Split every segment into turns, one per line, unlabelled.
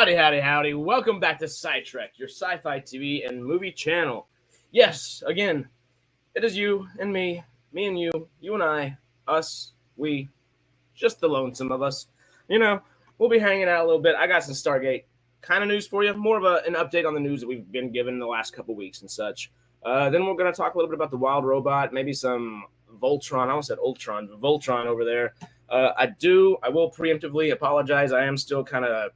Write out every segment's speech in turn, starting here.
Howdy, howdy, howdy. Welcome back to SciTrek, your sci-fi TV and movie channel. Yes, again, it is you and me and you and I, us, we, just the lonesome of us. You know, we'll be hanging out a little bit. I got some Stargate kind of news for you, more of an update on the news that we've been given the last couple weeks and such. Then we're going to talk a little bit about the wild robot, maybe some Voltron. I almost said Ultron, but Voltron over there. I will preemptively apologize. I am still kind of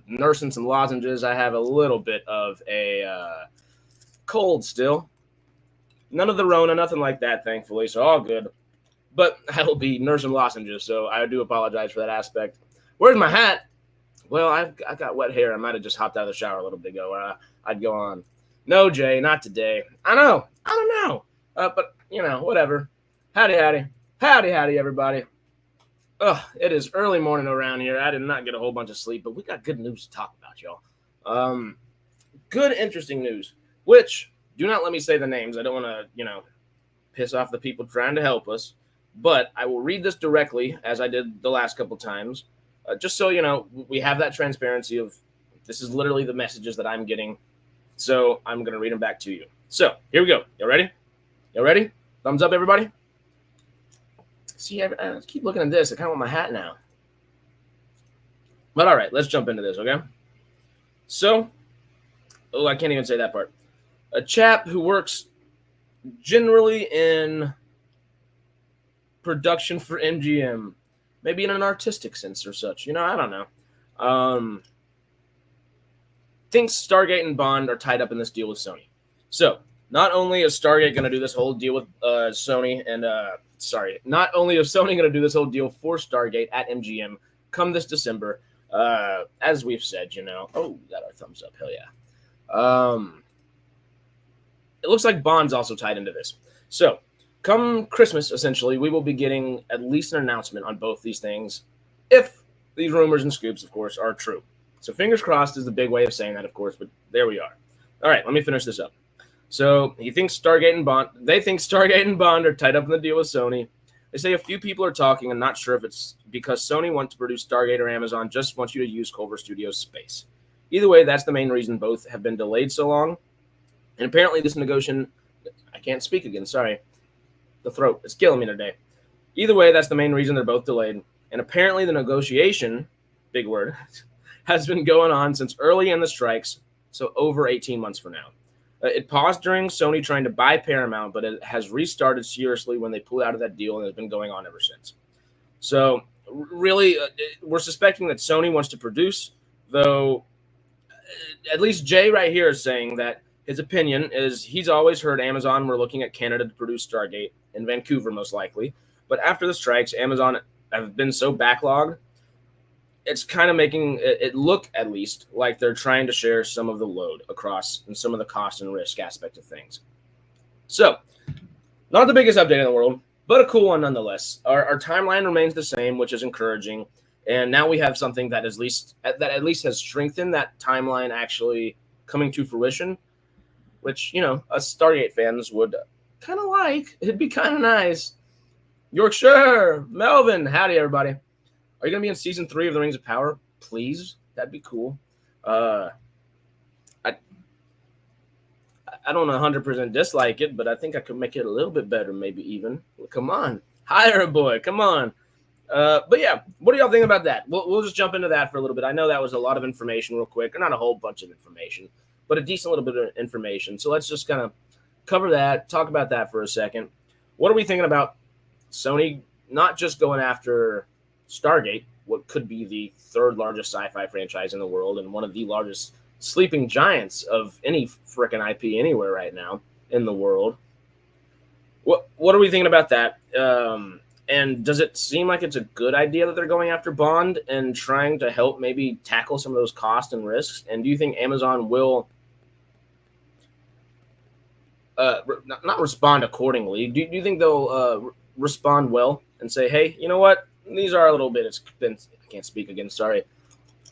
nursing some lozenges. I have a little bit of a cold still. None of the Rona, nothing like that, thankfully, so all good. But I will be nursing lozenges, so I do apologize for that aspect. Where's my hat? Well, I got wet hair. I might have just hopped out of the shower a little bit ago. I'd go on. No, Jay, not today. I know. I don't know. But, you know, whatever. Howdy, howdy. Howdy, howdy, everybody. It is early morning around here. I did not get a whole bunch of sleep, but we got good news to talk about, y'all. Good, interesting news, which, do not let me say the names. I don't want to, piss off the people trying to help us, but I will read this directly, as I did the last couple times, just so, we have that transparency of this is literally the messages that I'm getting, so I'm going to read them back to you. So, here we go. You ready? You ready? Thumbs up, everybody. See, I keep looking at this. I kind of want my hat now. But all right, let's jump into this, okay? So, I can't even say that part. A chap who works generally in production for MGM, maybe in an artistic sense or such. I don't know. Thinks Stargate and Bond are tied up in this deal with Sony. So, not only is Stargate going to do this whole deal with Sony and not only is Sony going to do this whole deal for Stargate at MGM come this December, as we've said, Oh, we got our thumbs up. Hell yeah. It looks like Bond's also tied into this. So, come Christmas, essentially, we will be getting at least an announcement on both these things, if these rumors and scoops, of course, are true. So, fingers crossed is the big way of saying that, of course, but there we are. All right, let me finish this up. So they think Stargate and Bond are tied up in the deal with Sony. They say a few people are talking. I'm not sure if it's because Sony wants to produce Stargate or Amazon just wants you to use Culver Studios' space. Either way, that's the main reason both have been delayed so long. And apparently this negotiation, I can't speak again, sorry. The throat is killing me today. Either way, that's the main reason they're both delayed. And apparently the negotiation, big word, has been going on since early in the strikes, so over 18 months from now. It paused during Sony trying to buy Paramount, but it has restarted seriously when they pulled out of that deal, and it's been going on ever since. So, really, we're suspecting that Sony wants to produce, though at least Jay right here is saying that his opinion is he's always heard Amazon were looking at Canada to produce Stargate, in Vancouver most likely. But after the strikes, Amazon have been so backlogged, it's kind of making it look, at least, like they're trying to share some of the load across and some of the cost and risk aspect of things. So, not the biggest update in the world, but a cool one nonetheless. Our timeline remains the same, which is encouraging. And now we have something that at least has strengthened that timeline actually coming to fruition, which, us Stargate fans would kind of like. It'd be kind of nice. Yorkshire, Melvin, howdy, everybody. Are you going to be in Season 3 of The Rings of Power? Please. That'd be cool. I don't 100% dislike it, but I think I could make it a little bit better, maybe even. Come on. Hire a boy. Come on. But yeah, what do y'all think about that? We'll just jump into that for a little bit. I know that was a lot of information real quick. Or not a whole bunch of information, but a decent little bit of information. So let's just kind of cover that, talk about that for a second. What are we thinking about Sony not just going after Stargate, what could be the third largest sci-fi franchise in the world and one of the largest sleeping giants of any frickin' IP anywhere right now in the world. What are we thinking about that? And does it seem like it's a good idea that they're going after Bond and trying to help maybe tackle some of those costs and risks? And do you think Amazon will not respond accordingly? Do you think they'll respond well and say, hey, you know what? These are a little bit expensive. I can't speak again. Sorry.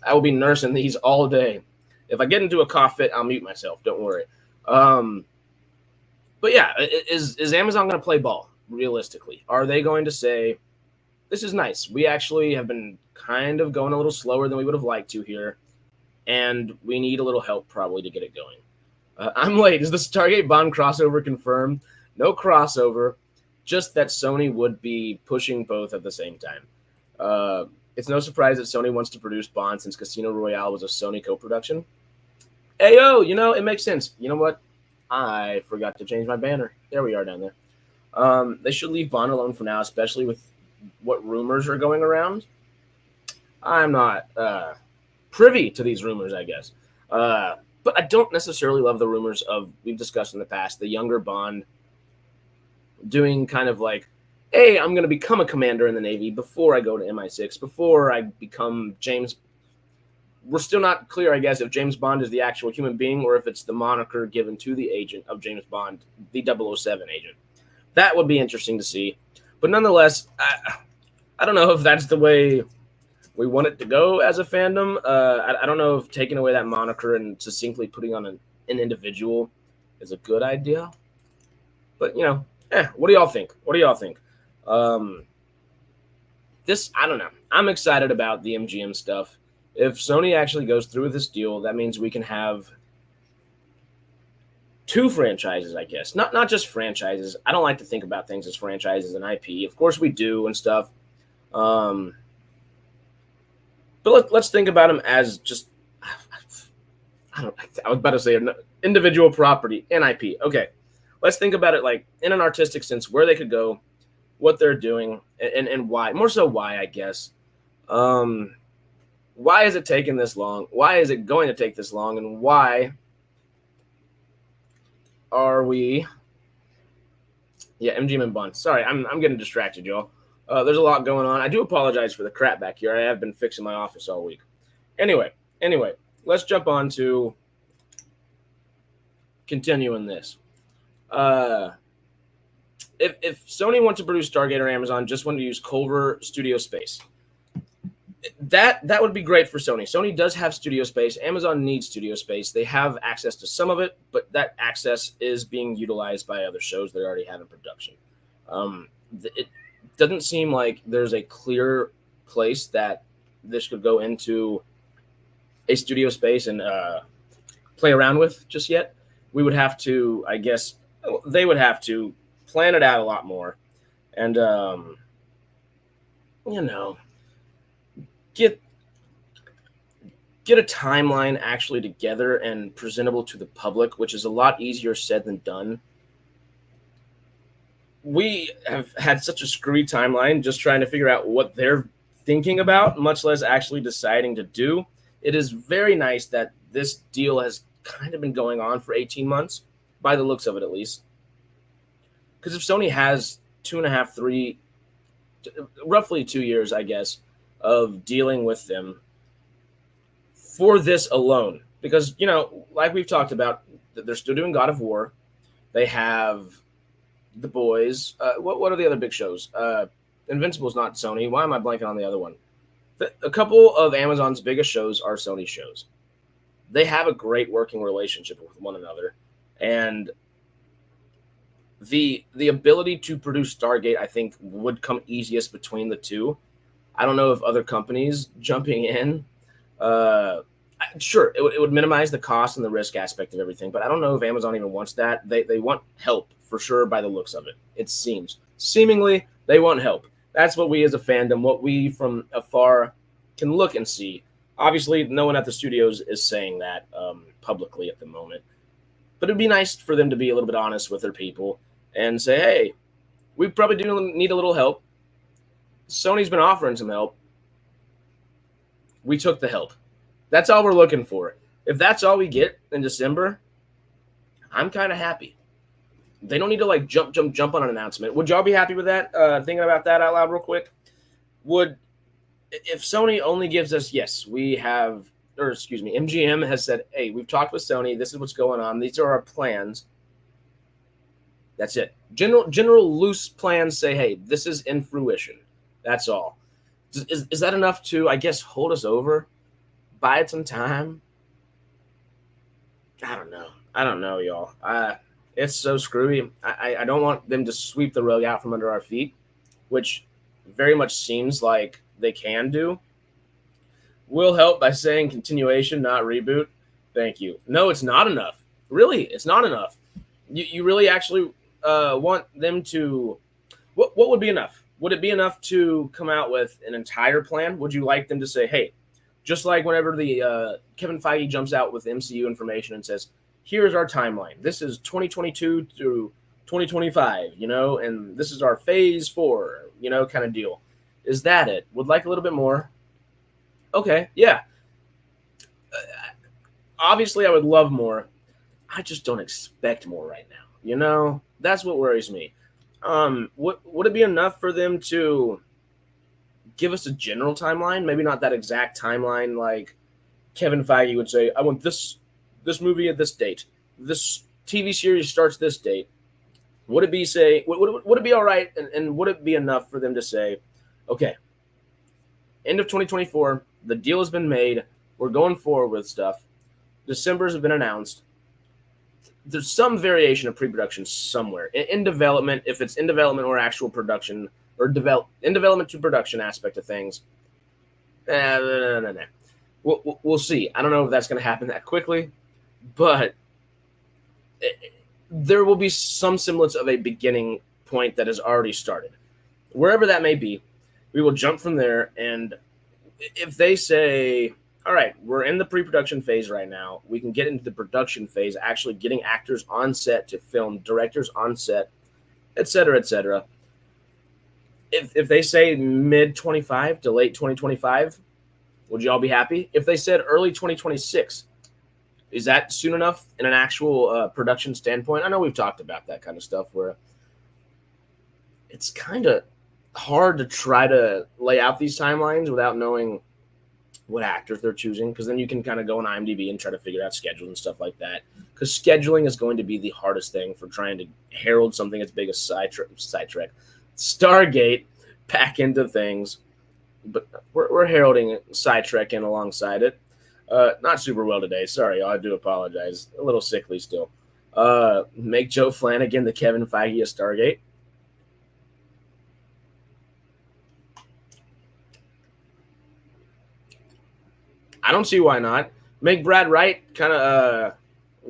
I will be nursing these all day. If I get into a cough fit, I'll mute myself. Don't worry. But yeah, is Amazon going to play ball realistically? Are they going to say, this is nice. We actually have been kind of going a little slower than we would have liked to here, and we need a little help probably to get it going. I'm late. Is the Stargate Bond crossover confirmed? No crossover, just that Sony would be pushing both at the same time. It's no surprise that Sony wants to produce Bond since Casino Royale was a Sony co-production. Ayo, it makes sense. You know what? I forgot to change my banner. There we are down there. They should leave Bond alone for now, especially with what rumors are going around. I'm not privy to these rumors, I guess. But I don't necessarily love the rumors we've discussed in the past, the younger Bond doing kind of like, hey, I'm going to become a commander in the Navy before I go to MI6, before I become James. We're still not clear, I guess, if James Bond is the actual human being or if it's the moniker given to the agent of James Bond, the 007 agent. That would be interesting to see. But nonetheless, I don't know if that's the way we want it to go as a fandom. I don't know if taking away that moniker and succinctly putting on an individual is a good idea. But, what do y'all think? I don't know. I'm excited about the MGM stuff. If Sony actually goes through with this deal, that means we can have 2 franchises, I guess. Not just franchises. I don't like to think about things as franchises and IP. Of course we do and stuff. But let's think about them as just, I was about to say an individual property and IP. Okay. Let's think about it like in an artistic sense, where they could go, what they're doing, and why. More so why, I guess. Why is it taking this long? Why is it going to take this long? And why are we... Yeah, MGM and Bond. Sorry, I'm getting distracted, y'all. There's a lot going on. I do apologize for the crap back here. I have been fixing my office all week. Anyway, let's jump on to continuing this. If Sony wants to produce Stargate or Amazon just want to use Culver studio space, that would be great for Sony. Sony does have studio space. Amazon needs studio space. They have access to some of it, but that access is being utilized by other shows they already have in production. It doesn't seem like there's a clear place that this could go into a studio space and play around with just yet. We would have to, I guess, they would have to plan it out a lot more and, get a timeline actually together and presentable to the public, which is a lot easier said than done. We have had such a screwy timeline just trying to figure out what they're thinking about, much less actually deciding to do. It is very nice that this deal has kind of been going on for 18 months, by the looks of it at least. Because if Sony has 2.5, 3, roughly 2 years, I guess, of dealing with them for this alone, because, like we've talked about, they're still doing God of War. They have The Boys. What are the other big shows? Invincible's not Sony. Why am I blanking on the other one? A couple of Amazon's biggest shows are Sony shows. They have a great working relationship with one another, and the ability to produce Stargate, I think, would come easiest between the two. I don't know if other companies jumping in, sure, it would minimize the cost and the risk aspect of everything, but I don't know if Amazon even wants that. They want help for sure by the looks of it. It seemingly they want help. That's what we as a fandom, what we from afar can look and see. Obviously, no one at the studios is saying that publicly at the moment, but it'd be nice for them to be a little bit honest with their people and say, hey, we probably do need a little help. Sony's been offering some help. We took the help. That's all we're looking for. If that's all we get in December, I'm kind of happy. They don't need to jump on an announcement. Would y'all be happy with that? Thinking about that out loud real quick. If Sony only gives us, yes, MGM has said, hey, we've talked with Sony. This is what's going on. These are our plans. That's it. General loose plans say, hey, this is in fruition. That's all. Is that enough to, I guess, hold us over? Buy it some time? I don't know, y'all. It's so screwy. I don't want them to sweep the rug out from under our feet, which very much seems like they can do. Will help by saying continuation, not reboot. Thank you. No, it's not enough. Really, it's not enough. You really actually want them to. What would be enough? Would it be enough to come out with an entire plan? Would you like them to say, hey, just like whenever the Kevin Feige jumps out with MCU information and says, here's our timeline. This is 2022 through 2025, and this is our phase 4, kind of deal. Is that it? Would like a little bit more. Okay, yeah. Obviously, I would love more. I just don't expect more right now. That's what worries me. Would it be enough for them to give us a general timeline? Maybe not that exact timeline like Kevin Feige would say, I want this movie at this date. This TV series starts this date. Would it be all right, and would it be enough for them to say, okay, end of 2024, the deal has been made, we're going forward with stuff, December's have been announced, there's some variation of pre-production somewhere in development, if it's in development or actual production, or in development to production aspect of things. We'll see. I don't know if that's going to happen that quickly, but there will be some semblance of a beginning point that has already started. Wherever that may be, we will jump from there, and if they say, all right, we're in the pre-production phase right now, we can get into the production phase, actually getting actors on set to film, directors on set, et cetera, et cetera. If they say mid-25 to late 2025, would you all be happy? If they said early 2026, is that soon enough in an actual production standpoint? I know we've talked about that kind of stuff where it's kind of hard to try to lay out these timelines without knowing what actors they're choosing, because then you can kind of go on IMDb and try to figure out schedules and stuff like that, because scheduling is going to be the hardest thing for trying to herald something as big as Stargate back into things. But we're heralding it, side-trekking alongside it. Not super well today. Sorry, I do apologize. A little sickly still. Make Joe Flanagan the Kevin Feige of Stargate. I don't see why not. Make Brad Wright kind of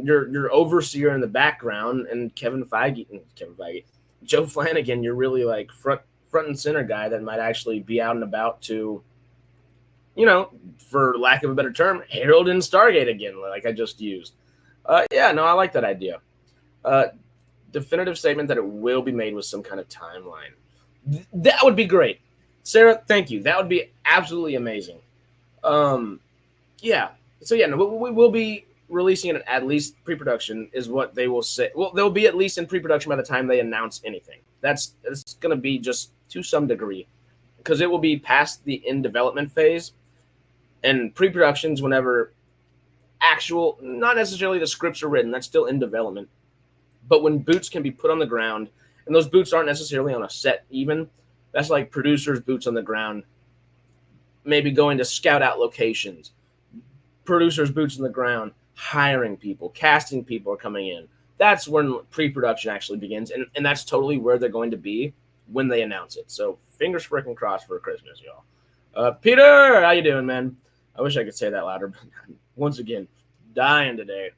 your overseer in the background, and Kevin Feige, Joe Flanagan, you're really like front and center guy that might actually be out and about to, for lack of a better term, herald in Stargate again, like I just used. I like that idea. Definitive statement that it will be made with some kind of timeline. That would be great. Sarah, thank you. That would be absolutely amazing. We will be releasing it at least pre-production is what they will say. Well, they'll be at least in pre-production by the time they announce anything. That's going to be just to some degree, because it will be past the in development phase, and pre-productions whenever actual, not necessarily the scripts are written, that's still in development, but when boots can be put on the ground, and those boots aren't necessarily on a set even, that's like producers' boots on the ground, maybe going to scout out locations, producers' boots on the ground, hiring people, casting people are coming in. That's when pre-production actually begins, and that's totally where they're going to be when they announce it. So fingers freaking crossed for Christmas, y'all. Peter, how you doing, man? I wish I could say that louder, but once again, dying today.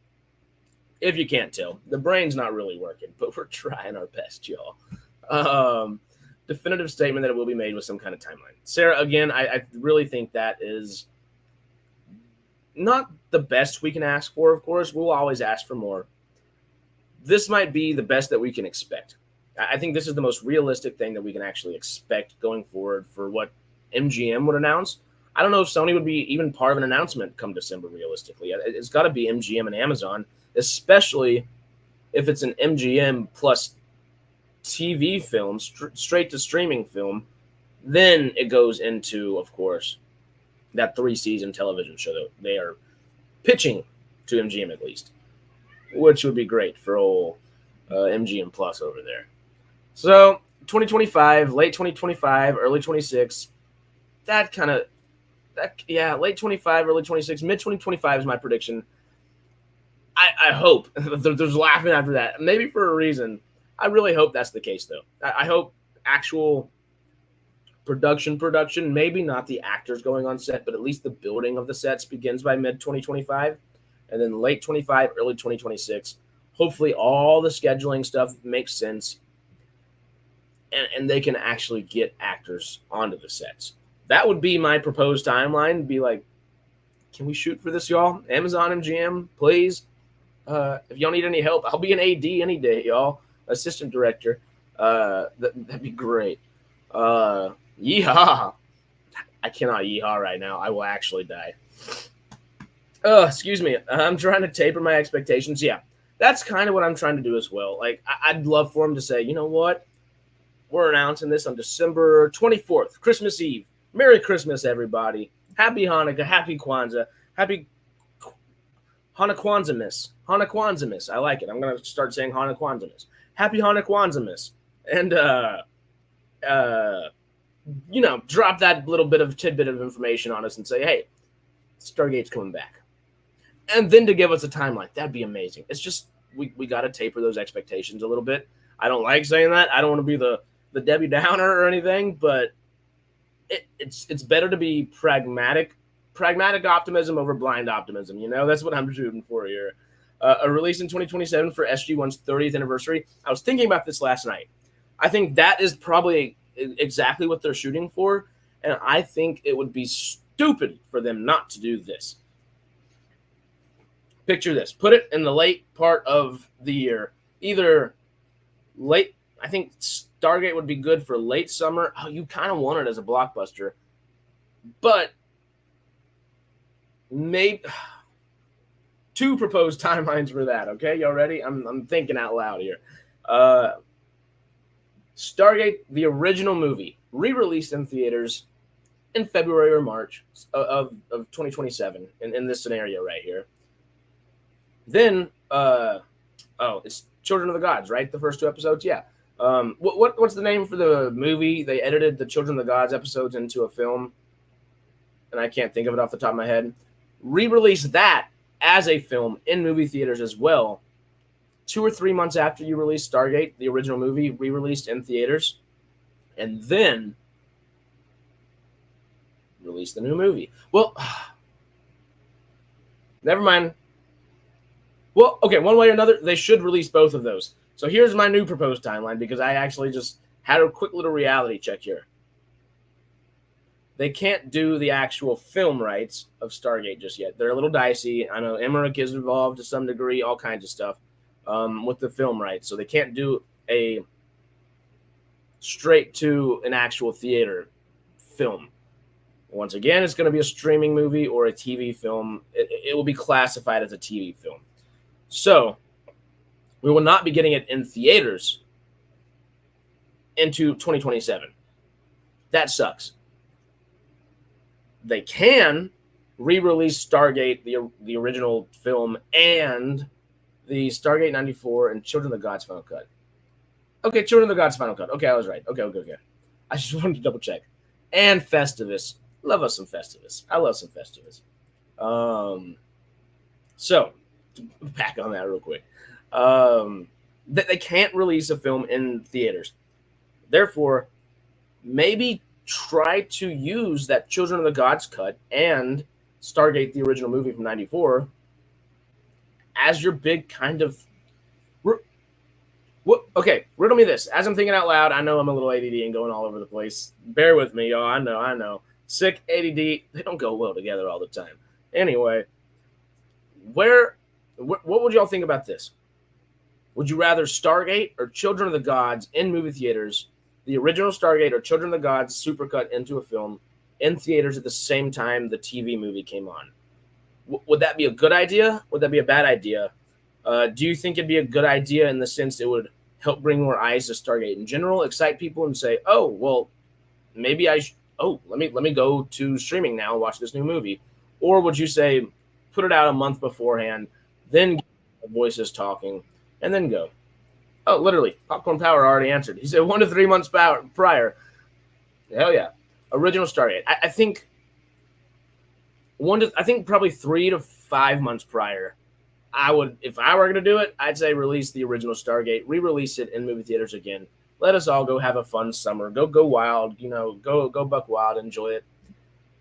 If you can't tell, the brain's not really working, but we're trying our best, y'all. Definitive statement that it will be made with some kind of timeline. Sarah, again, I really think that is not the best we can ask for, of course. We'll always ask for more. This might be the best that we can expect. I think this is the most realistic thing that we can actually expect going forward for what MGM would announce. I don't know if Sony would be even part of an announcement come December, realistically. It's got to be MGM and Amazon, especially if it's an MGM plus TV film, straight to streaming film. Then it goes into, of course, that 3-season television show that they are pitching to MGM at least, which would be great for old MGM Plus over there. So 2025, late 2025, early 26, late 25, early 26, mid 2025 is my prediction. I hope. There's laughing after that. Maybe for a reason. I really hope that's the case, though. I hope actual production, maybe not the actors going on set, but at least the building of the sets begins by mid-2025, and then late 25, early 2026. Hopefully all the scheduling stuff makes sense, and they can actually get actors onto the sets. That would be my proposed timeline. Be like, can we shoot for this, y'all? Amazon MGM, please. If y'all need any help, I'll be an AD any day, y'all. Assistant director. That'd be great. Yeehaw. I cannot yeehaw right now. I will actually die. Excuse me. I'm trying to taper my expectations. Yeah, that's kind of what I'm trying to do as well. Like, I'd love for him to say, you know what? We're announcing this on December 24th, Christmas Eve. Merry Christmas, everybody. Happy Hanukkah. Happy Kwanzaa. Happy Hanukkah-Kwanzaa-miss. Hanukkah-Kwanzaa-miss. I like it. I'm going to start saying Hanukkah-Kwanzaa-miss. Happy Hanukkah-Kwanzaa-miss. And, drop that little bit of tidbit of information on us and say, hey, Stargate's coming back. And then to give us a timeline. That'd be amazing. It's just, we got to taper those expectations a little bit. I don't like saying that. I don't want to be the Debbie Downer or anything, but it's better to be pragmatic optimism over blind optimism. That's what I'm shooting for here. A release in 2027 for SG-1's 30th anniversary. I was thinking about this last night. I think that is probably exactly what they're shooting for, and I think it would be stupid for them not to do this. Picture this. Put it in the late part of the year. Either late, I think Stargate would be good for late summer. Oh, you kind of want it as a blockbuster. But maybe two proposed timelines for that, okay? Y'all ready? I'm thinking out loud here. Stargate, the original movie, re-released in theaters in February or March of 2027 in this scenario right here. Then, it's Children of the Gods, right? The first two episodes? Yeah. What's the name for the movie? They edited the Children of the Gods episodes into a film, and I can't think of it off the top of my head. Re-release that as a film in movie theaters as well. 2 or 3 months after you release Stargate, the original movie, re-released in theaters, and then release the new movie. Well, never mind. Well, okay, one way or another, they should release both of those. So here's my new proposed timeline, because I actually just had a quick little reality check here. They can't do the actual film rights of Stargate just yet. They're a little dicey. I know Emmerich is involved to some degree, all kinds of stuff with the film rights. So they can't do a straight to an actual theater film. Once again, it's going to be a streaming movie or a TV film. It will be classified as a TV film. So we will not be getting it in theaters into 2027. That sucks. They can re-release Stargate, the original film, and the Stargate 94 and Children of the Gods Final Cut. Okay, Children of the Gods Final Cut. Okay, I was right. Okay. I just wanted to double check. And Festivus. Love us some Festivus. I love some Festivus. So, back on that real quick. They can't release a film in theaters. Therefore, maybe try to use that Children of the Gods cut and Stargate, the original movie from 94, as your big kind of... Okay, riddle me this. As I'm thinking out loud, I know I'm a little ADD and going all over the place. Bear with me, y'all. I know. Sick, ADD, they don't go well together all the time. Anyway, what would y'all think about this? Would you rather Stargate or Children of the Gods in movie theaters, the original Stargate or Children of the Gods supercut into a film in theaters at the same time the TV movie came on? Would that be a good idea? Would that be a bad idea? Do you think it'd be a good idea in the sense it would help bring more eyes to Stargate in general, excite people and say, oh, well, maybe let me go to streaming now and watch this new movie? Or would you say, put it out a month beforehand, then get the voices talking, and then go? Oh, literally, Popcorn Power already answered. He said 1 to 3 months prior. Hell yeah. Original Stargate. I think probably 3 to 5 months prior. If I were going to do it, I'd say release the original Stargate, re-release it in movie theaters again, Let us all go have a fun summer. Go wild, go buck wild, enjoy it.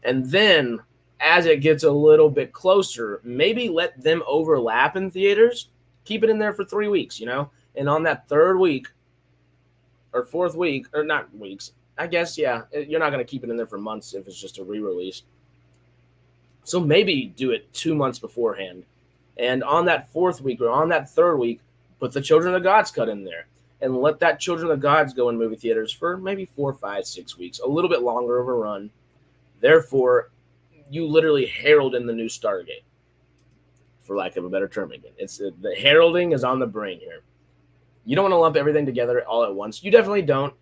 And then as it gets a little bit closer, maybe let them overlap in theaters. Keep it in there for 3 weeks, And on that third week or fourth week, or not weeks, I guess, yeah, you're not going to keep it in there for months if it's just a re-release. So maybe do it 2 months beforehand. And on that fourth week or on that third week, put the Children of the Gods cut in there. And let that Children of the Gods go in movie theaters for maybe 4, 5, 6 weeks, a little bit longer of a run. Therefore, you literally herald in the new Stargate, for lack of a better term again. It's the heralding is on the brain here. You don't want to lump everything together all at once. You definitely don't.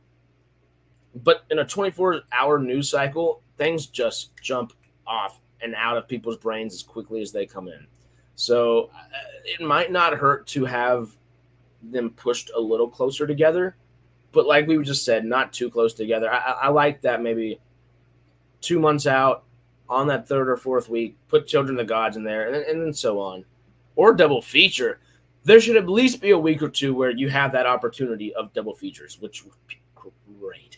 But in a 24-hour news cycle, things just jump off and out of people's brains as quickly as they come in. So it might not hurt to have them pushed a little closer together. But like we just said, not too close together. I like that maybe 2 months out on that third or fourth week, put Children of the Gods in there, and then so on. Or double feature. There should at least be a week or two where you have that opportunity of double features, which would be great.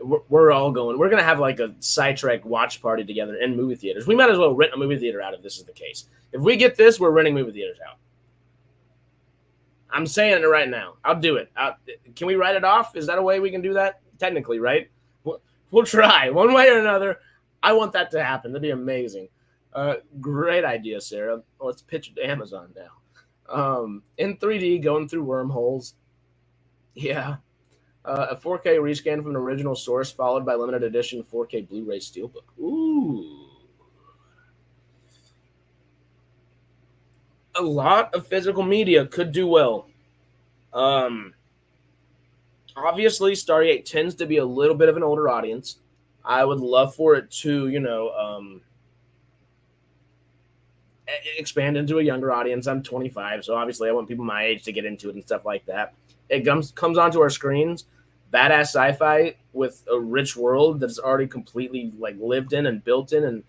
We're all going. We're going to have like a sidetrack watch party together in movie theaters. We might as well rent a movie theater out if this is the case. If we get this, we're renting movie theaters out. I'm saying it right now. I'll do it. Can we write it off? Is that a way we can do that? Technically, right? We'll try one way or another. I want that to happen. That'd be amazing. Great idea, Sarah. Let's pitch it to Amazon now. In 3D, going through wormholes. Yeah. A 4K rescan from the original source, followed by limited edition 4K Blu-ray Steelbook. Ooh. A lot of physical media could do well. Obviously, Stargate tends to be a little bit of an older audience. I would love for it to, expand into a younger audience. I'm 25, so obviously I want people my age to get into it and stuff like that. It comes onto our screens, badass sci-fi with a rich world that's already completely like lived in and built in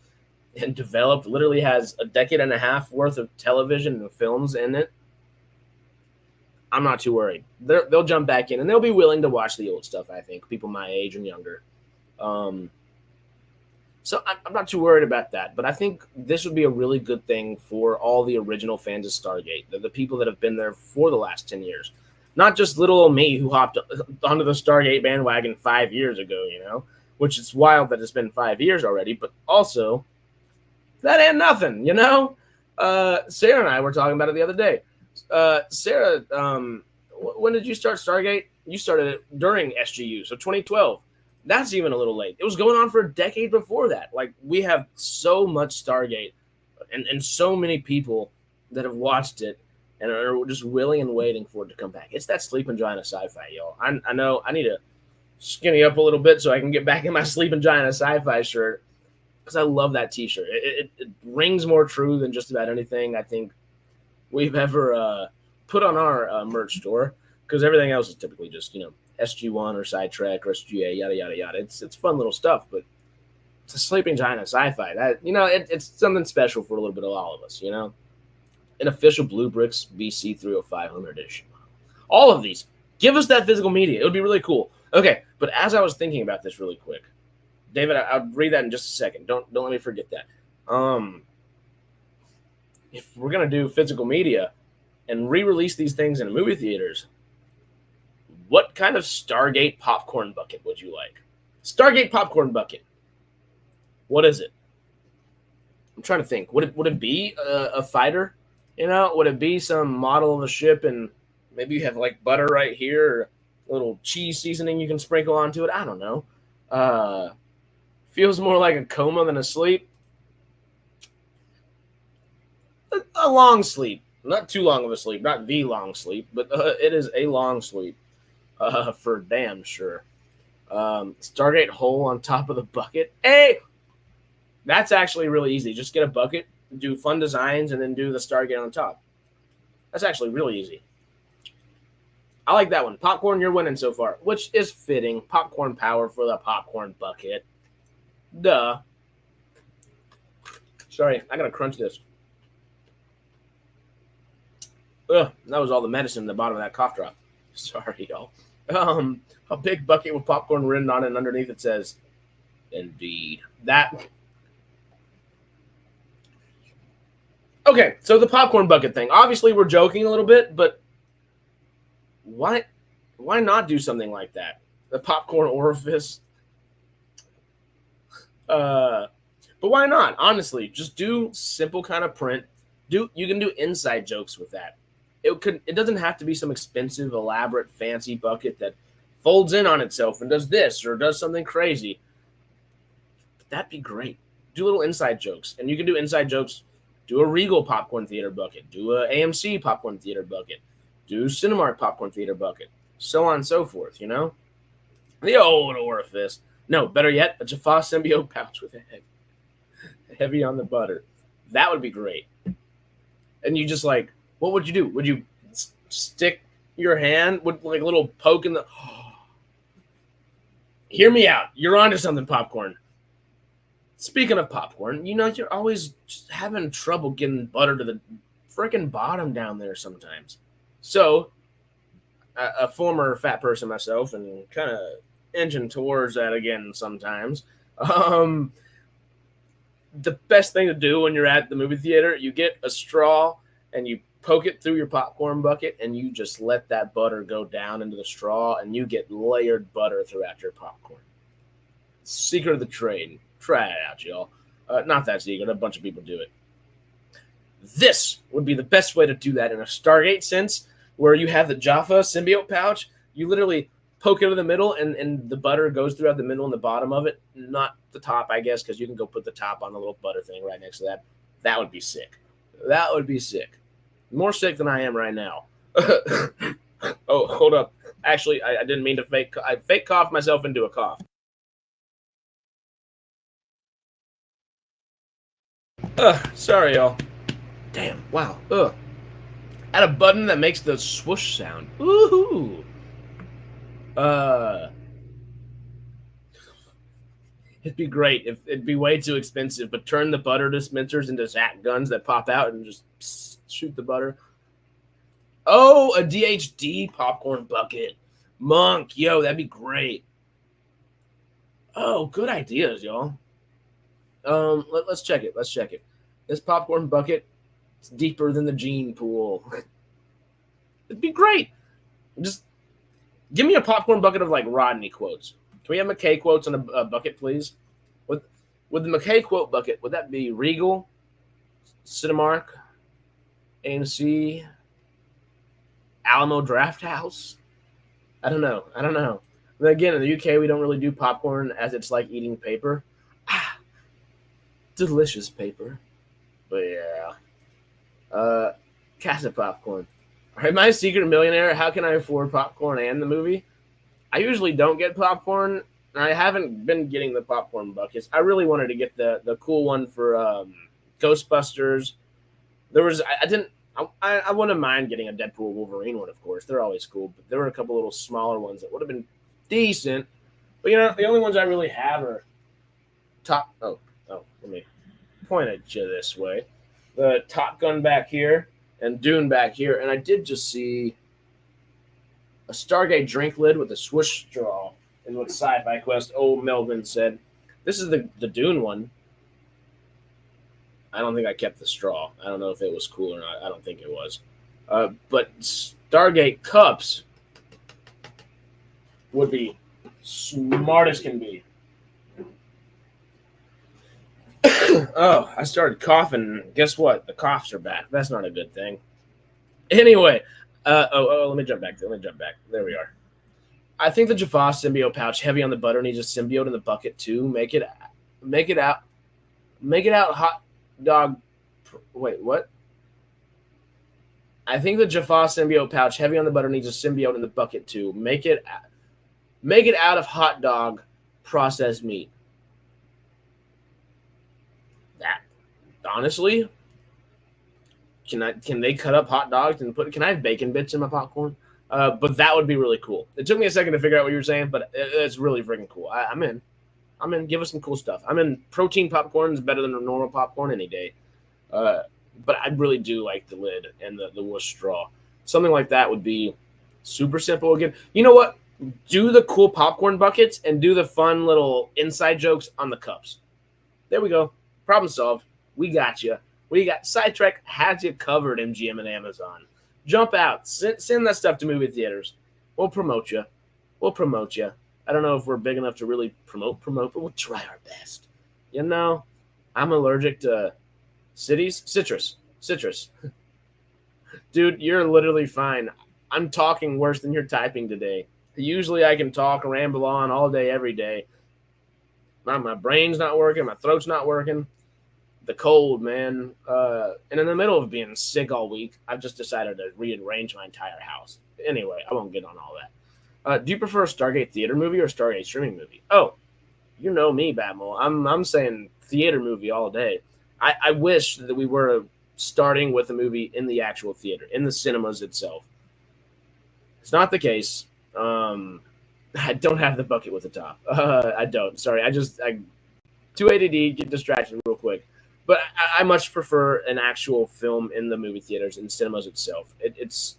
and developed. Literally has a decade and a half worth of television and films in it. I'm not too worried. They'll jump back in and they'll be willing to watch the old stuff. I think people my age and younger. So I'm not too worried about that, but I think this would be a really good thing for all the original fans of Stargate, the people that have been there for the last 10 years. Not just little old me who hopped onto the Stargate bandwagon 5 years ago, which is wild that it's been 5 years already, but also that ain't nothing, Sarah and I were talking about it the other day. Sarah, when did you start Stargate? You started it during SGU, so 2012. That's even a little late. It was going on for a decade before that. Like, we have so much Stargate and so many people that have watched it and are just willing and waiting for it to come back. It's that Sleeping Giant of sci-fi, y'all. I know I need to skinny up a little bit so I can get back in my Sleeping Giant of sci-fi shirt because I love that T-shirt. It rings more true than just about anything I think we've ever put on our merch store, because everything else is typically just, SG1 or Sidetrack or SGA, yada, yada, yada. It's fun little stuff, but it's a Sleeping Giant of sci-fi. That, it's something special for a little bit of all of us, An official Blue Bricks BC 305 limited edition. All of these. Give us that physical media. It would be really cool. Okay, but as I was thinking about this really quick, David, I'll read that in just a second. Don't let me forget that. If we're going to do physical media and re-release these things in movie theaters, what kind of Stargate popcorn bucket would you like? Stargate popcorn bucket. What is it? I'm trying to think. Would it be a fighter? Would it be some model of a ship and maybe you have like butter right here or a little cheese seasoning you can sprinkle onto it? I don't know. Feels more like a coma than a sleep. A long sleep. Not too long of a sleep. Not the long sleep, but it is a long sleep. For damn sure. Stargate hole on top of the bucket. Hey! That's actually really easy. Just get a bucket, do fun designs, and then do the Stargate on top. That's actually really easy. I like that one. Popcorn, you're winning so far, which is fitting. Popcorn power for the popcorn bucket. Duh. Sorry, I gotta crunch this. Ugh, that was all the medicine in the bottom of that cough drop. Sorry, y'all. A big bucket with popcorn written on it, and underneath it says, "Indeed." That. Okay, so the popcorn bucket thing. Obviously, we're joking a little bit, but why not do something like that? The popcorn orifice. But why not? Honestly, just do simple kind of print. You can do inside jokes with that. It doesn't have to be some expensive, elaborate, fancy bucket that folds in on itself and does this or does something crazy. But that'd be great. Do little inside jokes, and you can do inside jokes. Do a Regal popcorn theater bucket. Do a AMC popcorn theater bucket. Do Cinemark popcorn theater bucket. So on and so forth. You know, the old orifice. No, better yet, a Jaffa symbiote pouch with a heavy on the butter. That would be great. And you just like, what would you do? Would you stick your hand with like a little poke in the? Hear me out. You're onto something, popcorn. Speaking of popcorn, you know you're always just having trouble getting butter to the freaking bottom down there sometimes. So, a former fat person myself, and kind of inching towards that again sometimes. The best thing to do when you're at the movie theater, you get a straw and you poke it through your popcorn bucket, and you just let that butter go down into the straw, and you get layered butter throughout your popcorn. Secret of the trade. Try it out, y'all. Not that secret. A bunch of people do it. This would be the best way to do that in a Stargate sense, where you have the Jaffa symbiote pouch. You literally poke it in the middle, and the butter goes throughout the middle and the bottom of it. Not the top, I guess, because you can go put the top on the little butter thing right next to that. That would be sick. That would be sick. More sick than I am right now. Oh, hold up. Actually, I didn't mean to fake. I fake coughed myself into a cough. Sorry, y'all. Damn. Wow. Add a button that makes the swoosh sound. Woohoo. It'd be great if it'd be way too expensive, but turn the butter dispensers into Zap guns that pop out and just shoot the butter. Oh, a DHD popcorn bucket. Monk, yo, that'd be great. Oh, good ideas, y'all. Let's check it. Let's check it. This popcorn bucket is deeper than the gene pool. It'd be great. Just give me a popcorn bucket of like Rodney quotes. Can we have McKay quotes on a bucket, please? With the McKay quote bucket, would that be Regal, Cinemark, AMC, Alamo Draft House? I don't know. But again, in the UK, we don't really do popcorn as it's like eating paper. Delicious paper. But yeah. Casa popcorn. Am I a secret millionaire? How can I afford popcorn and the movie? I usually don't get popcorn. I haven't been getting the popcorn buckets. I really wanted to get the cool one for Ghostbusters. I wouldn't mind getting a Deadpool Wolverine one, of course. They're always cool. But there were a couple little smaller ones that would have been decent. But, you know, the only ones I really have are let me point at you this way. The Top Gun back here and Dune back here. And I did just see a Stargate drink lid with a swoosh straw is what Sci-Fi Quest old Melvin said. This is the Dune one. I don't think I kept the straw. I don't know if it was cool or not. I don't think it was. But Stargate cups would be smart as can be. Oh, I started coughing. Guess what? The coughs are back. That's not a good thing. Anyway, let me jump back. There we are. I think the Jaffa symbiote pouch, heavy on the butter, needs a symbiote in the bucket too. Make it out hot dog. Wait, what? I think the Jaffa symbiote pouch, heavy on the butter, needs a symbiote in the bucket too. Make it out of hot dog processed meat. That honestly, can they cut up hot dogs and can I have bacon bits in my popcorn? But that would be really cool. It took me a second to figure out what you were saying, but it's really freaking cool. I'm in. Give us some cool stuff. I'm in. Protein popcorn is better than a normal popcorn any day. But I really do like the lid and the whoosh straw. Something like that would be super simple. Again, you know what? Do the cool popcorn buckets and do the fun little inside jokes on the cups. There we go. Problem solved. We got you. We got Sidetrack has you covered, MGM and Amazon. Jump out. Send that stuff to movie theaters. We'll promote you. We'll promote you. I don't know if we're big enough to really promote, but we'll try our best. You know, I'm allergic to citrus. Dude, you're literally fine. I'm talking worse than you're typing today. Usually I can talk and ramble on all day, every day. My brain's not working. My throat's not working. The cold, man. And in the middle of being sick all week, I've just decided to rearrange my entire house. Anyway, I won't get on all that. Do you prefer a Stargate theater movie or a Stargate streaming movie? Oh, you know me, Batmole. I'm saying theater movie all day. I wish that we were starting with a movie in the actual theater, in the cinemas itself. It's not the case. I don't have the bucket with the top. I don't. Sorry. I too ADD, get distracted real quick. But I much prefer an actual film in the movie theaters, in cinemas itself. It's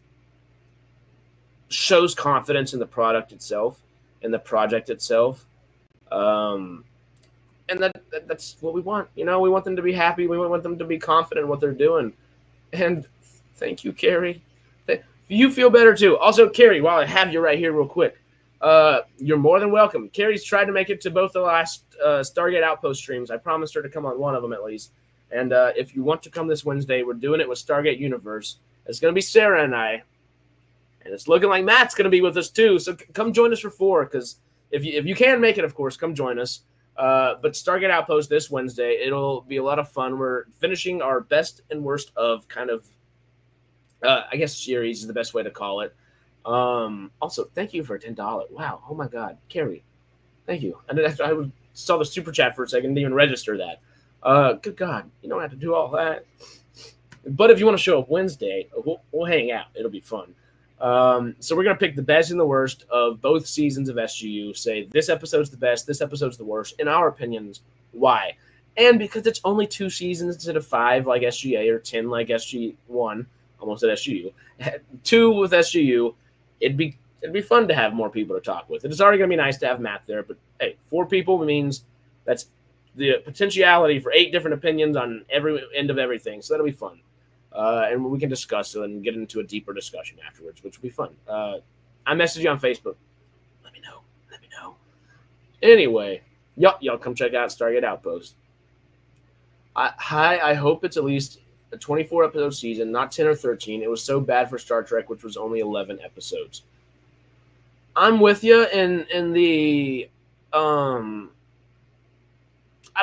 shows confidence in the product itself, in the project itself. And that's what we want. You know, we want them to be happy. We want them to be confident in what they're doing. And thank you, Carrie. You feel better too. Also, Carrie, while I have you right here real quick, you're more than welcome. Carrie's tried to make it to both the last Stargate Outpost streams. I promised her to come on one of them at least. And if you want to come this Wednesday, we're doing it with Stargate Universe. It's going to be Sarah and I. And it's looking like Matt's going to be with us too. So come join us for 4, because if you can make it, of course, come join us. But Stargate Outpost this Wednesday, it'll be a lot of fun. We're finishing our best and worst of kind of, I guess series is the best way to call it. Also, thank you for $10. Wow. Oh my God. Carrie, thank you. I saw the super chat for a second, didn't even register that. Good God. You don't have to do all that. But if you want to show up Wednesday, we'll hang out. It'll be fun. So we're going to pick the best and the worst of both seasons of SGU. Say this episode's the best, this episode's the worst. In our opinions, why? And because it's only 2 seasons instead of 5 like SGA or 10 like SG1, almost at SGU, 2 with SGU, it'd be fun to have more people to talk with. It's already going to be nice to have Matt there, but hey, 4 people means that's the potentiality for 8 different opinions on every end of everything. So that'll be fun. And we can discuss it and get into a deeper discussion afterwards, which will be fun. I message you on Facebook. Let me know. Anyway, y'all come check out Stargate Outpost. I hope it's at least a 24-episode season, not 10 or 13. It was so bad for Star Trek, which was only 11 episodes. I'm with you in the I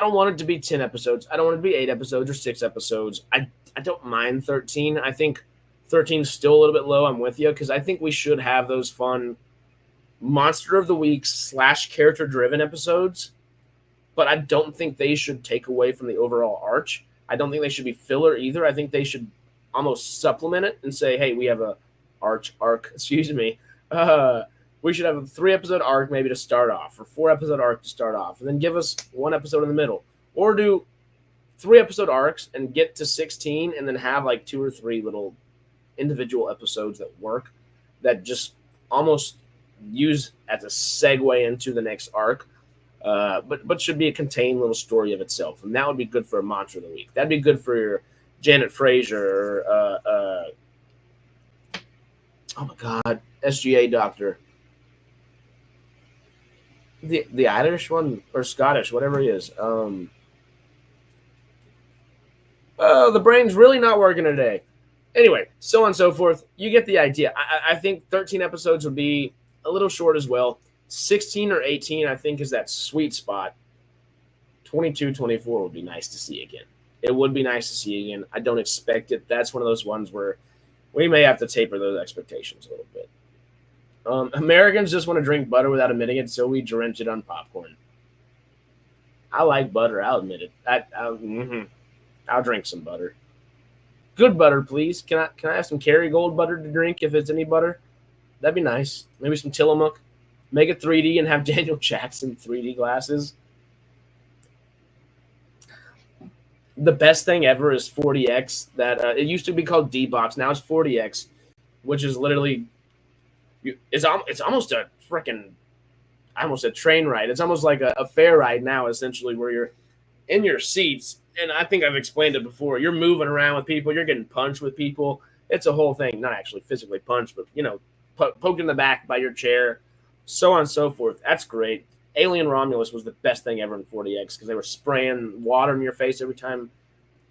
don't want it to be 10 episodes. I don't want it to be 8 episodes or 6 episodes. I don't mind 13. I think 13 is still a little bit low. I'm with you, because I think we should have those fun Monster of the Week / character-driven episodes, but I don't think they should take away from the overall arch. I don't think they should be filler either. I think they should almost supplement it and say, hey, we have a arc, excuse me. We should have a 3-episode arc maybe to start off, or 4-episode arc to start off, and then give us 1 episode in the middle. Or do 3-episode arcs and get to 16 and then have like 2 or 3 little individual episodes that work, that just almost use as a segue into the next arc. But should be a contained little story of itself. And that would be good for a Monster of the Week. That'd be good for your Janet Fraser, oh my God, SGA Doctor. The Irish one, or Scottish, whatever he is. The brain's really not working today. Anyway, so on and so forth. You get the idea. I think 13 episodes would be a little short as well. 16 or 18, I think, is that sweet spot. 22, 24 would be nice to see again. It would be nice to see again. I don't expect it. That's one of those ones where we may have to taper those expectations a little bit. Americans just want to drink butter without admitting it, so we drench it on popcorn. I like butter. I'll admit it. I'll drink some butter. Good butter, please. Can I have some Kerrygold butter to drink if it's any butter? That'd be nice. Maybe some Tillamook. Make it 3D and have Daniel Jackson 3D glasses. The best thing ever is 40X. That it used to be called D-Box. Now it's 40X, which is literally It's almost a freaking, I almost said train ride. It's almost like a fair ride now, essentially, where you're in your seats. And I think I've explained it before. You're moving around with people. You're getting punched with people. It's a whole thing. Not actually physically punched, but, poked in the back by your chair, so on and so forth. That's great. Alien Romulus was the best thing ever in 40X because they were spraying water in your face every time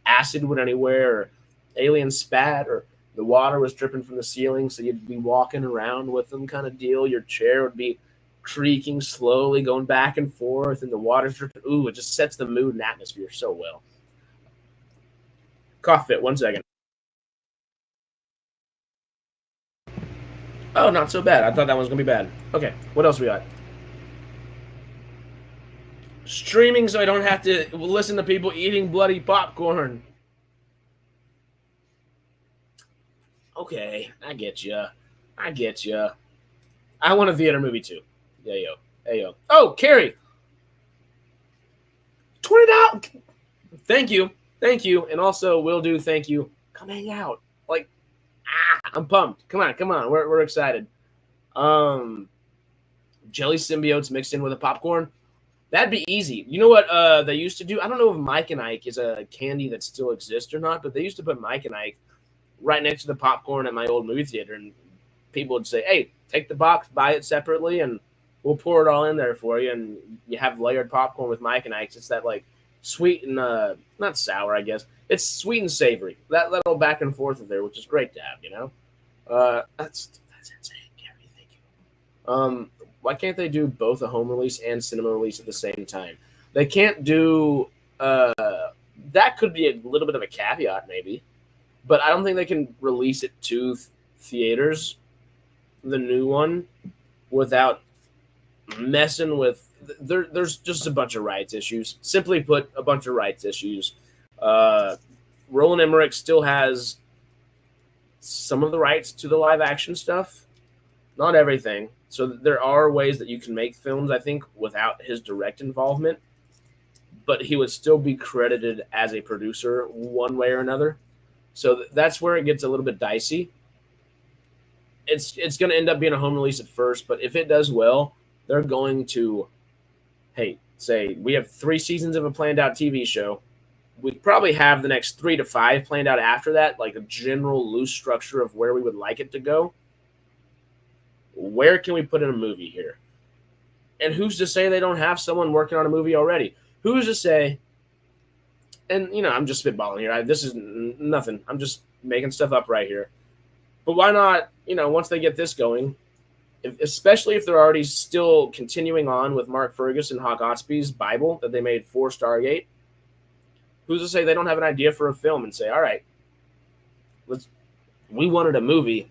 acid went anywhere, or alien spat, or the water was dripping from the ceiling, so you'd be walking around with them kind of deal. Your chair would be creaking slowly, going back and forth, and the water's dripping. Ooh, it just sets the mood and atmosphere so well. Cough fit, 1 second. Oh, not so bad. I thought that was going to be bad. Okay, what else we got? Streaming so I don't have to listen to people eating bloody popcorn. Okay, I get you. I want a theater movie too. Hey yo. Oh, Carrie, $20. Thank you, and also will do. Thank you. Come hang out. Like, I'm pumped. Come on. We're excited. Jelly symbiotes mixed in with a popcorn. That'd be easy. You know what they used to do? I don't know if Mike and Ike is a candy that still exists or not, but they used to put Mike and Ike right next to the popcorn at my old movie theater, and people would say, "Hey, take the box, buy it separately, and we'll pour it all in there for you." And you have layered popcorn with Mike and Ike's. It's that like sweet and not sour, I guess. It's sweet and savory. That little back and forth of there, which is great to have. That's insane, Gary. Thank you. Why can't they do both a home release and cinema release at the same time? They can't do. That could be a little bit of a caveat, maybe. But I don't think they can release it to theaters, the new one, without messing with. There's just a bunch of rights issues. Simply put, a bunch of rights issues. Roland Emmerich still has some of the rights to the live action stuff, not everything. So there are ways that you can make films, I think, without his direct involvement, but he would still be credited as a producer one way or another. So that's where it gets a little bit dicey. It's going to end up being a home release at first, but if it does well, they're going to, say we have 3 seasons of a planned out TV show. We probably have the next 3 to 5 planned out after that, like a general loose structure of where we would like it to go. Where can we put in a movie here? And who's to say they don't have someone working on a movie already? Who's to say? And, I'm just spitballing here. This is nothing. I'm just making stuff up right here. But why not, once they get this going, especially if they're already still continuing on with Mark Fergus and Hawk Otsby's Bible that they made for Stargate, who's to say they don't have an idea for a film and say, all right, we wanted a movie.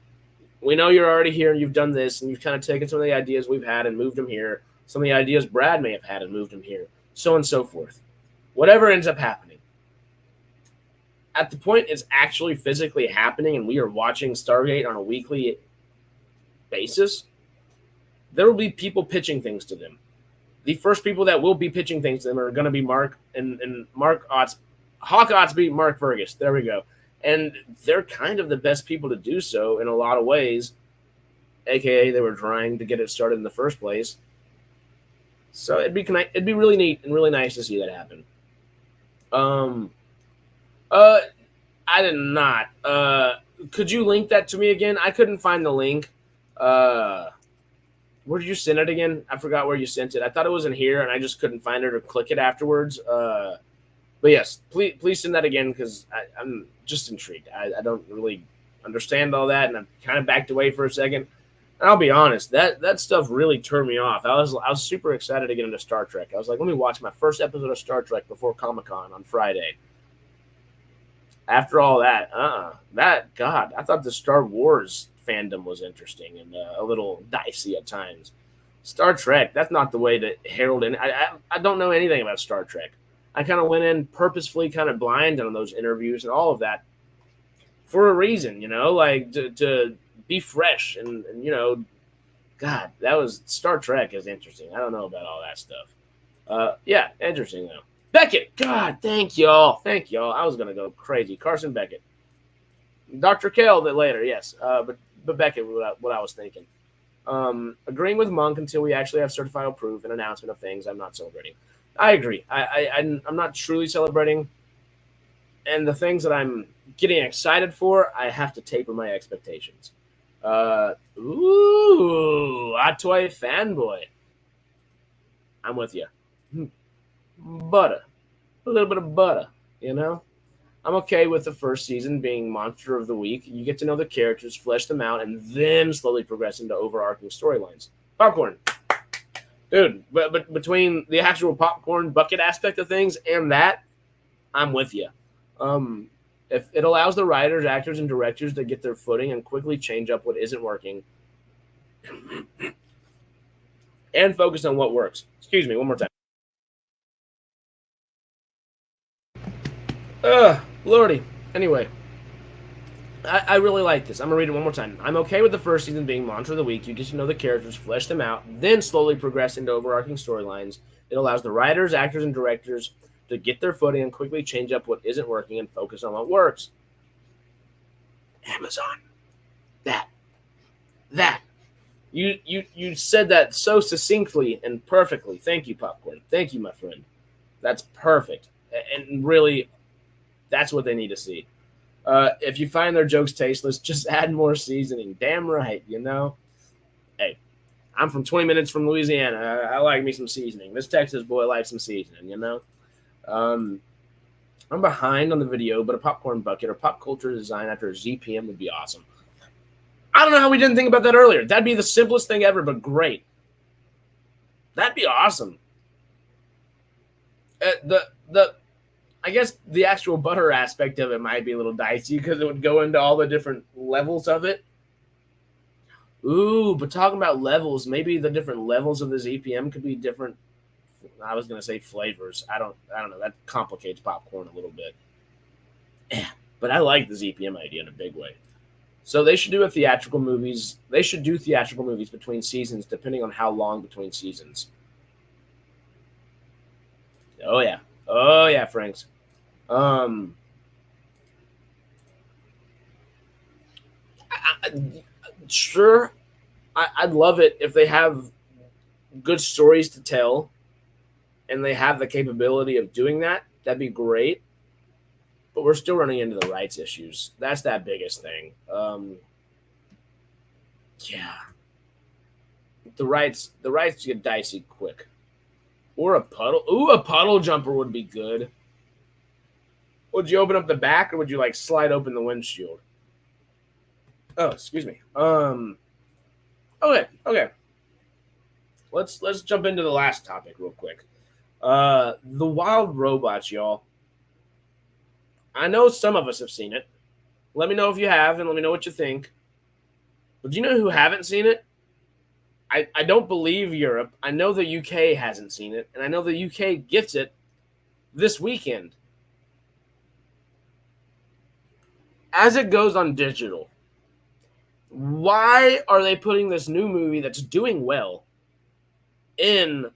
We know you're already here and you've done this and you've kind of taken some of the ideas we've had and moved them here. Some of the ideas Brad may have had and moved them here, so on and so forth. Whatever ends up happening. At the point it's actually physically happening and we are watching Stargate on a weekly basis, there will be people pitching things to them. The first people that will be pitching things to them are going to be Mark and Hawk Otsby, Mark Fergus. There we go. And they're kind of the best people to do so in a lot of ways, a.k.a. they were trying to get it started in the first place. So it'd be really neat and really nice to see that happen. I did not. Could you link that to me again? I couldn't find the link. Where did you send it again? I forgot where you sent it. I thought it was in here, and I just couldn't find it or click it afterwards. But yes, please send that again because I'm just intrigued. I don't really understand all that, and I'm kind of backed away for a second. And I'll be honest, that stuff really turned me off. I was super excited to get into Star Trek. I was like, let me watch my first episode of Star Trek before Comic-Con on Friday. After all that, I thought the Star Wars fandom was interesting and a little dicey at times. Star Trek, that's not the way to herald in. I don't know anything about Star Trek. I kind of went in purposefully kind of blind on those interviews and all of that for a reason, like to be fresh and God, that was Star Trek is interesting. I don't know about all that stuff. Yeah, interesting though. Beckett, God, thank y'all. I was gonna go crazy. Carson Beckett, Dr. Kell, that later, yes, but Beckett, what I was thinking. Agreeing with Monk until we actually have certifiable proof and announcement of things. I'm not celebrating. I agree. I'm not truly celebrating, and the things that I'm getting excited for, I have to taper my expectations. Atoy fanboy. I'm with you. Butter, a little bit of butter, you know. I'm okay with the first season being Monster of the Week. You get to know the characters, flesh them out, and then slowly progress into overarching storylines. Popcorn. Dude, but between the actual popcorn bucket aspect of things and that, I'm with you. If it allows the writers, actors, and directors to get their footing and quickly change up what isn't working and focus on what works. Excuse me, one more time. Lordy. Anyway, I really like this. I'm going to read it one more time. I'm okay with the first season being Monster of the Week. You get to know the characters, flesh them out, then slowly progress into overarching storylines. It allows the writers, actors, and directors to get their footing and quickly change up what isn't working and focus on what works. Amazon. That. You said that so succinctly and perfectly. Thank you, Popcorn. Thank you, my friend. That's perfect. And really, that's what they need to see. If you find their jokes tasteless, just add more seasoning. Damn right, you know? Hey, I'm from 20 minutes from Louisiana. I like me some seasoning. This Texas boy likes some seasoning, you know? I'm behind on the video, but a popcorn bucket or pop culture design after a ZPM would be awesome. I don't know how we didn't think about that earlier. That'd be the simplest thing ever, but great. That'd be awesome. I guess the actual butter aspect of it might be a little dicey because it would go into all the different levels of it. Ooh, but talking about levels, maybe the different levels of the ZPM could be different. I was gonna say flavors. I don't know. That complicates popcorn a little bit. Yeah, but I like the ZPM idea in a big way. So they should do theatrical movies. They should do theatrical movies between seasons, depending on how long between seasons. Oh yeah, Franks. Sure, I'd love it if they have good stories to tell and they have the capability of doing that. That'd be great. But we're still running into the rights issues. That's that biggest thing. Yeah. The rights get dicey quick. Or a puddle. Ooh, a puddle jumper would be good. Would you open up the back or would you like slide open the windshield? Oh, excuse me. Okay. Let's jump into the last topic real quick. The wild robots, y'all. I know some of us have seen it. Let me know if you have, and let me know what you think. But do you know who haven't seen it? I don't believe Europe. I know the UK hasn't seen it, and I know the UK gets it this weekend. As it goes on digital, why are they putting this new movie that's doing well in,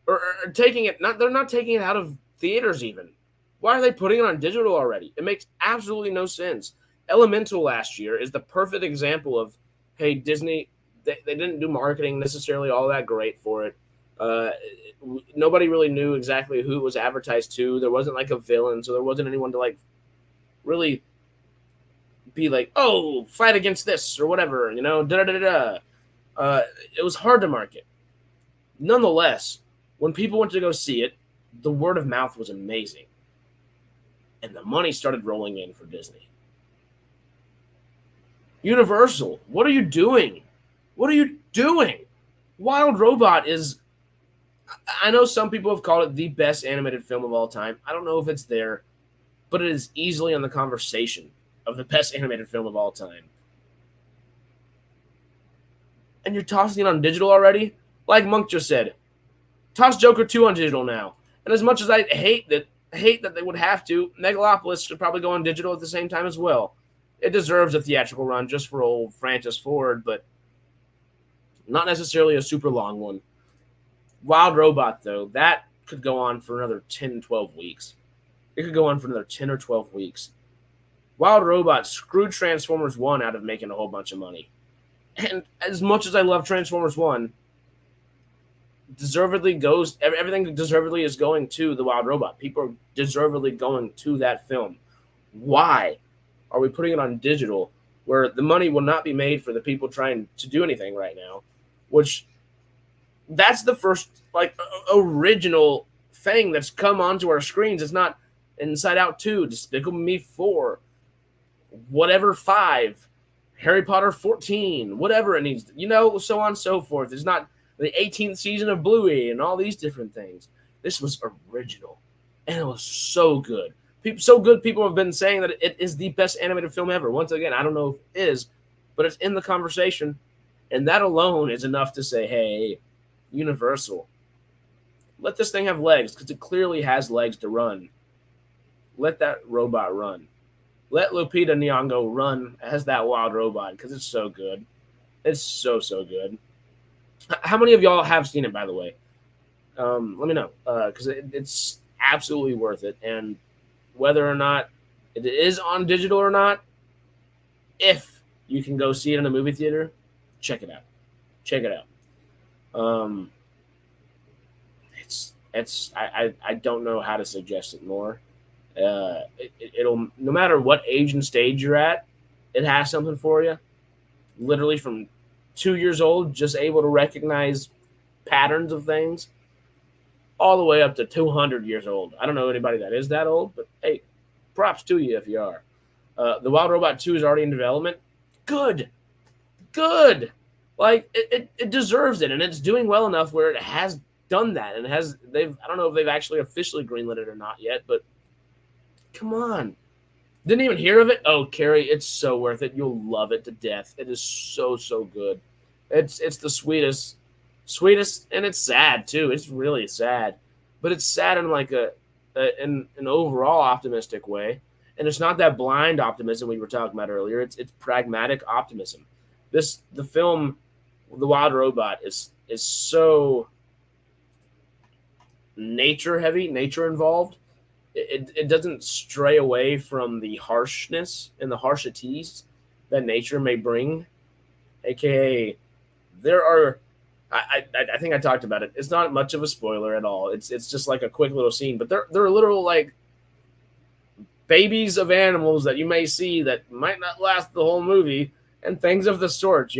or taking it? They're not taking it out of theaters even. Why are they putting it on digital already? It makes absolutely no sense. Elemental last year is the perfect example of, hey, Disney, they didn't do marketing necessarily all that great for it. Nobody really knew exactly who it was advertised to. There wasn't like a villain, so there wasn't anyone to like really be like, oh, fight against this or whatever, you know, It was hard to market. Nonetheless, when people went to go see it, the word of mouth was amazing. And the money started rolling in for Disney. Universal, what are you doing? What are you doing? Wild Robot is, I know some people have called it the best animated film of all time. I don't know if it's there, but it is easily on the conversation of the best animated film of all time. And you're tossing it on digital already? Like Monk just said, toss Joker 2 on digital now. And as much as I hate that they would have to, Megalopolis should probably go on digital at the same time as well. It deserves a theatrical run just for old Francis Ford, but not necessarily a super long one. Wild Robot, though, that could go on for another 10, 12 weeks. It could go on for another 10 or 12 weeks. Wild Robot screwed Transformers 1 out of making a whole bunch of money. And as much as I love Transformers 1, everything deservedly is going to The Wild Robot. People are deservedly going to that film. Why are we putting it on digital where the money will not be made for the people trying to do anything right now? Which that's the first original thing that's come onto our screens. It's not Inside Out 2, Despicable Me 4, whatever 5, Harry Potter 14, whatever it needs, so on and so forth. It's not the 18th season of Bluey and all these different things. This was original, and it was so good. People have been saying that it is the best animated film ever. Once again, I don't know if it is, but it's in the conversation, and that alone is enough to say, hey, Universal, let this thing have legs, because it clearly has legs to run. Let that robot run. Let Lupita Nyong'o run as that wild robot, because it's so good. It's so good. How many of y'all have seen it, by the way? Let me know, because it's absolutely worth it. And whether or not it is on digital or not, if you can go see it in a movie theater, check it out. Check it out. I don't know how to suggest it more. It'll, no matter what age and stage you're at, it has something for you. Literally from 2 years old, just able to recognize patterns of things, all the way up to 200 years old. I don't know anybody that is that old, but hey, props to you if you are. The Wild Robot 2 is already in development. Good. Like it deserves it, and it's doing well enough where it has done that, and I don't know if they've actually officially greenlit it or not yet, but come on. Didn't even hear of it? Oh, Carrie, it's so worth it. You'll love it to death. It is so good. It's the sweetest, and it's sad too. It's really sad, but it's sad in like in an overall optimistic way, and it's not that blind optimism we were talking about earlier. It's pragmatic optimism. The film, The Wild Robot, is so nature heavy, nature involved. It doesn't stray away from the harshness and the harshities that nature may bring. AKA, there are, I think I talked about it. It's not much of a spoiler at all. It's just like a quick little scene, but there are literal like babies of animals that you may see that might not last the whole movie and things of the sort.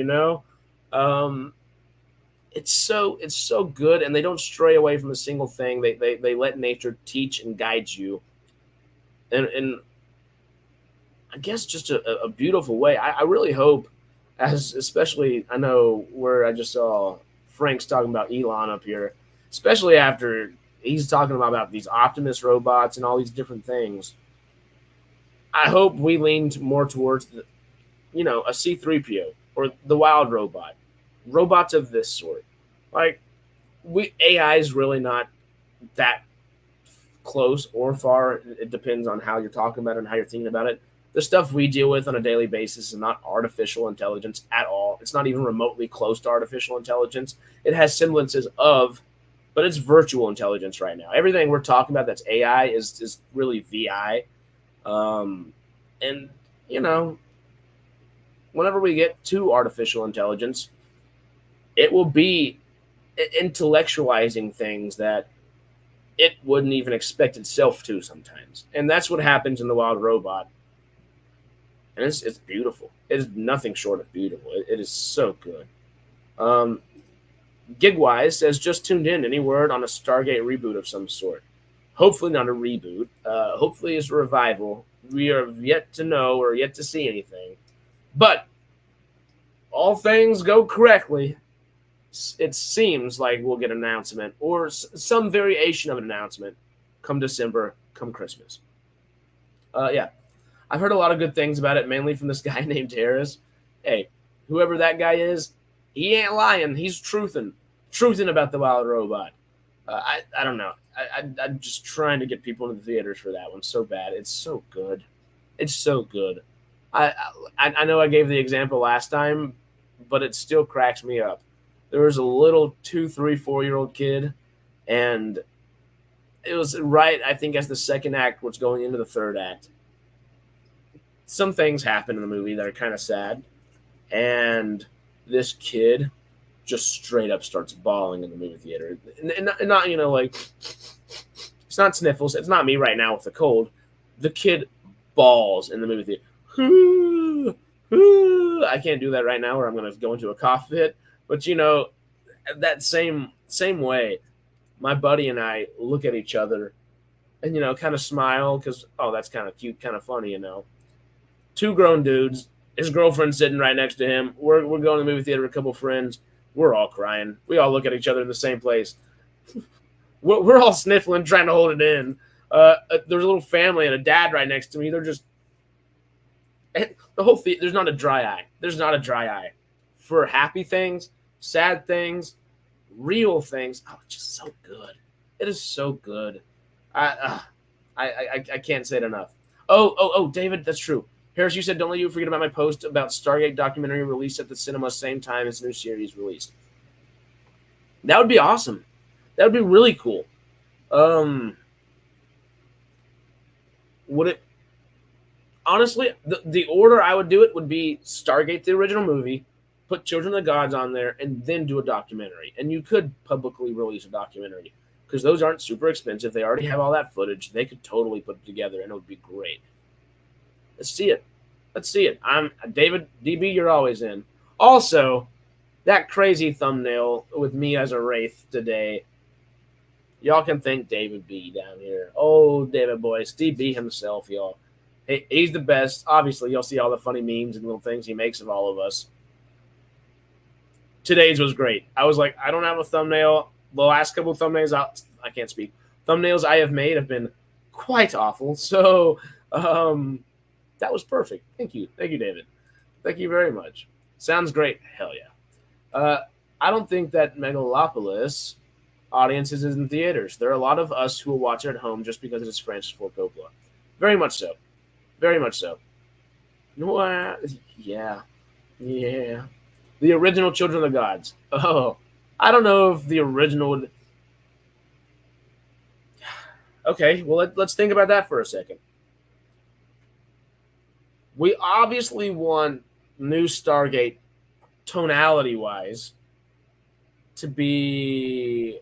It's so good, and they don't stray away from a single thing. They let nature teach and guide you, and I guess just a beautiful way. I really hope, especially I know where I just saw Frank's talking about Elon up here, especially after he's talking about these Optimus robots and all these different things. I hope we leaned more towards a C-3PO or the Wild Robot. Robots of this sort. Like, AI is really not that close or far. It depends on how you're talking about it and how you're thinking about it. The stuff we deal with on a daily basis is not artificial intelligence at all. It's not even remotely close to artificial intelligence. It has semblances of, but it's virtual intelligence right now. Everything we're talking about that's AI is really VI. And, whenever we get to artificial intelligence, it will be intellectualizing things that it wouldn't even expect itself to sometimes. And that's what happens in The Wild Robot. And it's beautiful. It is nothing short of beautiful. It is so good. Gigwise says, just tuned in. Any word on a Stargate reboot of some sort? Hopefully not a reboot. Hopefully it's a revival. We are yet to know or yet to see anything. But all things go correctly, it seems like we'll get an announcement or some variation of an announcement come December, come Christmas. Yeah. I've heard a lot of good things about it, mainly from this guy named Harris. Hey, whoever that guy is, he ain't lying. He's truthing about the Wild Robot. I don't know. I'm just trying to get people into the theaters for that one so bad. It's so good. It's so good. I know I gave the example last time, but it still cracks me up. There was a little 2, 3, 4-year-old kid, and it was right, I think, as the second act was going into the third act. Some things happen in the movie that are kind of sad, and this kid just straight up starts bawling in the movie theater. And not, like, it's not sniffles. It's not me right now with the cold. The kid bawls in the movie theater. I can't do that right now or I'm going to go into a cough fit. But, that same way, my buddy and I look at each other and, kind of smile because, oh, that's kind of cute, kind of funny, Two grown dudes, his girlfriend sitting right next to him. We're going to the movie theater with a couple friends. We're all crying. We all look at each other in the same place. We're all sniffling, trying to hold it in. There's a little family and a dad right next to me. They're just the whole thing. There's not a dry eye. There's not a dry eye for happy things, sad things, real things. Oh, it's just so good. It is so good. I can't say it enough. Oh, David, that's true. Harris, you said, don't let you forget about my post about Stargate documentary released at the cinema same time as new series released. That would be awesome. That would be really cool. Would it? Honestly, the order I would do it would be Stargate, the original movie, put Children of the Gods on there, and then do a documentary. And you could publicly release a documentary because those aren't super expensive. They already have all that footage. They could totally put it together, and it would be great. Let's see it. I'm David DB. You're always in. Also, that crazy thumbnail with me as a wraith today. Y'all can thank David B down here. Oh, David boy, Steve B himself, y'all. Hey, he's the best. Obviously, you'll see all the funny memes and little things he makes of all of us. Today's was great. I was like, I don't have a thumbnail. The last couple of thumbnails, I can't speak. Thumbnails I have made have been quite awful. So, that was perfect. Thank you, David. Thank you very much. Sounds great. Hell yeah. I don't think that Megalopolis audiences is in theaters. There are a lot of us who will watch it at home just because it is Francis Ford Coppola. Very much so. Very much so. Yeah. The original Children of the Gods. Oh, I don't know if the original would. Okay, well, let's think about that for a second. We obviously want new Stargate, tonality-wise, to be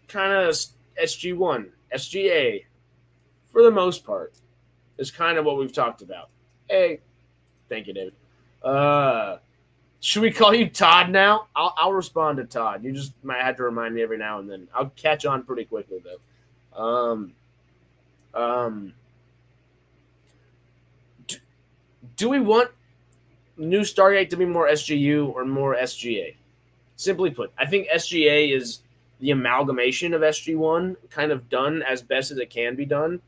kind of SG-1, SGA, for the most part, is kind of what we've talked about. Hey, thank you, David. Should we call you Todd now? I'll respond to Todd. You just might have to remind me every now and then. I'll catch on pretty quickly, though. Do we want new Stargate to be more SGU or more SGA? Simply put, I think SGA is the amalgamation of SG1, kind of done as best as it can be done.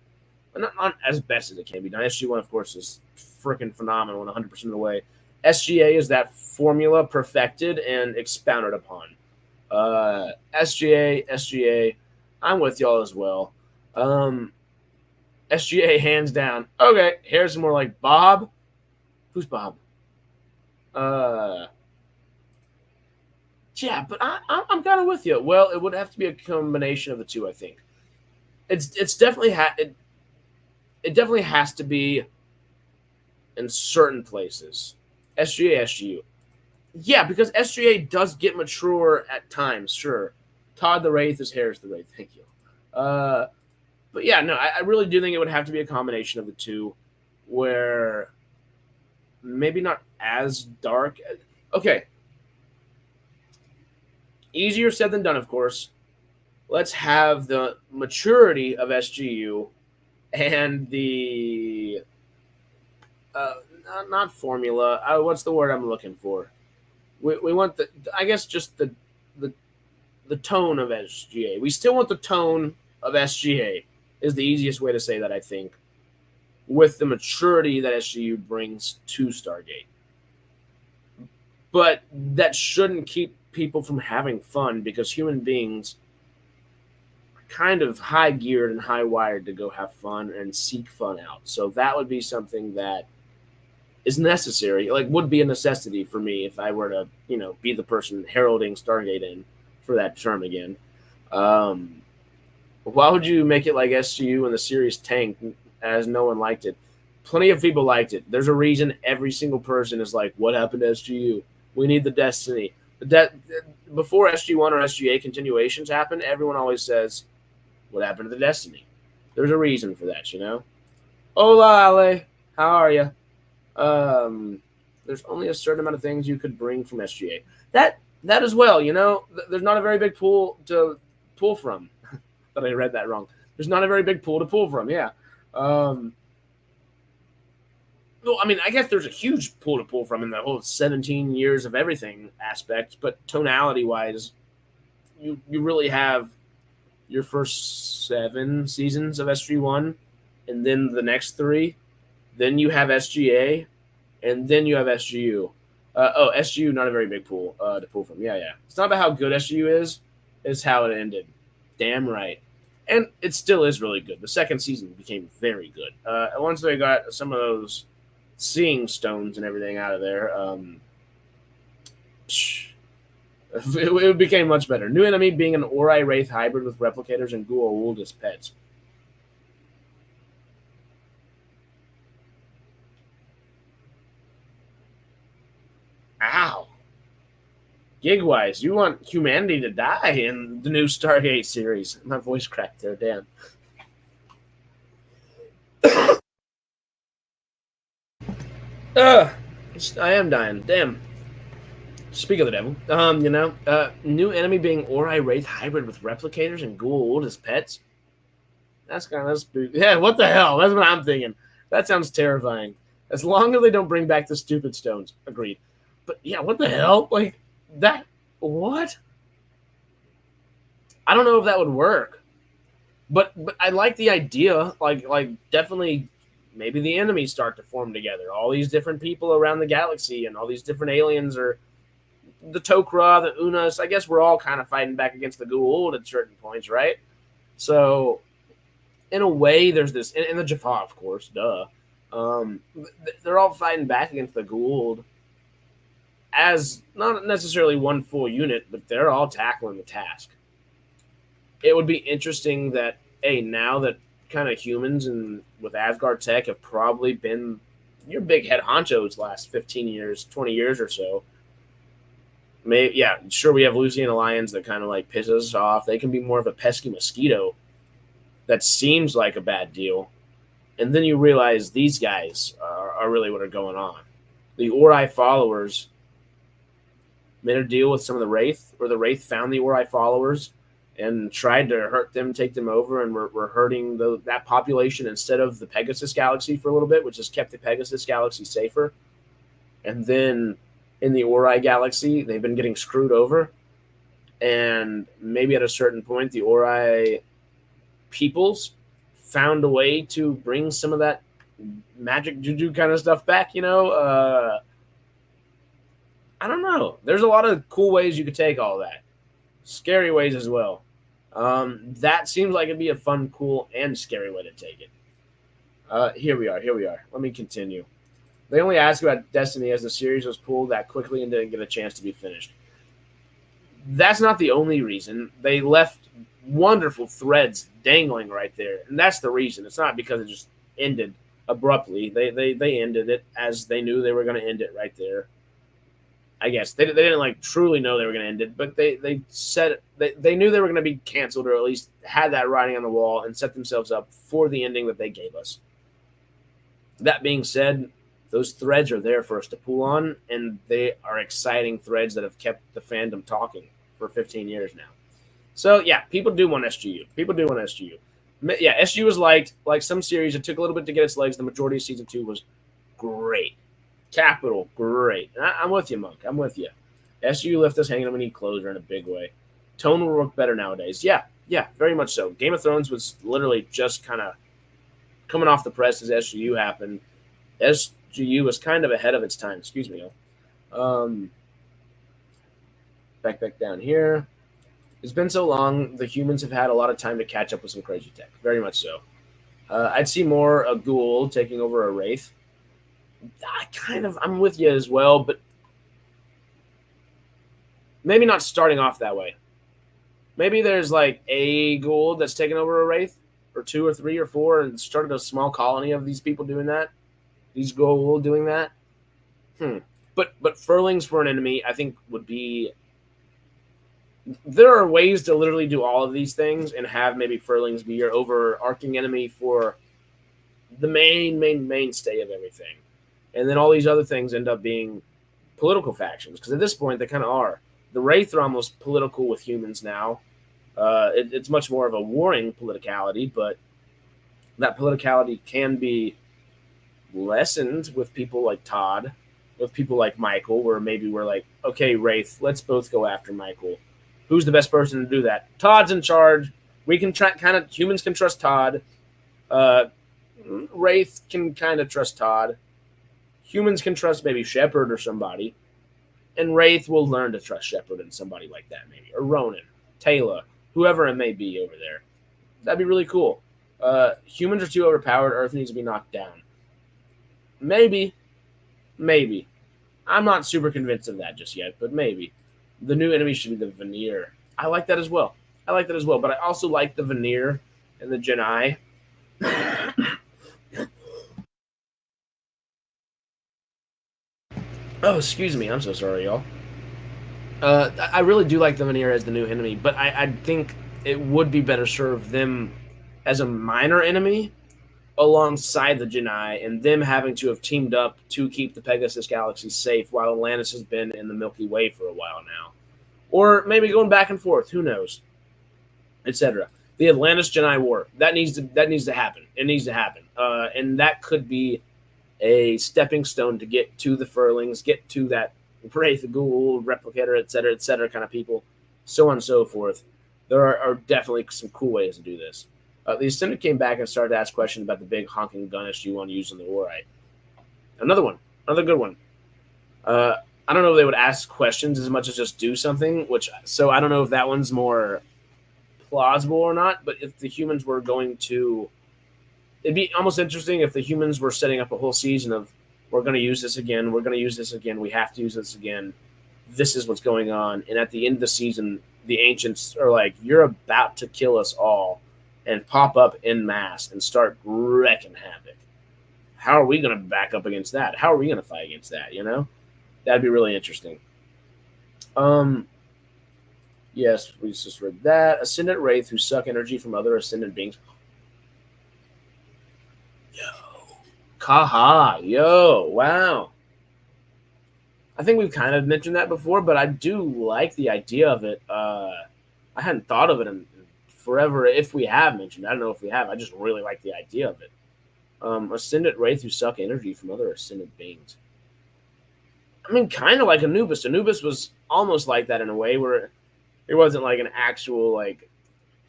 Not as best as it can be done. SG1, of course, is freaking phenomenal 100% of the way. SGA is that formula perfected and expounded upon. SGA, I'm with y'all as well. SGA, hands down. Okay, here's more like Bob. Who's Bob? Yeah, but I'm kind of with you. Well, it would have to be a combination of the two, I think. It's definitely it definitely has to be in certain places. SGA, SGU. Yeah, because SGA does get mature at times, sure. Todd the Wraith is Harris the Wraith. Thank you. But yeah, no, I really do think it would have to be a combination of the two where maybe not as dark. Okay. Easier said than done, of course. Let's have the maturity of SGU and the not formula. What's the word I'm looking for? We want I guess just the tone of SGA. We still want the tone of SGA is the easiest way to say that, I think, with the maturity that SGU brings to Stargate. But that shouldn't keep people from having fun because human beings are kind of high-geared and high-wired to go have fun and seek fun out. So that would be something that is necessary, like would be a necessity for me if I were to, be the person heralding Stargate in for that term again. Why would you make it like SGU and the series tanked as no one liked it? Plenty of people liked it. There's a reason every single person is like, what happened to SGU? We need the destiny. Before SG1 or SG8 continuations happen, everyone always says, what happened to the destiny? There's a reason for that, you know? Hola, Ale. How are you? There's only a certain amount of things you could bring from SG8. That as well, you know? There's not a very big pool to pull from. But I read that wrong. There's not a very big pool to pull from, yeah. Well, I mean, I guess there's a huge pool to pull from in the whole 17 years of everything aspect, but tonality-wise, you really have your first 7 seasons of SG1, and then the next 3. Then you have SGA, and then you have SGU. SGU, not a very big pool to pull from. Yeah. It's not about how good SGU is, it's how it ended. Damn right. And it still is really good. The second season became very good. Once they got some of those seeing stones and everything out of there, it became much better. New enemy being an Ori Wraith hybrid with replicators and Ghoul as pets. Ow. Gigwise, you want humanity to die in the new Stargate series. My voice cracked there, damn. I am dying. Damn. Speak of the devil. New enemy being Ori Wraith hybrid with replicators and Ghoul as pets. That's kind of spooky. Yeah, what the hell? That's what I'm thinking. That sounds terrifying. As long as they don't bring back the stupid stones. Agreed. But yeah, what the hell? Like, that, what? I don't know if that would work. But I like the idea. Like definitely maybe the enemies start to form together. All these different people around the galaxy and all these different aliens are the Tok'ra, the Unas. I guess we're all kind of fighting back against the Goa'uld at certain points, right? So in a way, there's this, and the Jaffa, of course, duh. They're all fighting back against the Goa'uld as not necessarily one full unit, but they're all tackling the task. It would be interesting that, now that kind of humans and with Asgard tech have probably been your big head honchos last 15 years, 20 years or so. Sure, we have Lucian Alliance that kind of like pisses us off. They can be more of a pesky mosquito that seems like a bad deal. And then you realize these guys are really what are going on. The Ori followers made a deal with some of the Wraith, or the Wraith found the Ori followers and tried to hurt them, take them over, and we're hurting that population instead of the Pegasus Galaxy for a little bit, which has kept the Pegasus Galaxy safer. And then in the Ori Galaxy, they've been getting screwed over. And maybe at a certain point, the Ori peoples found a way to bring some of that magic juju kind of stuff back, I don't know. There's a lot of cool ways you could take all that. Scary ways as well. That seems like it'd be a fun, cool, and scary way to take it. Here we are. Let me continue. They only asked about Destiny as the series was pulled that quickly and didn't get a chance to be finished. That's not the only reason. They left wonderful threads dangling right there, and that's the reason. It's not because it just ended abruptly. They ended it as they knew they were going to end it right there. I guess they didn't like truly know they were going to end it, but they said they knew they were going to be canceled, or at least had that writing on the wall and set themselves up for the ending that they gave us. That being said, those threads are there for us to pull on, and they are exciting threads that have kept the fandom talking for 15 years now. So yeah, people do want SGU. Yeah, SGU was like some series. It took a little bit to get its legs. The majority of season 2 was great. Capital, great. I'm with you, Monk. I'm with you. SGU left us hanging, and we need closure in a big way. Tone will work better nowadays. Yeah, very much so. Game of Thrones was literally just kind of coming off the press as SGU happened. SGU was kind of ahead of its time. Excuse me. Back down here. It's been so long, the humans have had a lot of time to catch up with some crazy tech. Very much so. I'd see more a Ghoul taking over a Wraith. I'm with you as well, but maybe not starting off that way. Maybe there's like a Ghoul that's taken over a Wraith, or 2 or 3 or 4, and started a small colony of these people doing that. These Ghoul doing that. But furlings for an enemy, I think, would be. There are ways to literally do all of these things and have maybe furlings be your overarching enemy for the mainstay of everything, and then all these other things end up being political factions, because at this point they kind of are. The Wraith are almost political with humans now. It's much more of a warring politicality, but that politicality can be lessened with people like Todd, with people like Michael, where maybe we're like, okay, Wraith, let's both go after Michael. Who's the best person to do that? Todd's in charge. We can try, kind of, humans can trust Todd. Wraith can kind of trust Todd. Humans can trust maybe Shepard or somebody. And Wraith will learn to trust Shepard and somebody like that, maybe. Or Ronan, Taylor, whoever it may be over there. That'd be really cool. Humans are too overpowered. Earth needs to be knocked down. Maybe. I'm not super convinced of that just yet, but maybe. The new enemy should be the Veneer. I like that as well. But I also like the Veneer and the Genii. Oh, excuse me. I'm so sorry, y'all. I really do like the Veneer as the new enemy, but I think it would be better serve them as a minor enemy alongside the Genii, and them having to have teamed up to keep the Pegasus Galaxy safe while Atlantis has been in the Milky Way for a while now. Or maybe going back and forth, who knows, etc. The Atlantis Genii War, that needs to happen. It needs to happen. And that could be a stepping stone to get to the Furlings, get to that Wraith, Ghoul, Replicator, etc. kind of people, so on and so forth. There are definitely some cool ways to do this. The Ascendant came back and started to ask questions about the big honking gun issue you want to use on the Warite. Another good one. I don't know if they would ask questions as much as just do something, so I don't know if that one's more plausible or not, but if the humans were going to, it'd be almost interesting if the humans were setting up a whole season of, we're going to use this again, we have to use this again, this is what's going on, and at the end of the season, the Ancients are like, you're about to kill us all, and pop up en masse and start wrecking havoc. How are we going to back up against that? How are we going to fight against that, you know? That'd be really interesting. Yes, we just read that. Ascendant Wraith who suck energy from other Ascendant beings. Kaha, wow. I think we've kind of mentioned that before, but I do like the idea of it. I hadn't thought of it in forever. If we have mentioned it, I don't know if we have. I just really like the idea of it. Ascendant Wraith who suck energy from other Ascendant beings. I mean, kind of like Anubis. Anubis was almost like that in a way, where it wasn't like an actual, like,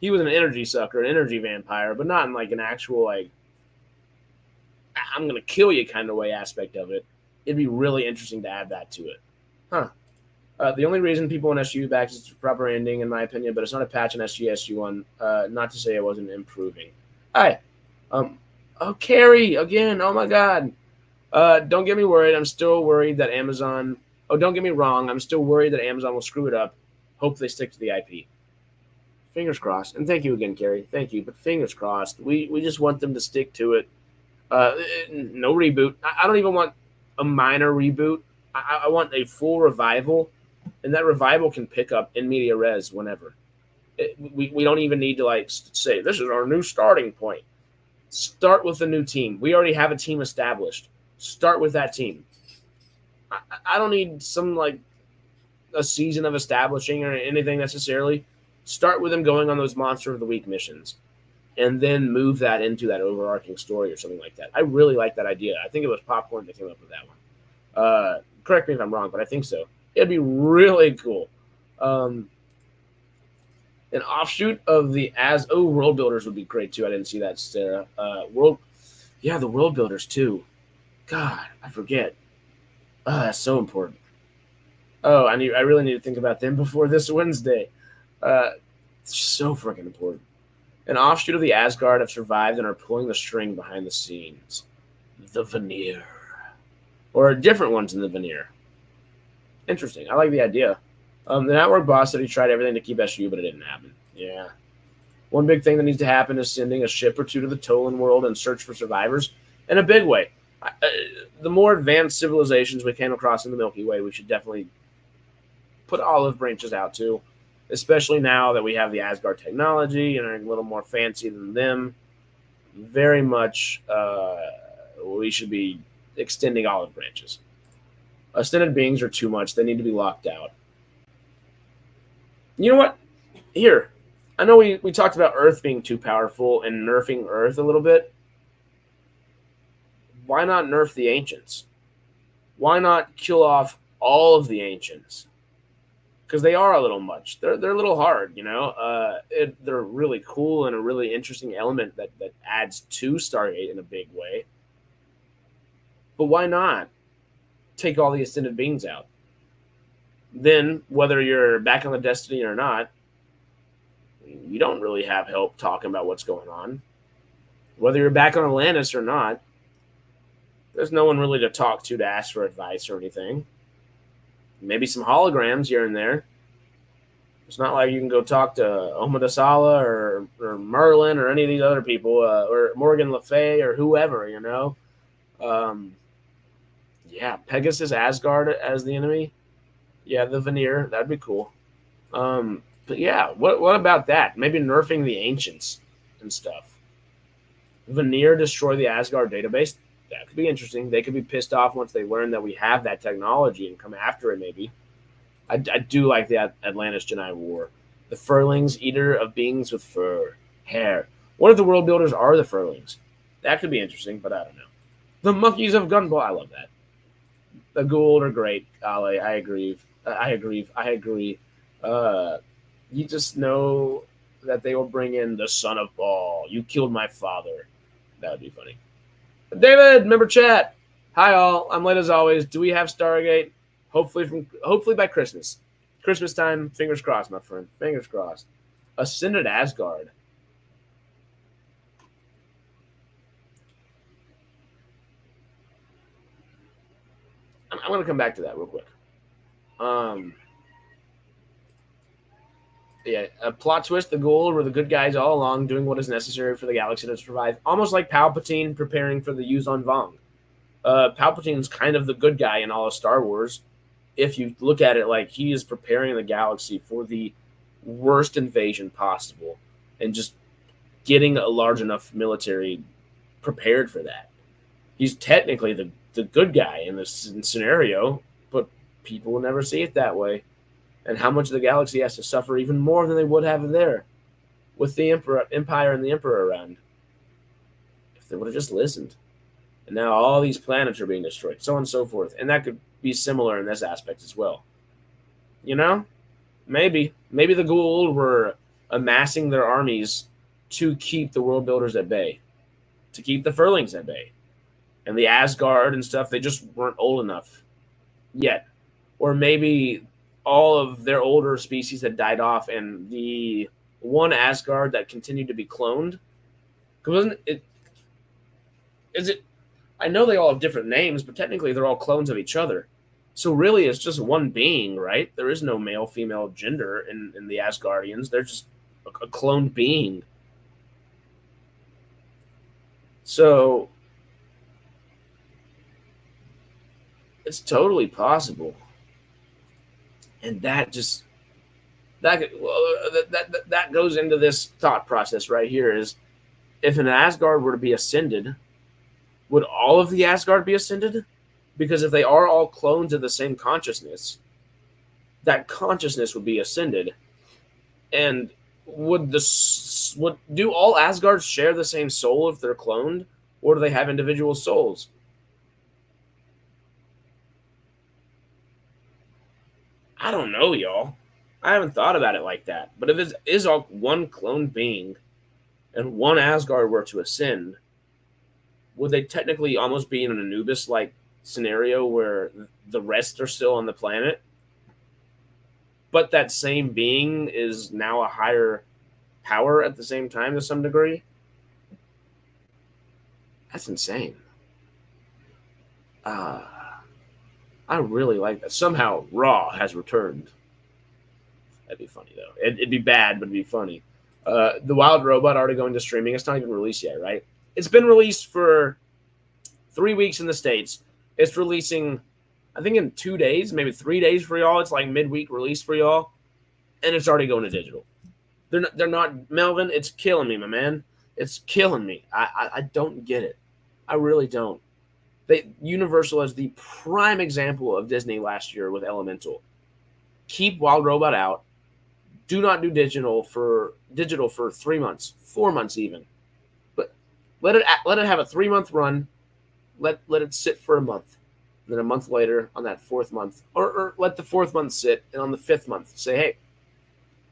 he was an energy sucker, an energy vampire, but not in like an actual, like, I'm going to kill you kind of way aspect of it. It'd be really interesting to add that to it. The only reason people want SGU back is proper ending, in my opinion, but it's not a patch in SG-SG1. Not to say it wasn't improving. Hi. Carrie, again. Oh, my God. Don't get me worried. I'm still worried that Amazon... Oh, don't get me wrong. I'm still worried that Amazon will screw it up. Hope they stick to the IP. Fingers crossed. And thank you again, Carrie. Thank you. But fingers crossed. We just want them to stick to it. No reboot. I don't even want a minor reboot. I want a full revival. And that revival can pick up in media res whenever. We don't even need to like say, this is our new starting point. Start with a new team. We already have a team established. Start with that team. I don't need some like a season of establishing or anything necessarily. Start with them going on those Monster of the Week missions, and then move that into that overarching story or something like that. I really like that idea. I think it was Popcorn that came up with that one. Correct me if I'm wrong, but I think so. It'd be really cool. An offshoot of the World Builders would be great too. I didn't see that, Sarah. The World Builders too. God, I forget. That's so important. Oh, I really need to think about them before this Wednesday. It's so freaking important. An offshoot of the Asgard have survived and are pulling the string behind the scenes. The Veneer. Or different ones in the Veneer. Interesting. I like the idea. The network boss said he tried everything to keep SU, but it didn't happen. Yeah. One big thing that needs to happen is sending a ship or two to the Tolan world and search for survivors in a big way. The more advanced civilizations we came across in the Milky Way, we should definitely put olive branches out to, especially now that we have the Asgard technology and are a little more fancy than them. Very much, we should be extending olive branches. Ascended beings are too much. They need to be locked out. You know what? Here, I know we talked about Earth being too powerful and nerfing Earth a little bit. Why not nerf the ancients? Why not kill off all of the ancients? Because they are a little much. They're a little hard, you know. They're really cool and a really interesting element that adds to Stargate in a big way. But why not take all the ascended beings out? Then, whether you're back on the Destiny or not, you don't really have help talking about what's going on. Whether you're back on Atlantis or not, there's no one really to talk to ask for advice or anything. Maybe some holograms here and there. It's not like you can go talk to Omadasala or Merlin or any of these other people, or Morgan Le Fay or whoever, you know. Yeah, Pegasus Asgard as the enemy. Yeah, the veneer, that'd be cool. But yeah, what about that? Maybe nerfing the ancients and stuff. Veneer destroy the Asgard database. That could be interesting. They could be pissed off once they learn that we have that technology and come after it, maybe. I do like the Atlantis Genii War. The Furlings, eater of beings with fur, hair. One of the world builders are the Furlings. That could be interesting, but I don't know. The monkeys of Gunball, I love that. The Gould are great, Ale. I agree. You just know that they will bring in the son of Baal. You killed my father. That would be funny. David, member chat. Hi all. I'm late as always. Do we have Stargate? Hopefully by Christmas. Christmas time. Fingers crossed, my friend. Fingers crossed. Ascended Asgard. I'm going to come back to that real quick. Yeah, a plot twist. The goal were the good guys all along, doing what is necessary for the galaxy to survive. Almost like Palpatine preparing for the Yuzon Vong. Palpatine's kind of the good guy in all of Star Wars. If you look at it like he is preparing the galaxy for the worst invasion possible and just getting a large enough military prepared for that. He's technically the good guy in this scenario, but people will never see it that way. And how much of the galaxy has to suffer even more than they would have there with the Empire and the Emperor around. If they would have just listened. And now all these planets are being destroyed, so on and so forth. And that could be similar in this aspect as well. You know? Maybe the Goa'uld were amassing their armies to keep the world builders at bay, to keep the Furlings at bay. And the Asgard and stuff, they just weren't old enough yet. Or maybe all of their older species had died off, and the one Asgard that continued to be cloned. Wasn't it? Is it? I know they all have different names, but technically they're all clones of each other. So really, it's just one being, right? There is no male, female gender in the Asgardians. They're just a cloned being. So it's totally possible. And that goes into this thought process right here is if an Asgard were to be ascended, would all of the Asgard be ascended? Because if they are all clones of the same consciousness, that consciousness would be ascended. And do all Asgards share the same soul if they're cloned, or do they have individual souls? I don't know, y'all. I haven't thought about it like that. But if it is all one cloned being and one Asgard were to ascend, would they technically almost be in an Anubis-like scenario where the rest are still on the planet? But that same being is now a higher power at the same time to some degree? That's insane. I really like that. Somehow Raw has returned. That'd be funny, though. It'd be bad, but it'd be funny. The Wild Robot already going to streaming. It's not even released yet, right? It's been released for 3 weeks in the States. It's releasing, I think, in 2 days, maybe 3 days for y'all. It's like midweek release for y'all, and it's already going to digital. They're not Melvin. It's killing me, my man. It's killing me. I don't get it. I really don't. Universal is the prime example of Disney last year with Elemental. Keep Wild Robot out. Do not do digital for 3 months, 4 months even. But let it have a 3-month run. Let it sit for a month. And then a month later, on that 4th month, or let the 4th month sit, and on the 5th month, say, hey,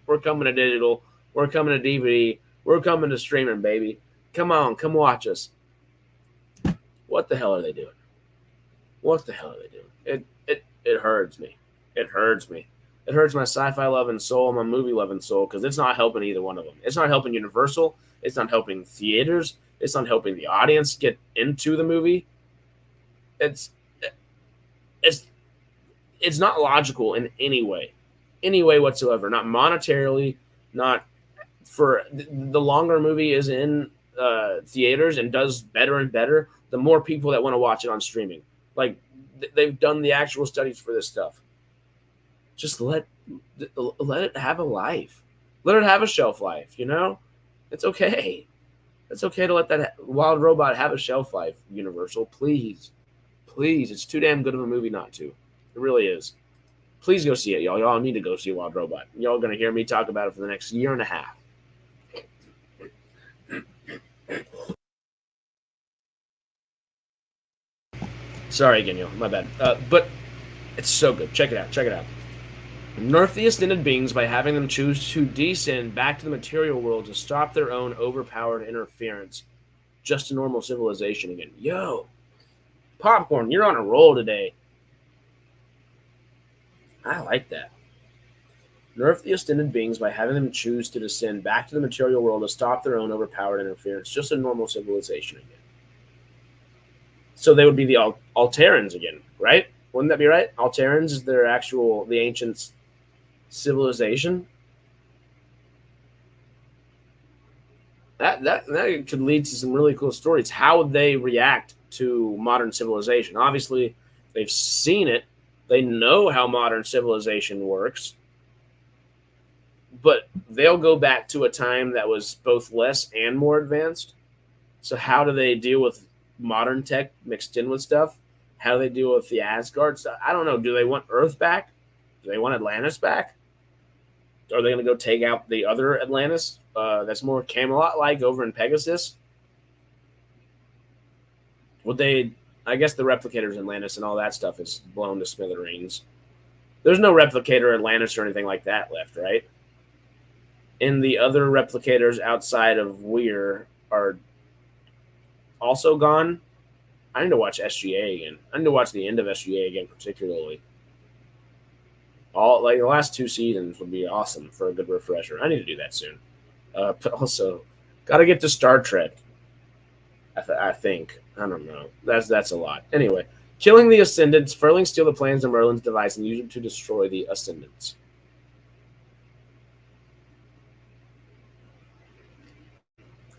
we're coming to digital. We're coming to DVD. We're coming to streaming, baby. Come on, come watch us. What the hell are they doing? What the hell are they doing? It hurts me. It hurts me. It hurts my sci-fi loving soul, my movie loving soul, because it's not helping either one of them. It's not helping Universal. It's not helping theaters. It's not helping the audience get into the movie. It's not logical in any way whatsoever. Not monetarily, not for the longer a movie is in theaters and does better and better, the more people that want to watch it on streaming. Like, they've done the actual studies for this stuff. Just let it have a life. Let it have a shelf life, you know? It's okay. It's okay to let that Wild Robot have a shelf life, Universal. Please. Please. It's too damn good of a movie not to. It really is. Please go see it, y'all. Y'all need to go see Wild Robot. Y'all are going to hear me talk about it for the next year and a half. Sorry again, y'all. My bad. But it's so good. Check it out. Check it out. Nerf the ascended beings by having them choose to descend back to the material world to stop their own overpowered interference. Just a normal civilization again. Yo, Popcorn, you're on a roll today. I like that. Nerf the ascended beings by having them choose to descend back to the material world to stop their own overpowered interference. Just a normal civilization again. So they would be the Alterans again, right? Wouldn't that be right? Alterans is the ancient civilization. That could lead to some really cool stories. How would they react to modern civilization? Obviously, they've seen it. They know how modern civilization works. But they'll go back to a time that was both less and more advanced. So how do they deal with modern tech mixed in with stuff? How do they deal with the Asgard stuff? I don't know. Do they want Earth back? Do they want Atlantis back? Are they going to go take out the other Atlantis that's more Camelot-like over in Pegasus? Would they? I guess the Replicators Atlantis and all that stuff is blown to smithereens. There's no Replicator Atlantis or anything like that left, right? And the other Replicators outside of Weir are also gone. I need to watch SGA again. I need to watch the end of SGA again, particularly. The last 2 seasons would be awesome for a good refresher. I need to do that soon. But also, got to get to Star Trek. I think. I don't know. That's a lot. Anyway, killing the Ascendants, furling steal the plans of Merlin's device, and use them to destroy the Ascendants.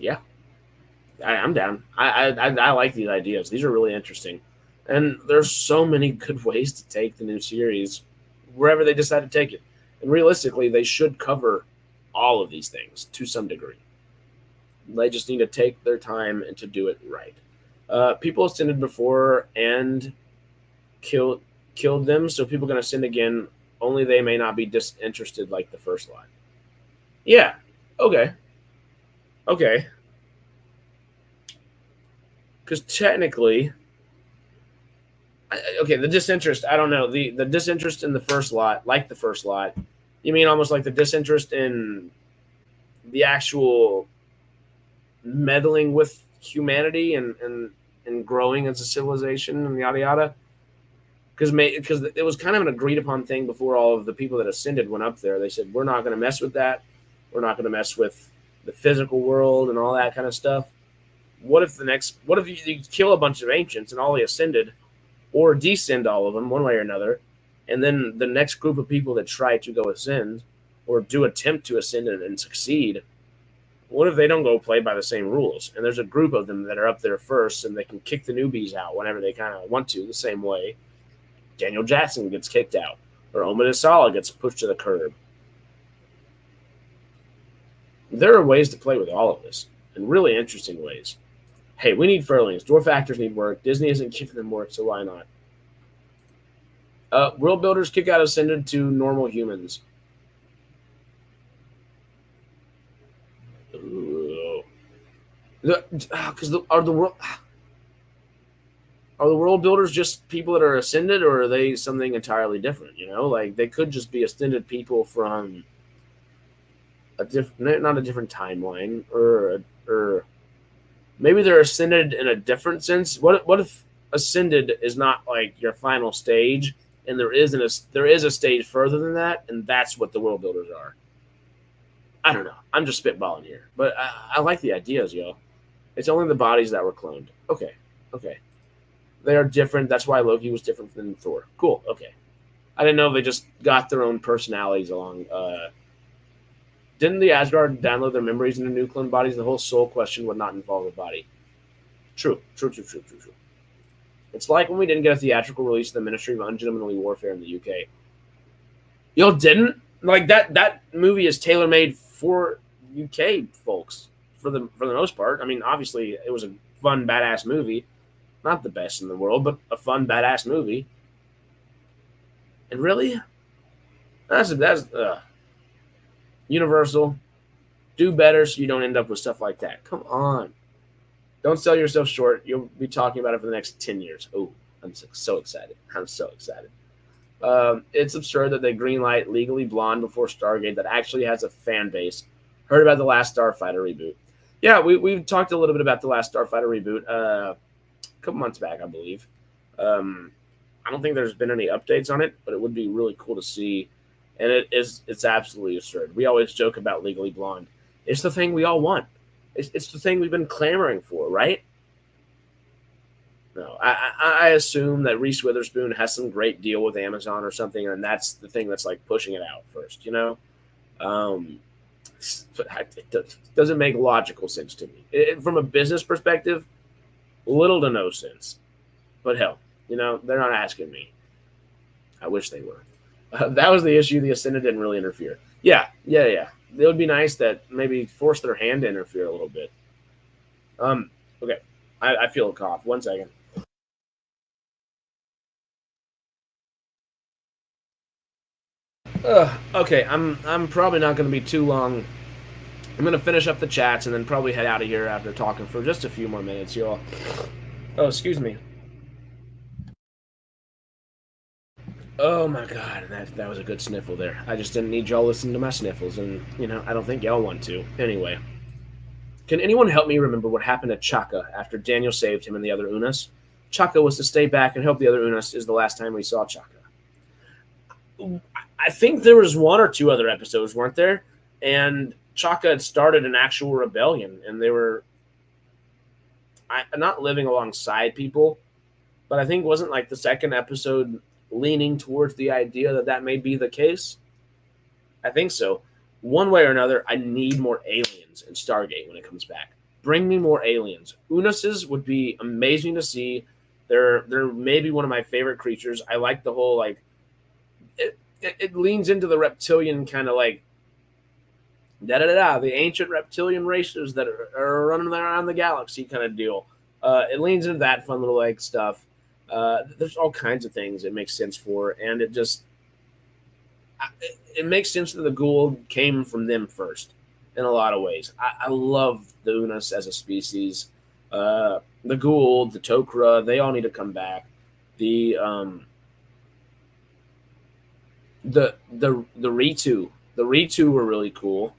Yeah. I'm down. I like these ideas. These are really interesting. And there's so many good ways to take the new series wherever they decide to take it. And realistically, they should cover all of these things to some degree. They just need to take their time and to do it right. People ascended before and killed them, so people are going to ascend again, only they may not be disinterested like the first lot. Yeah. Okay. Because technically, the disinterest, I don't know. The disinterest in the first lot, like the first lot, you mean almost like the disinterest in the actual meddling with humanity and growing as a civilization and yada yada? Because it was kind of an agreed upon thing before all of the people that ascended went up there. They said, we're not going to mess with that. We're not going to mess with the physical world and all that kind of stuff. What if you kill a bunch of ancients and all they ascended, or descend all of them one way or another, and then the next group of people that try to go ascend or do attempt to ascend and succeed What if they don't go play by the same rules? And there's a group of them that are up there first, and they can kick the newbies out whenever they kind of want to, the same way Daniel Jackson gets kicked out, or Omid Asala gets pushed to the curb. There are ways to play with all of this, in really interesting ways. Hey, we need furlings. Dwarf actors need work. Disney isn't giving them work, so why not? World builders kick out Ascended to normal humans. Because are the world builders just people that are ascended, or are they something entirely different? Like they could just be ascended people from not a different timeline, or maybe they're ascended in a different sense. What if ascended is not like your final stage, and there is a stage further than that, and that's what the world builders are? I don't know. I'm just spitballing here, but I like the ideas, yo. It's only the bodies that were cloned. Okay. They are different. That's why Loki was different than Thor. Cool. Okay. I didn't know they just got their own personalities along. Didn't the Asgard download their memories into new clone bodies? The whole soul question would not involve a body. True. It's like when we didn't get a theatrical release of the Ministry of Ungentlemanly Warfare in the UK. Y'all didn't? Like that movie is tailor-made for UK folks for the most part. I mean, obviously it was a fun, badass movie. Not the best in the world, but a fun, badass movie. And really? That's Universal. Do better so you don't end up with stuff like that. Come on. Don't sell yourself short. You'll be talking about it for the next 10 years. Oh, I'm so excited. It's absurd that they greenlight Legally Blonde before Stargate that actually has a fan base. Heard about the last Starfighter reboot. Yeah, we've talked a little bit about the last Starfighter reboot a couple months back, I believe. I don't think there's been any updates on it, but it would be really cool to see. And it's absolutely absurd. We always joke about Legally Blonde. It's the thing we all want. It's the thing we've been clamoring for, right? No, I assume that Reese Witherspoon has some great deal with Amazon or something, and that's the thing that's like pushing it out first, It doesn't make logical sense to me. From a business perspective, little to no sense. But hell, they're not asking me. I wish they were. That was the issue. The Ascended didn't really interfere. Yeah. It would be nice that maybe force their hand to interfere a little bit. Okay. I feel a cough. 1 second. Okay, I'm probably not going to be too long. I'm going to finish up the chats and then probably head out of here after talking for just a few more minutes, y'all. Oh, excuse me. Oh my god, that was a good sniffle there. I just didn't need y'all listening to my sniffles, and I don't think y'all want to. Anyway, can anyone help me remember what happened to Chaka after Daniel saved him and the other Unas? Chaka was to stay back and help the other Unas. Is the last time we saw Chaka. I think there was 1 or 2 other episodes, weren't there? And Chaka had started an actual rebellion, and they were not living alongside people, but I think wasn't like the second episode leaning towards the idea that may be the case? I think so. One way or another, I need more aliens in Stargate when it comes back. Bring me more aliens. Unuses would be amazing to see. They're maybe one of my favorite creatures. I like the whole it leans into the reptilian kind of like the ancient reptilian races that are running around the galaxy kind of deal. It leans into that fun little stuff. There's all kinds of things it makes sense for, and it makes sense that the Goa'uld came from them first in a lot of ways. I love the Unas as a species. The Goa'uld, the Tok'ra, they all need to come back. The Ritu were really cool.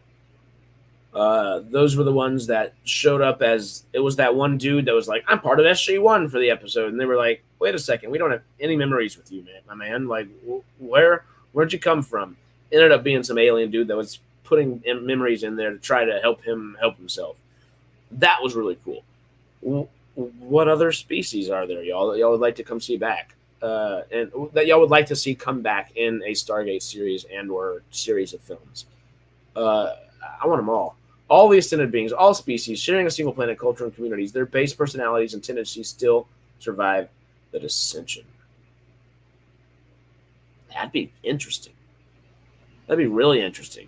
Those were the ones that showed up as it was that one dude that was like, I'm part of SG-1 for the episode. And they were like, wait a second, we don't have any memories with you, man, my man. Like, where'd you come from? Ended up being some alien dude that was putting memories in there to try to help him help himself. That was really cool. What other species are there, y'all would like to come see back? And that y'all would like to see come back in a Stargate series and or series of films? I want them all. All the ascended beings, all species, sharing a single planet, culture, and communities, their base personalities and tendencies still survive the dissension. That'd be interesting. That'd be really interesting.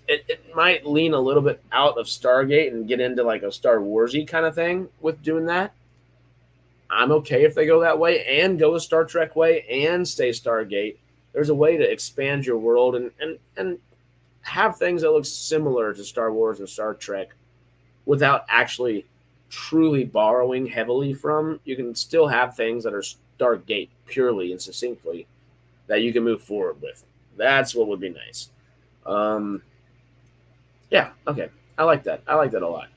It might lean a little bit out of Stargate and get into like a Star Warsy kind of thing with doing that. I'm okay if they go that way and go a Star Trek way and stay Stargate. There's a way to expand your world and have things that look similar to Star Wars and Star Trek without actually truly borrowing heavily from. You can still have things that are Stargate purely and succinctly that you can move forward with. That's what would be nice. Yeah, okay. I like that. I like that a lot.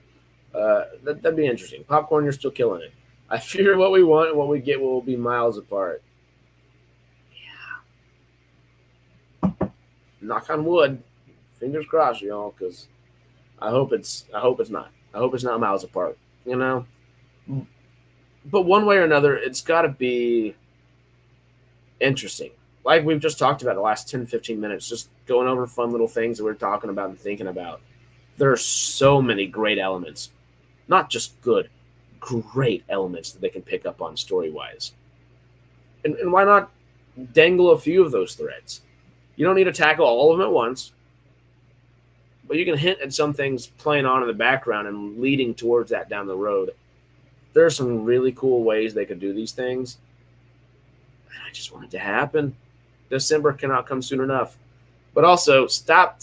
That'd be interesting. Popcorn, you're still killing it. I fear what we want and what we get will be miles apart. Yeah. Knock on wood. Fingers crossed, y'all, because I hope it's not. I hope it's not miles apart. You know? But one way or another, it's gotta be interesting. Like we've just talked about the last 10, 15 minutes, just going over fun little things that we're talking about and thinking about. There are so many great elements. Not just good, great elements that they can pick up on story-wise. And why not dangle a few of those threads? You don't need to tackle all of them at once, but you can hint at some things playing on in the background and leading towards that down the road. There are some really cool ways they could do these things. I just want it to happen. December cannot come soon enough. But also, stop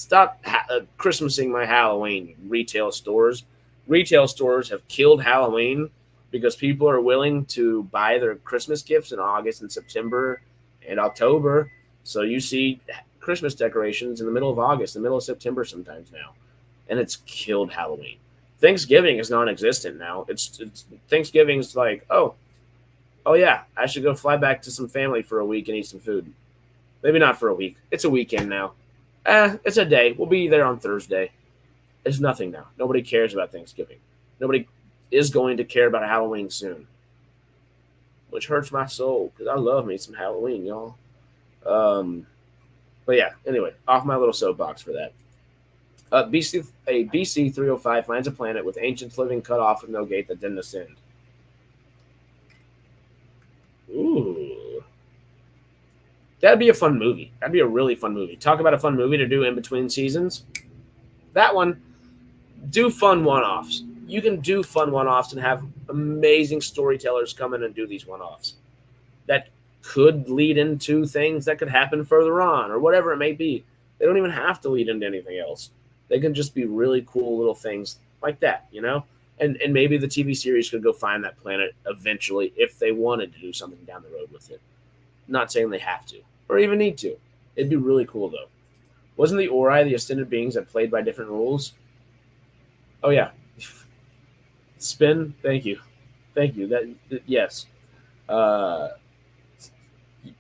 Christmasing my Halloween retail stores. Retail stores have killed Halloween because people are willing to buy their Christmas gifts in August and September and October. So you see Christmas decorations in the middle of August, the middle of September sometimes now. And it's killed Halloween. Thanksgiving is non-existent now. It's Thanksgiving's like, oh yeah, I should go fly back to some family for a week and eat some food. Maybe not for a week. It's a weekend now. It's a day. We'll be there on Thursday. It's nothing now. Nobody cares about Thanksgiving. Nobody is going to care about Halloween soon, which hurts my soul because I love me some Halloween, y'all. But yeah, anyway, off my little soapbox for that. BC 305 finds a planet with ancients living cut off with no gate that didn't ascend. Ooh. That'd be a fun movie. That'd be a really fun movie. Talk about a fun movie to do in between seasons. That one, do fun one-offs. You can do fun one-offs and have amazing storytellers come in and do these one-offs. That could lead into things that could happen further on or whatever it may be. They don't even have to lead into anything else. They can just be really cool little things like that, you know? And maybe the TV series could go find that planet eventually if they wanted to do something down the road with it. Not saying they have to or even need to. It'd be really cool, though. Wasn't the Ori the ascended beings that played by different rules? Oh, yeah. Spin, thank you. Yes.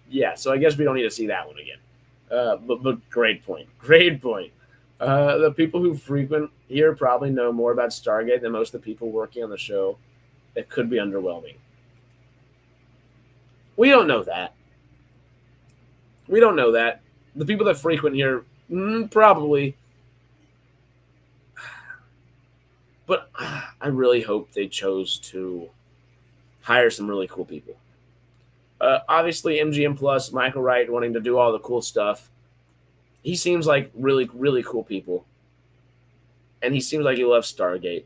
Yeah, so I guess we don't need to see that one again. But great point. The people who frequent here probably know more about Stargate than most of the people working on the show. It could be underwhelming. We don't know that. The people that frequent here, probably. But I really hope they chose to hire some really cool people. Obviously, MGM Plus, Michael Wright wanting to do all the cool stuff. He seems like really, really cool people. And he seems like he loves Stargate.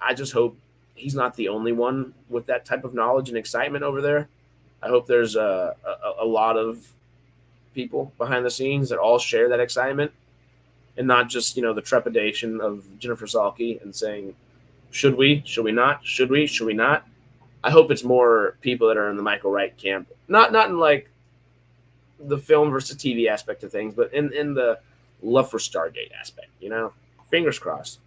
I just hope he's not the only one with that type of knowledge and excitement over there. I hope there's a lot of people behind the scenes that all share that excitement and not just, the trepidation of Jennifer Salke and saying, should we not? Should we not? I hope it's more people that are in the Michael Wright camp. Not in like the film versus TV aspect of things, but in the love for Stargate aspect, Fingers crossed.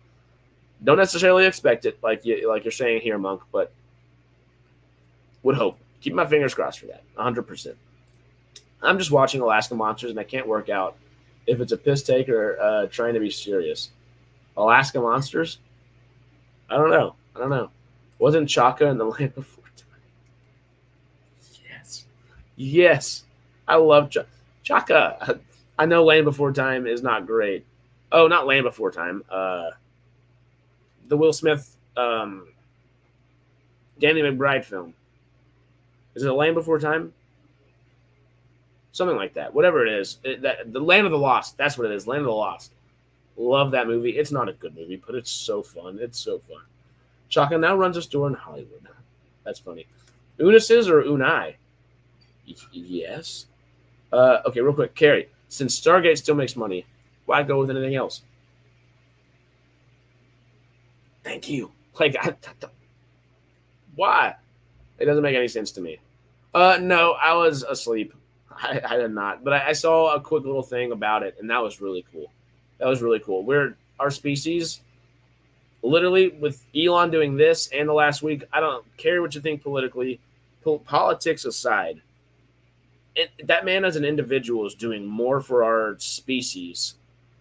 Don't necessarily expect it like you're saying here, Monk, but would hope. Keep my fingers crossed for that, 100%. I'm just watching Alaska Monsters, and I can't work out if it's a piss take or trying to be serious. Alaska Monsters? I don't know. Wasn't Chaka in the Land Before Time? Yes. I love Chaka. I know Land Before Time is not great, Oh, not Land Before Time. The Will Smith, Danny McBride film. Is it A Land Before Time? Something like that. Whatever it is. The Land of the Lost. That's what it is. Land of the Lost. Love that movie. It's not a good movie, but it's so fun. It's so fun. Chaka now runs a store in Hollywood. That's funny. Unis's or Unai? Yes. Okay, real quick. Carrie, since Stargate still makes money, why go with anything else? Thank you. Like, why? It doesn't make any sense to me. No, I was asleep. I did not. But I saw a quick little thing about it, and that was really cool. That was really cool. Our species, literally, with Elon doing this and the last week, I don't care what you think politically, politics aside, that man as an individual is doing more for our species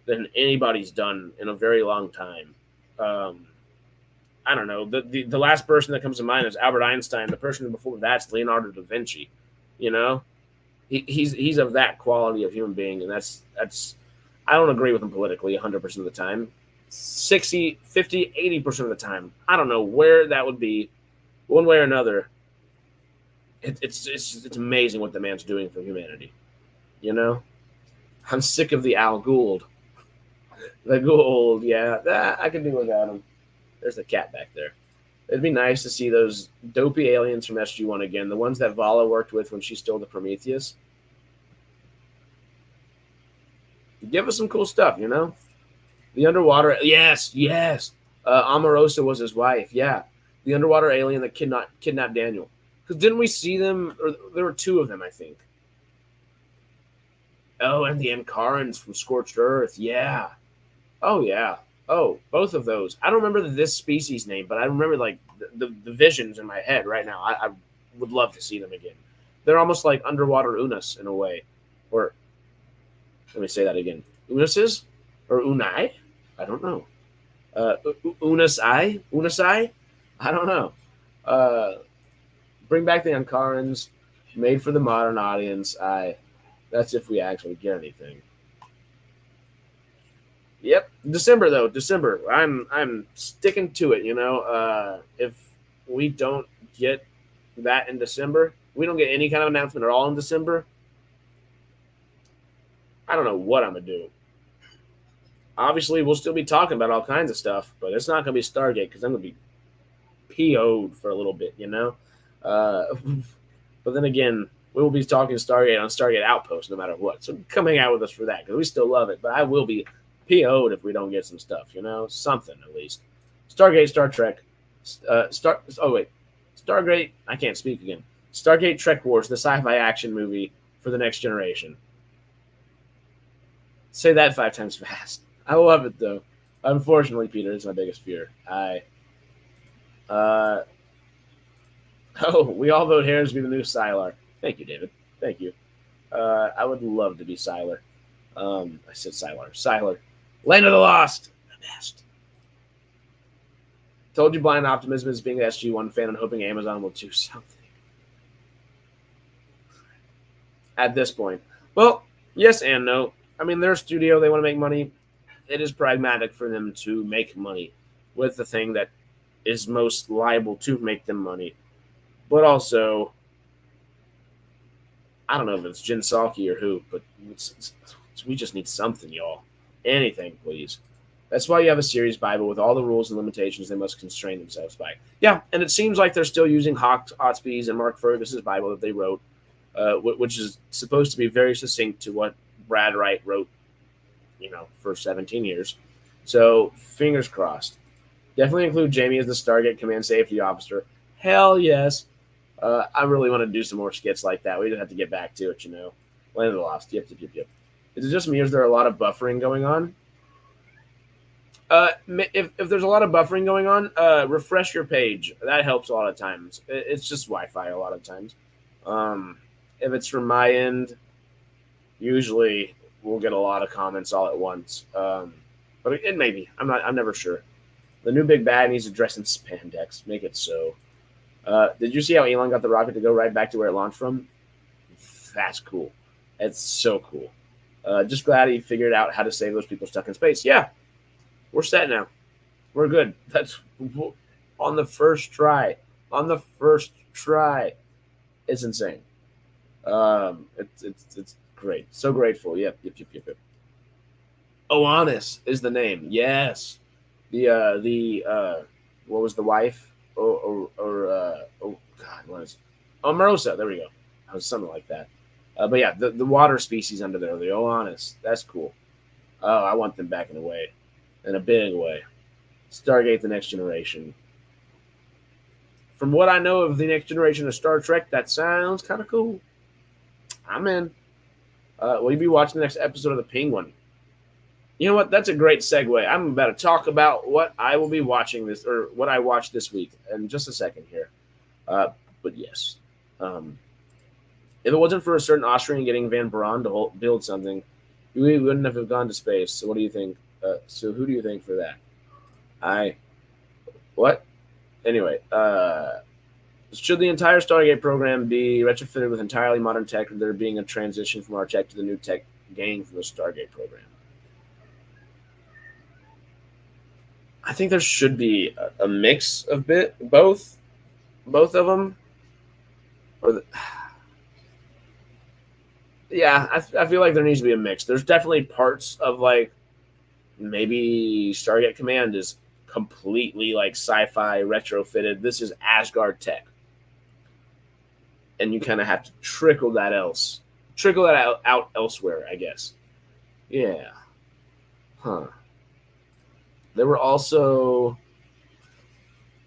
than anybody's done in a very long time. I don't know. The last person that comes to mind is Albert Einstein. The person before that's Leonardo da Vinci. You know, he's of that quality of human being, and that's. I don't agree with him politically 100% of the time. 60, 50, 80% of the time. I don't know where that would be, one way or another. It's amazing what the man's doing for humanity. You know, I'm sick of the Al Gould. The Gould, yeah, I can do without him. There's the cat back there. It'd be nice to see those dopey aliens from SG-1 again, the ones that Vala worked with when she stole the Prometheus. Give us some cool stuff, you know? The underwater, yes. Omarosa was his wife, yeah. The underwater alien that kidnapped Daniel. Because didn't we see them? Or there were two of them, I think. Oh, and the Ankarans from Scorched Earth, yeah. Oh, yeah. Oh, both of those. I don't remember this species name, but I remember like the visions in my head right now. I would love to see them again. They're almost like underwater Unas in a way. Or, let me say that again. Unases? Or Unai? I don't know. Unasai? Unasai? I don't know. Bring back the Ankarans. Made for the modern audience. That's if we actually get anything. Yep, December. I'm sticking to it. You know, if we don't get that in December, we don't get any kind of announcement at all in December. I don't know what I'm gonna do. Obviously, we'll still be talking about all kinds of stuff, but it's not gonna be Stargate because I'm gonna be PO'd for a little bit. You know, but then again, we will be talking Stargate on Stargate Outpost no matter what. So come hang out with us for that because we still love it. But I will be PO'd if we don't get some stuff, you know, something at least. Stargate, Star Trek, Stargate. I can't speak again. Stargate Trek Wars, the sci-fi action movie for the next generation. Say that 5 times fast. I love it though. Unfortunately, Peter, it's my biggest fear. We all vote Harris to be the new Sylar. Thank you, David. Thank you. I would love to be Sylar. I said Sylar. Land of the Lost. The best. Told you blind optimism is being an SG-1 fan and hoping Amazon will do something. At this point. Well, yes and no. I mean, they're a studio. They want to make money. It is pragmatic for them to make money with the thing that is most liable to make them money. But also, I don't know if it's Jin Salki or who, but we just need something, y'all. Anything, please. That's why you have a series Bible with all the rules and limitations they must constrain themselves by. Yeah, and it seems like they're still using Hotspie's and Mark Fergus's Bible that they wrote, which is supposed to be very succinct to what Brad Wright wrote, you know, for 17 years. So, fingers crossed. Definitely include Jamie as the Stargate Command Safety Officer. Hell yes. I really want to do some more skits like that. We just have to get back to it, you know. Land of the Lost. Yep. Is it just me or is there a lot of buffering going on? If there's a lot of buffering going on, refresh your page. That helps a lot of times. It's just Wi-Fi a lot of times. If it's from my end, usually we'll get a lot of comments all at once. But it may be. I'm never sure. The new big bad needs to dress in spandex. Make it so. Did you see how Elon got the rocket to go right back to where it launched from? That's cool. It's so cool. Just glad he figured out how to save those people stuck in space. Yeah, we're set now. We're good. That's on the first try. On the first try. It's insane. It's great. So grateful. Yep. Oanis is the name. Yes. The what was the wife? Oh God, what is? Oh, Marosa. There we go. It was something like that. But yeah, the water species under there, the Oanis. That's cool. Oh, I want them back in a way, in a big way. Stargate: The Next Generation. From what I know of the Next Generation of Star Trek, that sounds kind of cool. I'm in. Will you be watching the next episode of The Penguin? You know what? That's a great segue. I'm about to talk about what I will be watching or what I watched this week in just a second here. But yes, if it wasn't for a certain Austrian getting Van Braun to build something, we wouldn't have gone to space. So what do you think? So who do you think for that? What? Anyway, should the entire Stargate program be retrofitted with entirely modern tech, or there being a transition from our tech to the new tech gained from the Stargate program? I think there should be a mix of both of them. Yeah, I feel like there needs to be a mix. There's definitely parts of like maybe Stargate Command is completely like sci-fi retrofitted. This is Asgard tech, and you kind of have to trickle that out elsewhere, I guess. Yeah. Huh. There were also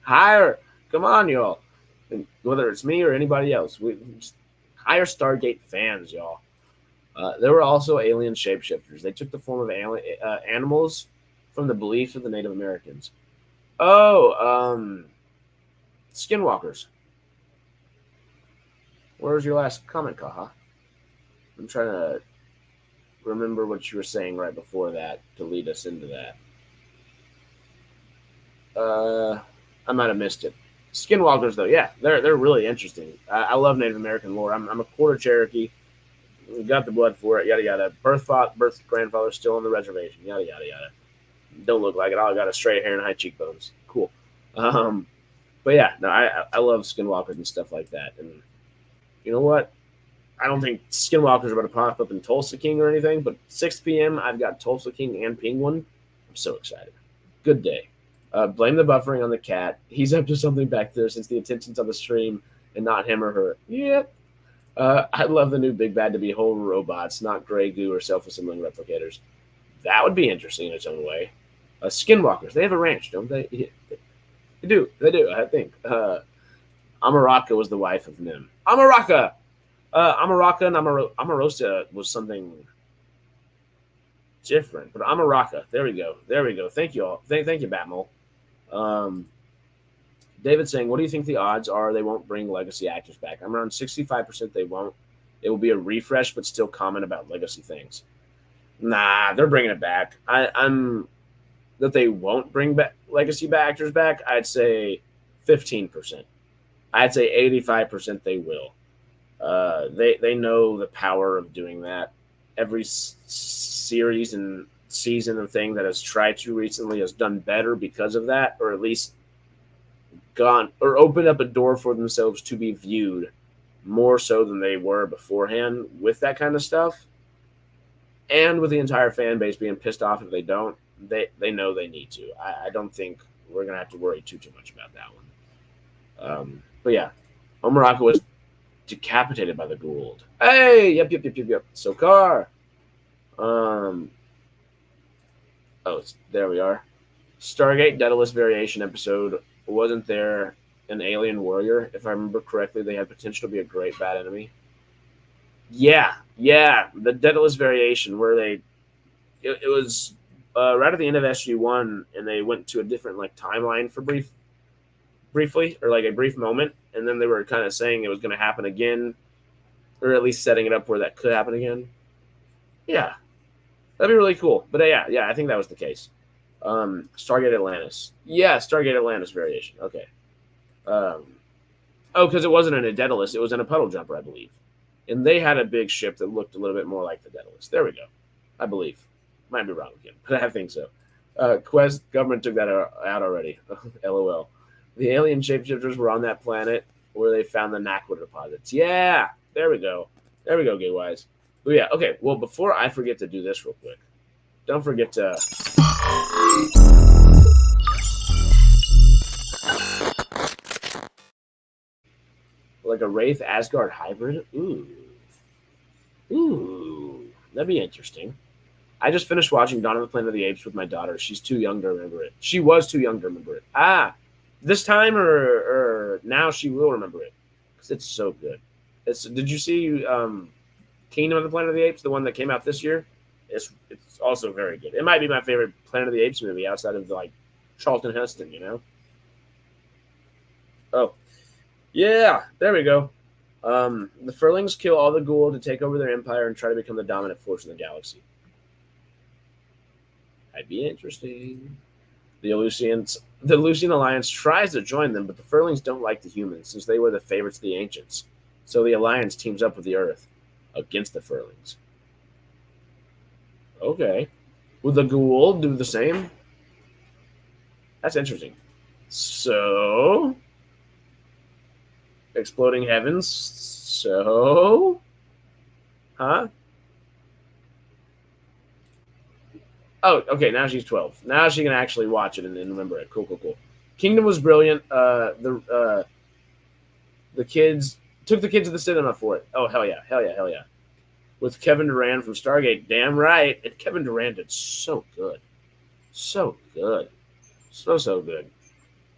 hire. Come on, y'all. Whether it's me or anybody else, we just hire Stargate fans, y'all. There were also alien shapeshifters. They took the form of animals from the beliefs of the Native Americans. Oh, skinwalkers. Where's your last comment, Kaha? I'm trying to remember what you were saying right before that to lead us into that. I might have missed it. Skinwalkers, though, yeah, they're really interesting. I love Native American lore. I'm a quarter Cherokee. Got the blood for it. Yada yada. Birth grandfather still on the reservation. Yada yada yada. Don't look like it. I got a straight hair and high cheekbones. Cool. But yeah, no, I love skinwalkers and stuff like that. And you know what? I don't think skinwalkers are going to pop up in Tulsa King or anything. But 6 p.m. I've got Tulsa King and Penguin. I'm so excited. Good day. Blame the buffering on the cat. He's up to something back there since the attention's on the stream and not him or her. Yep. I'd love the new Big Bad to be whole robots, not gray goo or self-assembling replicators. That would be interesting in its own way. Skinwalkers, they have a ranch, don't they? They do, I think. Amaraka was the wife of Nim. Amaraka and Amarosa was something different, but Amaraka, there we go. Thank you all. Thank you, Batmole. David saying, what do you think the odds are they won't bring legacy actors back? I'm around 65% they won't. It will be a refresh, but still comment about legacy things. Nah, they're bringing it back. I'm that they won't bring back legacy actors back. I'd say 15%. I'd say 85% they will. They know the power of doing that. Every series and season of thing that has tried to recently has done better because of that, or at least gone or opened up a door for themselves to be viewed more so than they were beforehand with that kind of stuff. And with the entire fan base being pissed off if they don't, they know they need to. I don't think we're going to have to worry too much about that one. But yeah, Omaraka was decapitated by the Gould. Hey, yep. Sokar. There we are. Stargate Daedalus Variation episode. Wasn't there an alien warrior? If I remember correctly, they had potential to be a great bad enemy. Yeah. The Daedalus Variation, where it was right at the end of SG1, and they went to a different like timeline for briefly, or like a brief moment, and then they were kind of saying it was going to happen again, or at least setting it up where that could happen again. Yeah, that'd be really cool. But yeah, I think that was the case. Stargate Atlantis. Yeah, Stargate Atlantis Variation. Okay. Because it wasn't in a Daedalus, it was in a puddle jumper, I believe. And they had a big ship that looked a little bit more like the Daedalus. There we go. I believe. Might be wrong again, but I think so. Quest government took that out already. LOL. The alien shapeshifters were on that planet where they found the Nakwa deposits. Yeah, there we go. There we go, Gay Wise. But yeah, okay. Well, before I forget to do this real quick, don't forget to like a Wraith Asgard hybrid. Ooh, that'd be interesting. I just finished watching Dawn of the Planet of the Apes with my daughter. She's too young to remember it. She was too young to remember it. This time or now she will remember it because it's so good. Did you see Kingdom of the Planet of the Apes, the one that came out this year? It's also very good. It might be my favorite Planet of the Apes movie outside of like Charlton Heston. Oh yeah, there we go. The Furlings kill all the Ghoul to take over their empire and try to become the dominant force in the galaxy. That'd be interesting. The Lucian Alliance tries to join them, but the Furlings don't like the humans since they were the favorites of the ancients. So the Alliance teams up with the Earth against the Furlings. Okay. Would the Ghoul do the same? That's interesting. So, Exploding Heavens. So, huh? Oh, okay. Now she's 12. Now she can actually watch it and remember it. Cool. Kingdom was brilliant. The kids took the kids to the cinema for it. Oh hell yeah! With Kevin Durant from Stargate. Damn right. And Kevin Durant did so good, so good.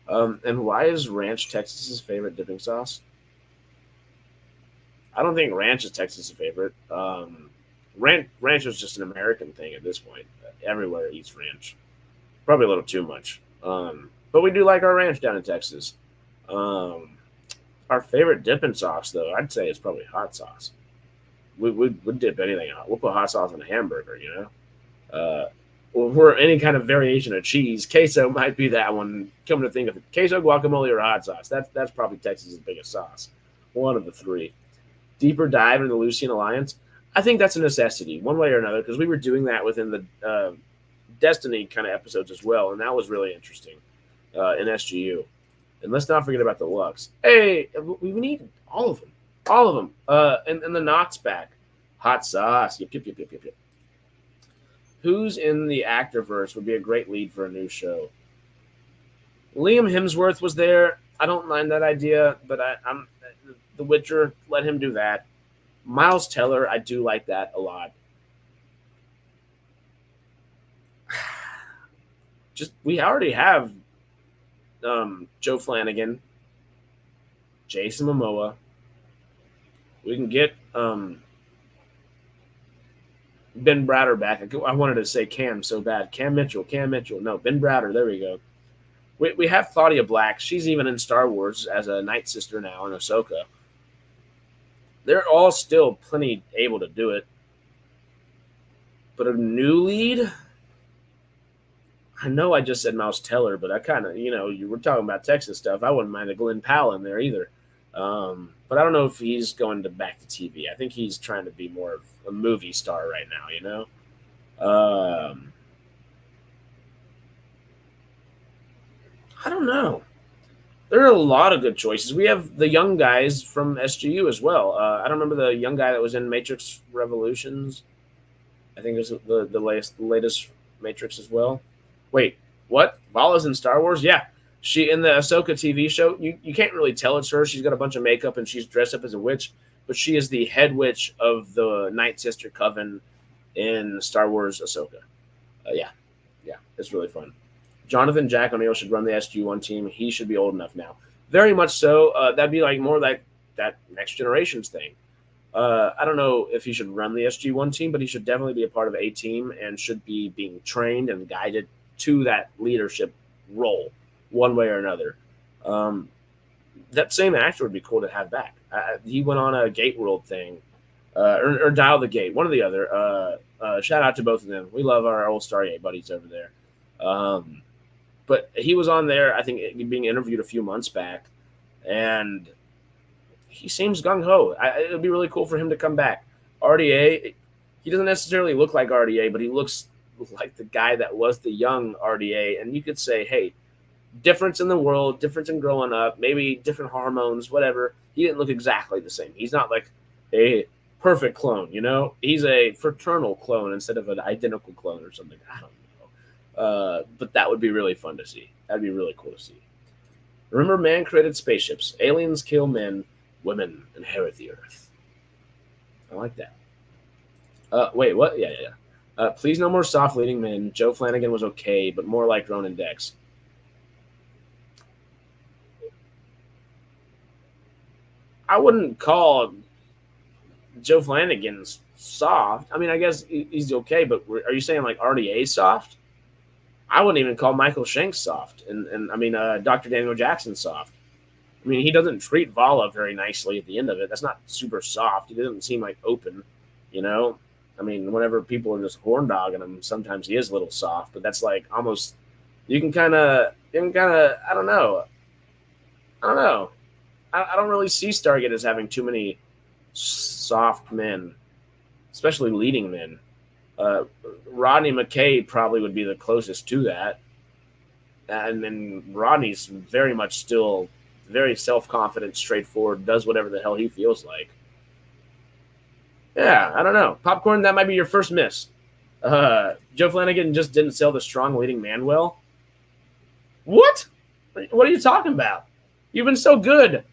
And why is ranch Texas's favorite dipping sauce? I don't think ranch is Texas's favorite. Ranch is just an American thing at this point. Everywhere eats ranch. Probably a little too much. But we do like our ranch down in Texas. Our favorite dipping sauce, though, I'd say it's probably hot sauce. We'd dip anything out. We'll put hot sauce on a hamburger, or any kind of variation of cheese. Queso might be that one. Come to think of it, queso, guacamole, or hot sauce. That's probably Texas's biggest sauce. One of the three. Deeper dive into the Lucian Alliance. I think that's a necessity, one way or another, because we were doing that within the Destiny kind of episodes as well, and that was really interesting in SGU. And let's not forget about the Lux. Hey, we need all of them. And the Nox back. Hot sauce. Yep. Who's in the Actorverse would be a great lead for a new show? Liam Hemsworth was there. I don't mind that idea, but I'm The Witcher. Let him do that. Miles Teller, I do like that a lot. We already have Joe Flanagan, Jason Momoa. We can get Ben Browder back. I wanted to say Cam so bad. Cam Mitchell. No, Ben Browder. There we go. We have Claudia Black. She's even in Star Wars as a Night Sister now in Ahsoka. They're all still plenty able to do it. But a new lead? I know I just said Miles Teller, but I kind of, you were talking about Texas stuff. I wouldn't mind a Glenn Powell in there either. But I don't know if he's going back to TV. I think he's trying to be more of a movie star right now, I don't know. There are a lot of good choices. We have the young guys from SGU as well. I don't remember the young guy that was in Matrix Revolutions. I think it was the latest Matrix as well. Wait, what? Vala's in Star Wars? Yeah. She in the Ahsoka TV show. You can't really tell it's her. She's got a bunch of makeup and she's dressed up as a witch, but she is the head witch of the Night Sister Coven in Star Wars Ahsoka. Yeah, it's really fun. Jonathan Jack O'Neill should run the SG1 team. He should be old enough now. Very much so. That'd be more like that Next Generations thing. I don't know if he should run the SG1 team, but he should definitely be a part of a team and should be being trained and guided to that leadership role one way or another. That same actor would be cool to have back. He went on a Gate World thing or Dial the Gate, one or the other. Shout out to both of them. We love our old Stargate buddies over there. But he was on there, I think, being interviewed a few months back, and he seems gung-ho. It would be really cool for him to come back. RDA, he doesn't necessarily look like RDA, but he looks like the guy that was the young RDA. And you could say, hey, difference in the world, difference in growing up, maybe different hormones, whatever. He didn't look exactly the same. He's not like a perfect clone, you know? He's a fraternal clone instead of an identical clone or something. I don't know. But that would be really fun to see. That'd be really cool to see. Remember, man created spaceships. Aliens kill men. Women inherit the earth. I like that. Wait, what? Yeah. Please no more soft leading men. Joe Flanagan was okay, but more like Ronan Dex. I wouldn't call Joe Flanagan soft. I mean, I guess he's okay, but are you saying like RDA soft? I wouldn't even call Michael Shanks soft, and I mean Dr. Daniel Jackson soft. I mean, he doesn't treat Vala very nicely at the end of it. That's not super soft. He doesn't seem like open, you know. I mean, whenever people are just horn dogging him, sometimes he is a little soft, but that's like almost you can kind of I don't know. I don't really see Stargate as having too many soft men, especially leading men. Rodney McKay probably would be the closest to that. And then Rodney's very much still very self-confident, straightforward, does whatever the hell he feels like. Yeah, I don't know. Popcorn, that might be your first miss. Joe Flanagan just didn't sell the strong leading man well. What? What are you talking about? You've been so good.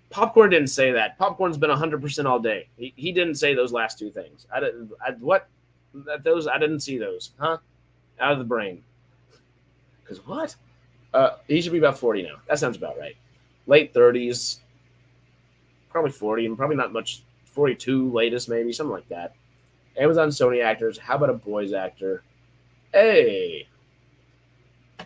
Popcorn didn't say that. Popcorn's been 100% all day. He didn't say those last two things. What? Those I didn't see those. Huh? Out of the brain. Because what? He should be about 40 now. That sounds about right. Late 30s. Probably 40, and probably not much. 42 latest, maybe. Something like that. Amazon Sony actors. How about a boys actor? Hey.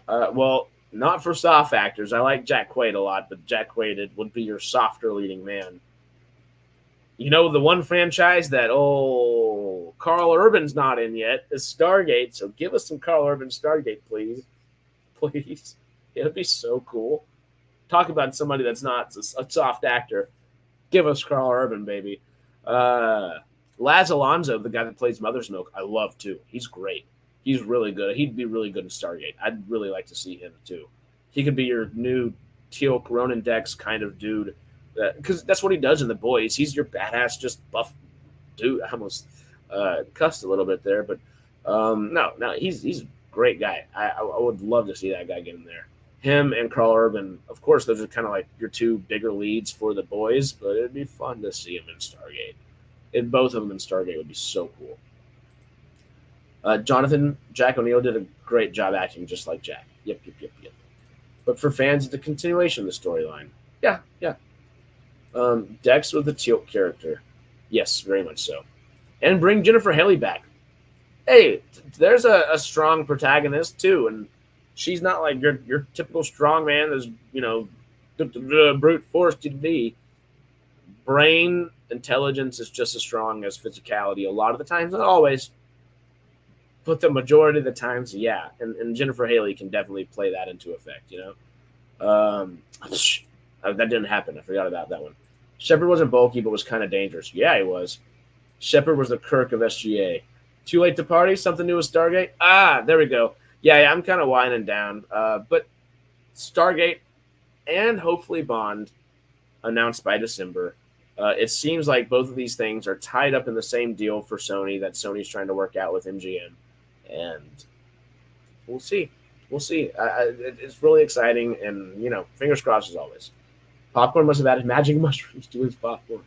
Well, not for soft actors. I like Jack Quaid a lot, but Jack Quaid would be your softer leading man. You know, the one franchise that, Carl Urban's not in yet is Stargate, so give us some Carl Urban Stargate, please. Please. It would be so cool. Talk about somebody that's not a soft actor. Give us Carl Urban, baby. Laz Alonso, the guy that plays Mother's Milk, I love, too. He's great. He's really good. He'd be really good in Stargate. I'd really like to see him, too. He could be your new Teal'c Ronan Dex kind of dude. Because that's what he does in The Boys. He's your badass, just buff dude. I almost cussed a little bit there. But no, he's a great guy. I would love to see that guy get in there. Him and Carl Urban, of course, those are kind of like your two bigger leads for The Boys. But it'd be fun to see him in Stargate. Both of them in Stargate would be so cool. Jonathan, Jack O'Neill did a great job acting just like Jack. Yep. But for fans, it's a continuation of the storyline. Yeah. Dex with the Teal'c character. Yes, very much so. And bring Jennifer Haley back. Hey, there's a strong protagonist, too. And she's not like your typical strong man that's, brute force to be. Brain intelligence is just as strong as physicality a lot of the times, not always. But the majority of the times, yeah. And Jennifer Haley can definitely play that into effect, that didn't happen. I forgot about that one. Shepard wasn't bulky, but was kind of dangerous. Yeah, he was. Shepard was the Kirk of SGA. Too late to party? Something new with Stargate? There we go. Yeah, I'm kind of winding down. But Stargate and hopefully Bond announced by December. It seems like both of these things are tied up in the same deal for Sony that Sony's trying to work out with MGM. And we'll see. It's really exciting, and, fingers crossed as always. Popcorn must have added magic mushrooms to his popcorn.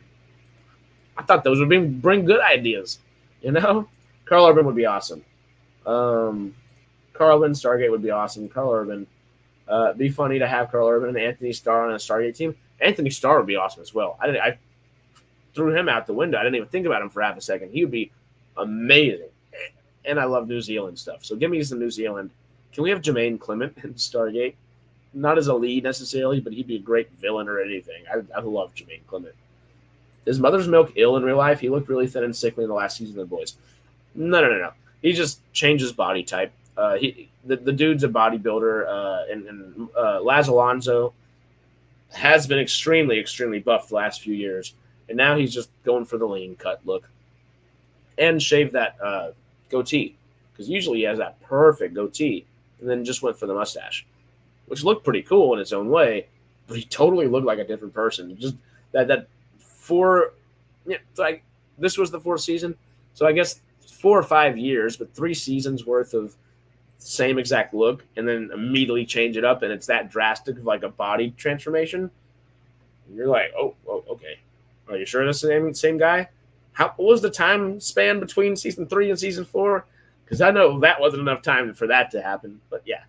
I thought those would bring good ideas, Carl Urban would be awesome. Carl Urban, Stargate would be awesome. Carl Urban. Be funny to have Carl Urban and Anthony Starr on a Stargate team. Anthony Starr would be awesome as well. I threw him out the window. I didn't even think about him for half a second. He would be amazing. And I love New Zealand stuff. So give me some New Zealand. Can we have Jermaine Clement in Stargate? Not as a lead necessarily, but he'd be a great villain or anything. I love Jermaine Clement. Is Mother's Milk ill in real life? He looked really thin and sickly in the last season of The Boys. No. He just changed his body type. The dude's a bodybuilder, and Laz Alonso has been extremely, extremely buff the last few years. And now he's just going for the lean cut look. and shaved that goatee, because usually he has that perfect goatee, and then just went for the mustache, which looked pretty cool in its own way, but he totally looked like a different person. Just that four, yeah, it's like this was the fourth season, so I guess 4 or 5 years, but 3 seasons worth of same exact look, and then immediately change it up, and it's that drastic of like a body transformation. You're like, oh, okay. Are you sure this is the same guy? What was the time span between season 3 and season 4? Because I know that wasn't enough time for that to happen. But yeah.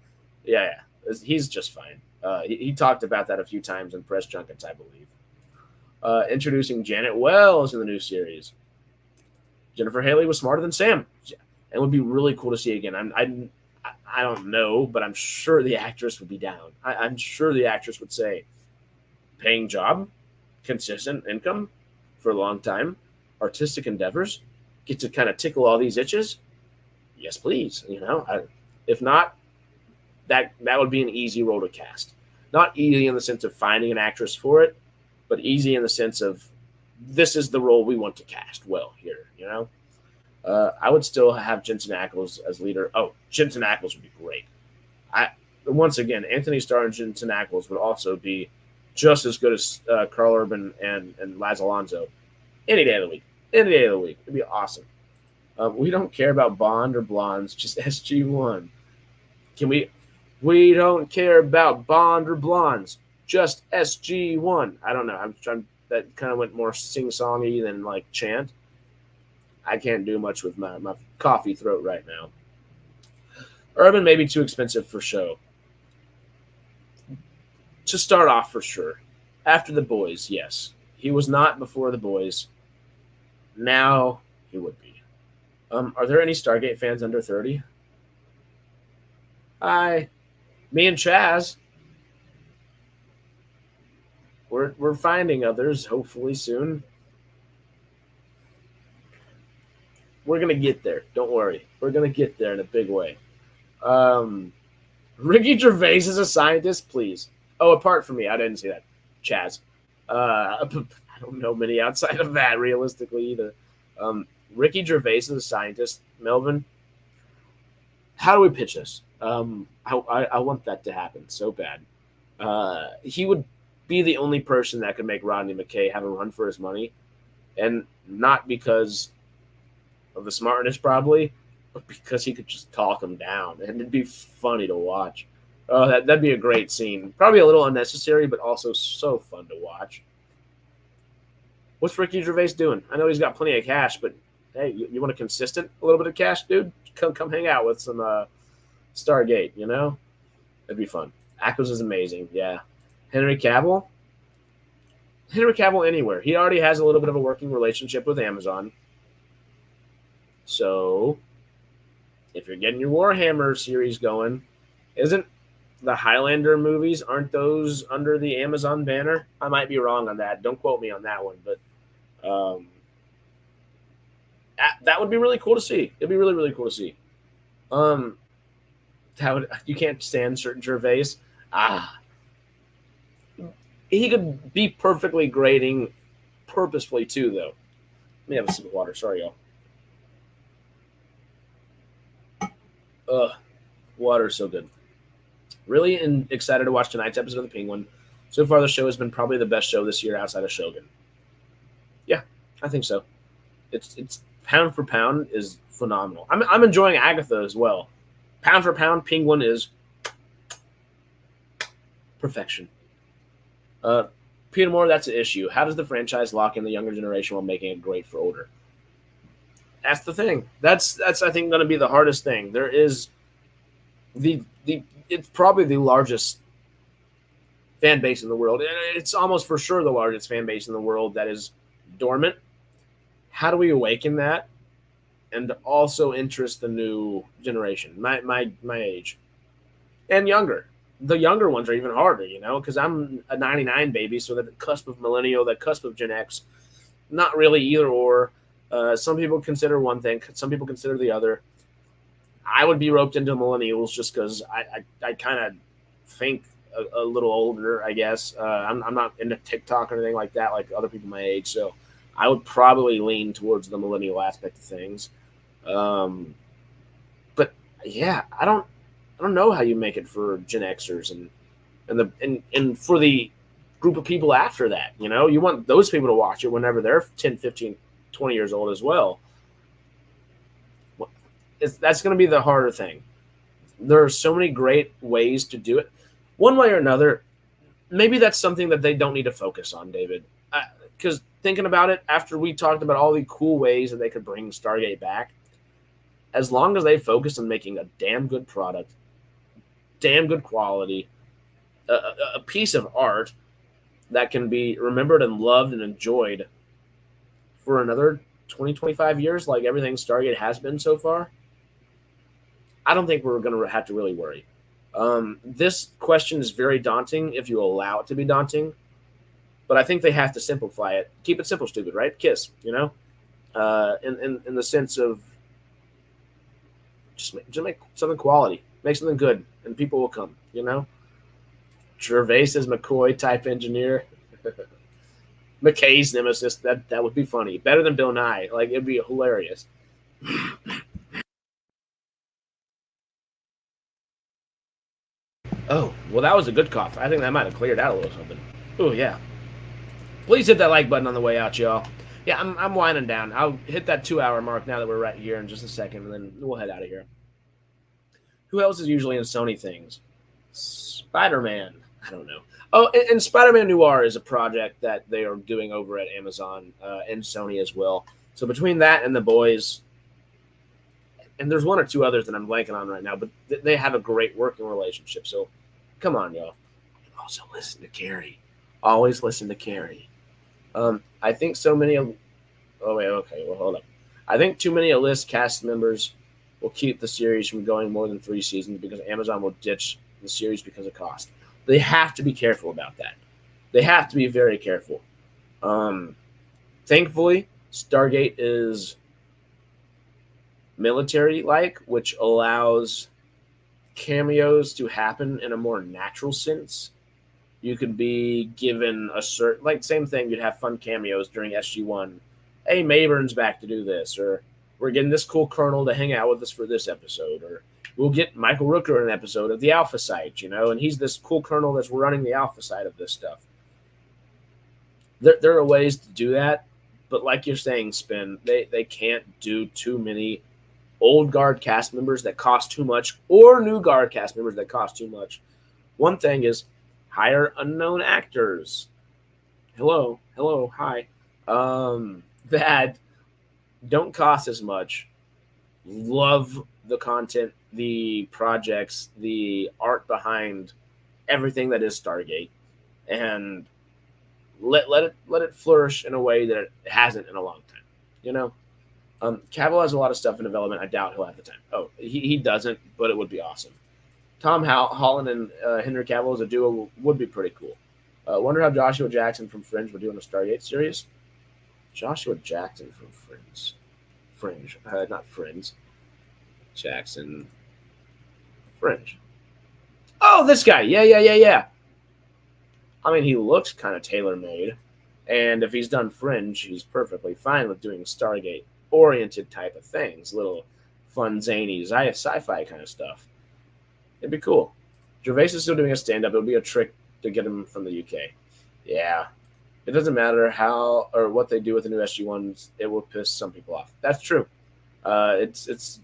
He's just fine. He talked about that a few times in press junkets, I believe. Introducing Janet Wells in the new series. Jennifer Haley was smarter than Sam, and would be really cool to see again. I don't know, but I'm sure the actress would be down. I'm sure the actress would say, paying job, consistent income for a long time, artistic endeavors, get to kind of tickle all these itches. Yes, please. If not, that would be an easy role to cast. Not easy in the sense of finding an actress for it, but easy in the sense of this is the role we want to cast well here. I would still have Jensen Ackles as leader. Oh, Jensen Ackles would be great. Once again, Anthony Starr and Jensen Ackles would also be just as good as Carl Urban and Laz Alonso any day of the week. Any day of the week. It'd be awesome. We don't care about Bond or blondes, just SG1. We don't care about Bond or blondes, just SG1. I don't know. I'm trying. That kind of went more sing-songy than like chant. I can't do much with my coffee throat right now. Urban may be too expensive for show. To start off, for sure. After The Boys, yes. He was not before The Boys. Now he would be. Are there any Stargate fans under 30? Hi. Me and Chazz. We're finding others, hopefully soon. We're going to get there. Don't worry. We're going to get there in a big way. Ricky Gervais is a scientist, please. Oh, apart from me. I didn't see that. Chazz. I don't know many outside of that, realistically, either. Ricky Gervais is a scientist. Melvin, how do we pitch this? I want that to happen so bad. He would be the only person that could make Rodney McKay have a run for his money, and not because of the smartness, probably, but because he could just talk him down, and it'd be funny to watch. Oh, that'd be a great scene. Probably a little unnecessary, but also so fun to watch. What's Ricky Gervais doing? I know he's got plenty of cash, but hey, you want a little bit of cash, dude? Come hang out with some Stargate, It'd be fun. Ackles is amazing, yeah. Henry Cavill anywhere. He already has a little bit of a working relationship with Amazon. So, if you're getting your Warhammer series going, isn't the Highlander movies, aren't those under the Amazon banner? I might be wrong on that. Don't quote me on that one, but that would be really cool to see. It'd be really, really cool to see. You can't stand certain Gervais. He could be perfectly grading purposefully too, though. Let me have a sip of water. Sorry, y'all. Water's so good. Really excited to watch tonight's episode of The Penguin. So far, the show has been probably the best show this year outside of Shogun. Yeah, I think so. It's pound for pound is phenomenal. I'm enjoying Agatha as well. Pound for pound, Penguin is perfection. Peter Moore, that's an issue. How does the franchise lock in the younger generation while making it great for older? That's the thing. That's I think going to be the hardest thing. There is it's probably the largest fan base in the world. It's almost for sure the largest fan base in the world that is dormant. How do we awaken that and also interest the new generation, my age and younger? The younger ones are even harder, because I'm a 99 baby, so that the cusp of millennial, that cusp of Gen X, not really either or. Some people consider one thing, some people consider the other. I would be roped into millennials just because I kind of think a little older, I guess. I'm not into TikTok or anything like that, like other people my age. So I would probably lean towards the millennial aspect of things. But yeah, I don't know how you make it for Gen Xers and for the group of people after that. You want those people to watch it whenever they're 10, 15, 20 years old as well. That's going to be the harder thing. There are so many great ways to do it. One way or another, maybe that's something that they don't need to focus on, David. Because thinking about it, after we talked about all the cool ways that they could bring Stargate back, as long as they focus on making a damn good product, damn good quality, a piece of art that can be remembered and loved and enjoyed for another 20, 25 years, like everything Stargate has been so far, I don't think we're going to have to really worry. This question is very daunting if you allow it to be daunting, but I think they have to simplify it. Keep it simple, stupid, right? KISS, in the sense of just make something quality, make something good, and people will come, Gervais is McCoy type engineer. McKay's nemesis. That would be funny. Better than Bill Nye. Like, it'd be hilarious. Oh, well, that was a good cough. I think that might have cleared out a little something. Oh, yeah. Please hit that like button on the way out, y'all. Yeah, I'm winding down. I'll hit that 2-hour mark now that we're right here in just a second, and then we'll head out of here. Who else is usually in Sony things? Spider-Man. I don't know. Oh, and Spider-Man Noir is a project that they are doing over at Amazon and Sony as well. So between that and The Boys, and there's one or two others that I'm blanking on right now, but they have a great working relationship. So come on, y'all. And also listen to Carrie. Always listen to Carrie. I think so many. Oh wait, okay. Well, hold up. I think too many A-list cast members will keep the series from going more than 3 seasons because Amazon will ditch the series because of cost. They have to be careful about that. They have to be very careful. Thankfully, Stargate is military-like, which allows cameos to happen in a more natural sense. You could be given a certain, like, same thing, you'd have fun cameos during SG-1. Hey, Mayburn's back to do this, or we're getting this cool colonel to hang out with us for this episode, or we'll get Michael Rooker in an episode of the Alpha site, and he's this cool colonel that's running the Alpha side of this stuff. There are ways to do that, but like you're saying, Spin, they can't do too many old guard cast members that cost too much or new guard cast members that cost too much. One thing is hire unknown actors. Hello, hi. That don't cost as much. Love the content, the projects, the art behind everything that is Stargate, and let it flourish in a way that it hasn't in a long time. Cavill has a lot of stuff in development. I doubt he'll have the time. Oh, he doesn't, but it would be awesome. Tom Holland and Henry Cavill as a duo would be pretty cool. Wonder how Joshua Jackson from Fringe would do in a Stargate series. Joshua Jackson from Fringe, not Friends. Jackson, Fringe. Oh, this guy. Yeah. I mean, he looks kind of tailor-made, and if he's done Fringe, he's perfectly fine with doing Stargate-oriented type of things, little fun, zany, sci-fi kind of stuff. It'd be cool. Gervais is still doing a stand-up. It'll be a trick to get him from the UK. Yeah. It doesn't matter how or what they do with the new SG-1s. It will piss some people off. That's true. It's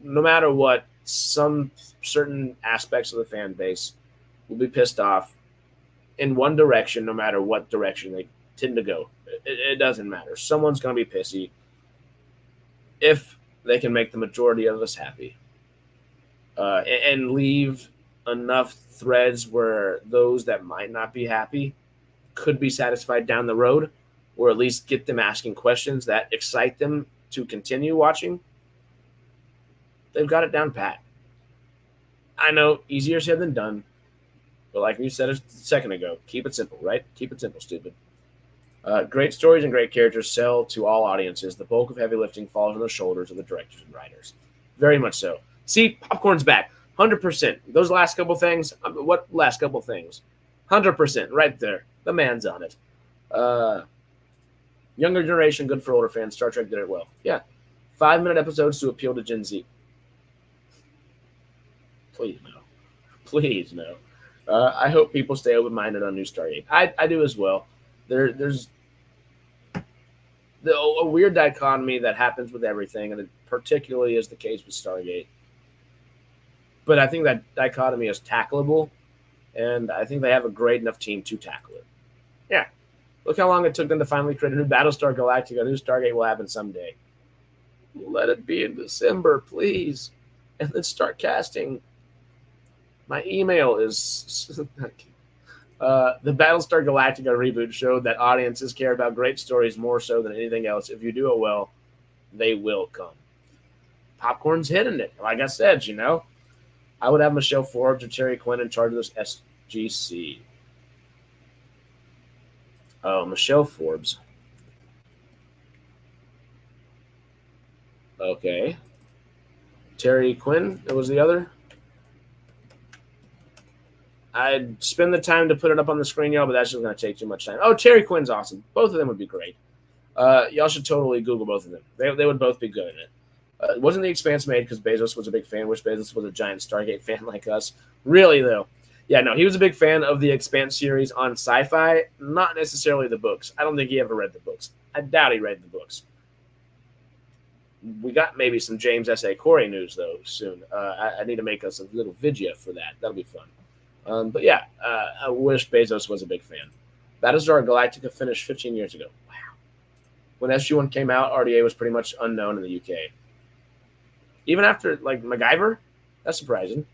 no matter what, some certain aspects of the fan base will be pissed off in one direction, no matter what direction they tend to go. It doesn't matter. Someone's going to be pissy if they can make the majority of us happy and leave enough threads where those that might not be happy could be satisfied down the road, or at least get them asking questions that excite them to continue watching. They've got it down pat. I know, easier said than done, but like you said a second ago, keep it simple, right? Keep it simple, stupid. Great stories and great characters sell to all audiences. The bulk of heavy lifting falls on the shoulders of the directors and writers. Very much so. See, popcorn's back. 100%. Those last couple things, what last couple things? 100% right there. The man's on it. Younger generation, good for older fans. Star Trek did it well. Yeah. 5-minute episodes to appeal to Gen Z. Please, no. Please, no. I hope people stay open-minded on new Stargate. I do as well. There's a weird dichotomy that happens with everything, and it particularly is the case with Stargate. But I think that dichotomy is tackleable, and I think they have a great enough team to tackle it. Yeah. Look how long it took them to finally create a new Battlestar Galactica. A new Stargate will happen someday. Let it be in December, please. And then start casting. My email is... the Battlestar Galactica reboot showed that audiences care about great stories more so than anything else. If you do it well, they will come. Popcorn's hitting it. Like I said, I would have Michelle Forbes or Terry Quinn in charge of this SGC. Oh, Michelle Forbes. Okay. Terry Quinn, it was the other. I'd spend the time to put it up on the screen, y'all, but that's just going to take too much time. Oh, Terry Quinn's awesome. Both of them would be great. Y'all should totally Google both of them. They would both be good in it. It wasn't The Expanse made because Bezos was a big fan, which Bezos was a giant Stargate fan like us. Really, though. Yeah, no, he was a big fan of the Expanse series on SciFi, not necessarily the books. I don't think he ever read the books. I doubt he read the books. We got maybe some James S.A. Corey news, though, soon. I need to make us a little video for that. That'll be fun. But yeah, I wish Bezos was a big fan. Battlestar Galactica finished 15 years ago. Wow. When SG-1 came out, RDA was pretty much unknown in the UK. Even after, like, MacGyver? That's surprising.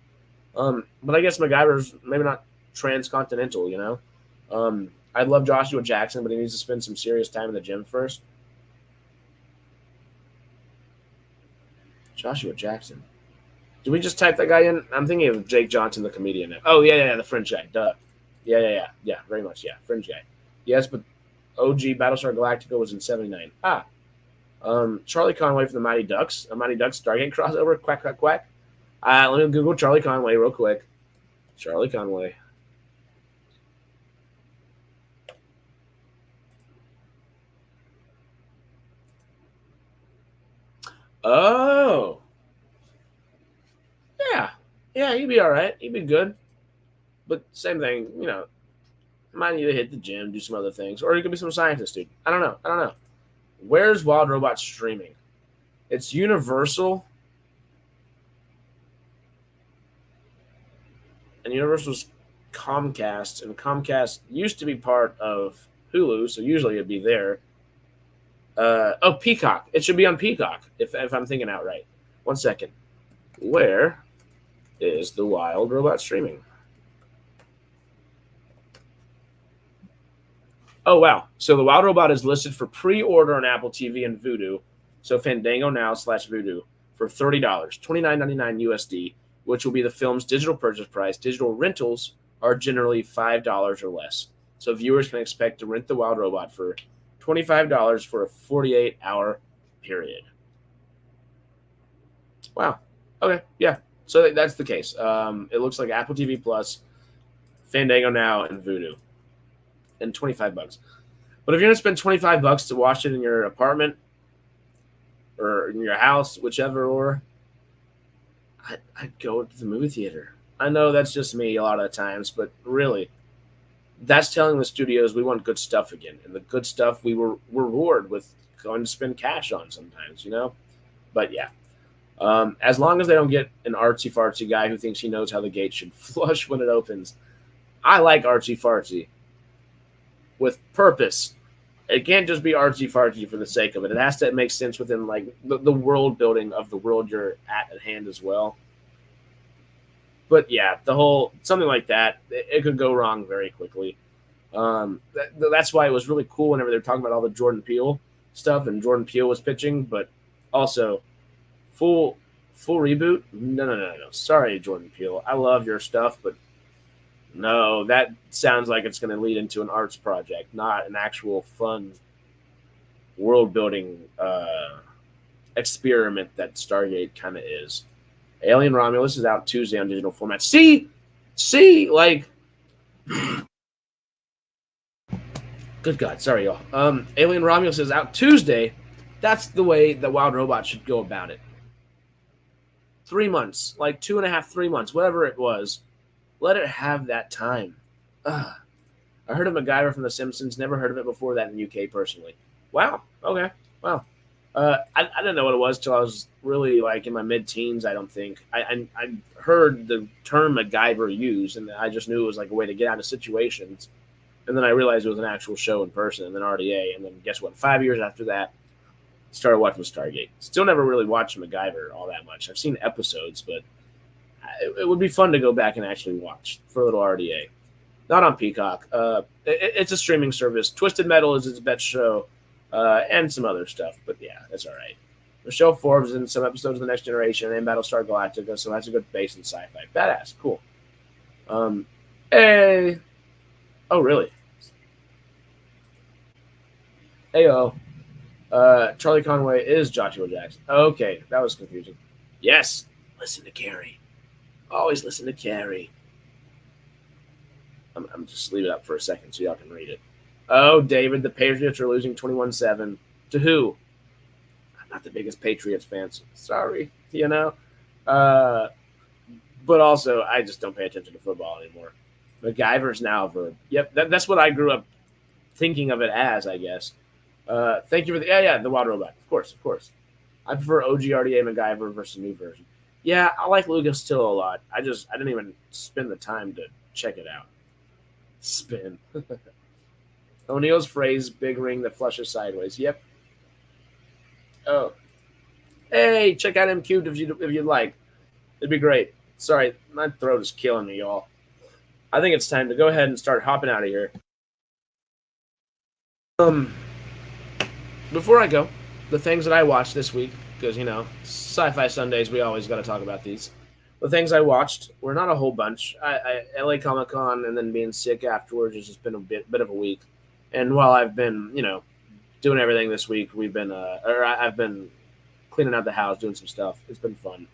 But I guess MacGyver's maybe not transcontinental, I'd love Joshua Jackson, but he needs to spend some serious time in the gym first. Joshua Jackson. Did we just type that guy in? I'm thinking of Jake Johnson, the comedian. Oh, yeah, the Fringe guy. Duh. Yeah, very much, yeah. Fringe guy. Yes, but OG Battlestar Galactica was in 79. Charlie Conway from the Mighty Ducks. A Mighty Ducks Stargate crossover. Quack, quack, quack. Let me Google Charlie Conway real quick. Charlie Conway. Oh. Yeah, he'd be all right. He'd be good. But same thing, might need to hit the gym, do some other things. Or he could be some scientist, dude. I don't know. Where's Wild Robot streaming? It's Universal. And Universal's Comcast. And Comcast used to be part of Hulu, so usually it'd be there. Peacock. It should be on Peacock, if I'm thinking out right. 1 second. Where is the Wild Robot streaming? Oh, wow. So the Wild Robot is listed for pre-order on Apple TV and Vudu. So Fandango Now /Vudu for $30, $29.99 USD, which will be the film's digital purchase price. Digital rentals are generally $5 or less. So viewers can expect to rent the Wild Robot for $25 for a 48-hour period. Wow. Okay, yeah. So that's the case. It looks like Apple TV Plus, Fandango Now, and Vudu. And $25. But if you're going to spend $25 to watch it in your apartment or in your house, whichever, I'd go to the movie theater. I know that's just me a lot of the times, but really, that's telling the studios we want good stuff again. And the good stuff we will reward with going to spend cash on sometimes, But yeah. As long as they don't get an artsy-fartsy guy who thinks he knows how the gate should flush when it opens. I like artsy-fartsy with purpose. It can't just be artsy-fartsy for the sake of it. It has to make sense within like the world building of the world you're at hand as well. But yeah, something like that, it could go wrong very quickly. That's why it was really cool whenever they were talking about all the Jordan Peele stuff and Jordan Peele was pitching, but also full reboot? No. Sorry, Jordan Peele. I love your stuff, but no, that sounds like it's going to lead into an arts project, not an actual fun world-building experiment that Stargate kind of is. Alien Romulus is out Tuesday on digital format. See, like, because Good God, sorry, y'all. Alien Romulus is out Tuesday. That's the way the Wild Robot should go about it. 3 months, like 2.5, 3 months, whatever it was. Let it have that time. Ugh. I heard of MacGyver from The Simpsons. Never heard of it before that in the UK, personally. Wow. Okay. Wow. I didn't know what it was till I was really like in my mid-teens. I don't think I heard the term MacGyver used, and I just knew it was like a way to get out of situations. And then I realized it was an actual show in person, and then RDA. And then guess what? 5 years after that, started watching Stargate. Still never really watched MacGyver all that much. I've seen episodes, but it would be fun to go back and actually watch for a little RDA. Not on Peacock. It's a streaming service. Twisted Metal is its best show, and some other stuff. But yeah, that's all right. Michelle Forbes in some episodes of The Next Generation and Battlestar Galactica, so that's a good base in sci-fi. Badass. Cool. Hey. Oh, really? Heyo. Charlie Conway is Joshua Jackson. Okay, that was confusing. Yes. Listen to Carrie. Always listen to Carrie. I'm just leave it up for a second so y'all can read it. Oh, David, the Patriots are losing 21-7. To who? I'm not the biggest Patriots fan. Sorry, But also, I just don't pay attention to football anymore. MacGyver's now a verb. Yep, that's what I grew up thinking of it as, I guess. Thank you for the Wild Robot. Of course. I prefer OG RDA MacGyver versus new version. Yeah, I like Lucas still a lot. I didn't even spend the time to check it out. Spin. O'Neill's phrase, big ring that flushes sideways. Yep. Oh. Hey, check out MQ if you'd like. It'd be great. Sorry, my throat is killing me, y'all. I think it's time to go ahead and start hopping out of here. Before I go, the things that I watched this week, because, Sci-Fi Sundays, we always got to talk about these. The things I watched were not a whole bunch. LA Comic-Con and then being sick afterwards has just been a bit of a week. And while I've been, doing everything this week, I've been cleaning out the house, doing some stuff. It's been fun.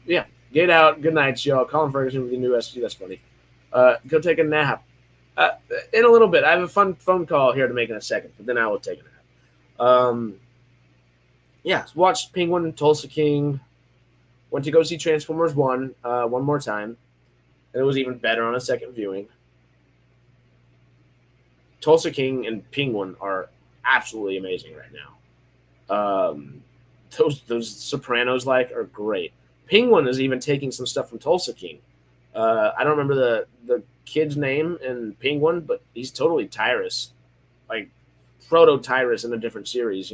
Get out. Good night, y'all. Colin Ferguson with the new SG. That's funny. Go take a nap. In a little bit. I have a fun phone call here to make in a second, but then I will take a nap. Watched Penguin, Tulsa King. Went to go see Transformers 1 one more time. And it was even better on a second viewing. Tulsa King and Penguin are absolutely amazing right now. Those Sopranos are great. Penguin is even taking some stuff from Tulsa King. I don't remember the kid's name in Penguin, but he's totally Tyrus. Like proto-Tyrus in a different series,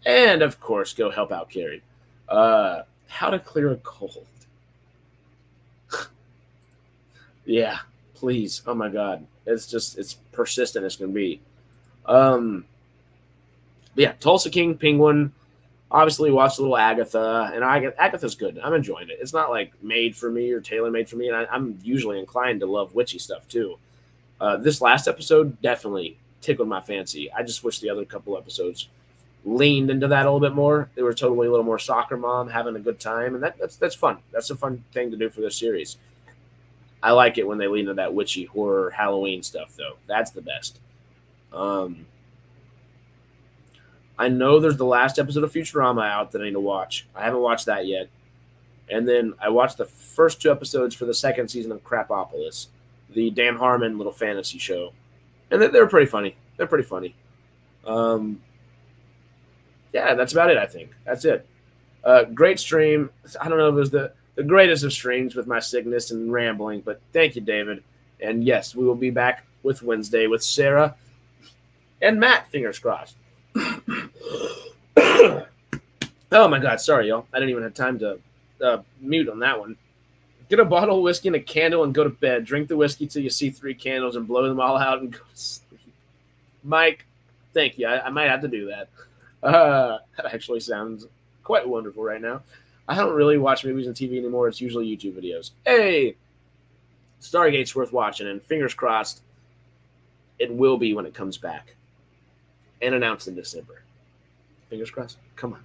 And, of course, go help out Carrie. How to clear a cold. Yeah, please. Oh, my God. It's persistent as can be. Tulsa King, Penguin. Obviously, watched a little Agatha. And Agatha's good. I'm enjoying it. It's not, made for me or tailor-made for me. And I'm usually inclined to love witchy stuff, too. This last episode definitely tickled my fancy. I just wish the other couple episodes leaned into that a little bit more. They were totally a little more soccer mom, having a good time, and that's fun. That's a fun thing to do for this series. I like it when they lean into that witchy horror Halloween stuff, though. That's the best. I know there's the last episode of Futurama out that I need to watch. I haven't watched that yet. And then I watched the first 2 episodes for the second season of Crapopolis, the Dan Harmon little fantasy show. And they're pretty funny. They're pretty funny. That's about it, I think. That's it. Great stream. I don't know if it was the greatest of streams with my sickness and rambling, but thank you, David. And yes, we will be back with Wednesday with Sarah and Matt, fingers crossed. Oh, my God. Sorry, y'all. I didn't even have time to mute on that one. Get a bottle of whiskey and a candle and go to bed. Drink the whiskey till you see 3 candles and blow them all out and go to sleep. Mike, thank you. I might have to do that. That actually sounds quite wonderful right now. I don't really watch movies and TV anymore. It's usually YouTube videos. Hey, Stargate's worth watching, and fingers crossed it will be when it comes back and announced in December. Fingers crossed. Come on.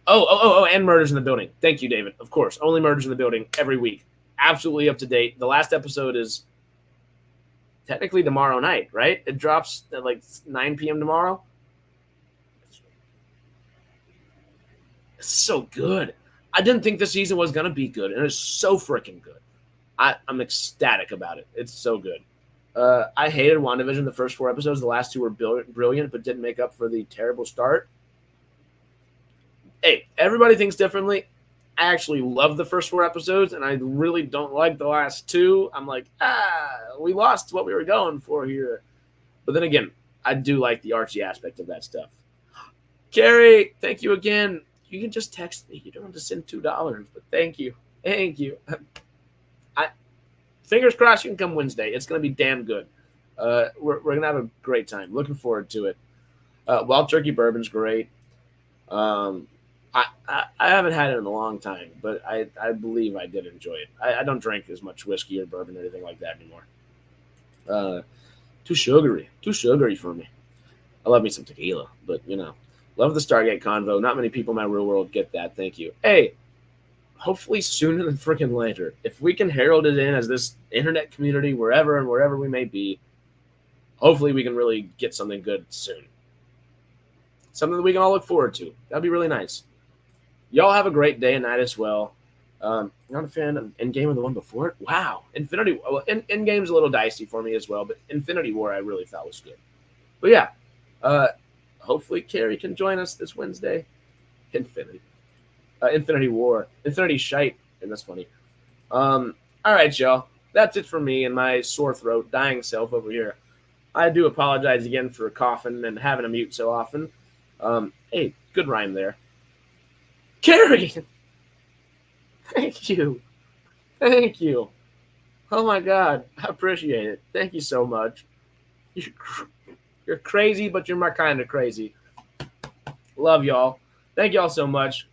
Oh, and Murders in the Building. Thank you, David. Of course, only Murders in the Building every week. Absolutely up to date. The last episode is technically tomorrow night, right? It drops at like 9 p.m. tomorrow. It's so good. I didn't think the season was going to be good, and it's so freaking good. I'm ecstatic about it. It's so good. I hated WandaVision the first 4 episodes. The last 2 were brilliant, but didn't make up for the terrible start. Hey, everybody thinks differently. I actually love the first 4 episodes, and I really don't like the last 2. I'm like, we lost what we were going for here. But then again, I do like the Archie aspect of that stuff. Carrie, thank you again. You can just text me. You don't have to send $2, but thank you. Thank you. Fingers crossed you can come Wednesday. It's going to be damn good. We're going to have a great time. Looking forward to it. Wild Turkey Bourbon's great. I haven't had it in a long time, but I believe I did enjoy it. I don't drink as much whiskey or bourbon or anything like that anymore. Too sugary for me. I love me some tequila, but love the Stargate convo. Not many people in my real world get that. Thank you. Hey, hopefully sooner than freaking later. If we can herald it in as this internet community wherever we may be, hopefully we can really get something good soon. Something that we can all look forward to. That'd be really nice. Y'all have a great day and night as well. Not a fan of Endgame or the one before it. Wow. Endgame's a little dicey for me as well, but Infinity War I really thought was good. But yeah, hopefully Carrie can join us this Wednesday. Infinity War. Infinity shite. And that's funny. All right, y'all. That's it for me and my sore throat, dying self over here. I do apologize again for coughing and having to mute so often. Hey, good rhyme there. Carrie! Thank you. Thank you. Oh, my God. I appreciate it. Thank you so much. You're crazy, but you're my kind of crazy. Love y'all. Thank y'all so much.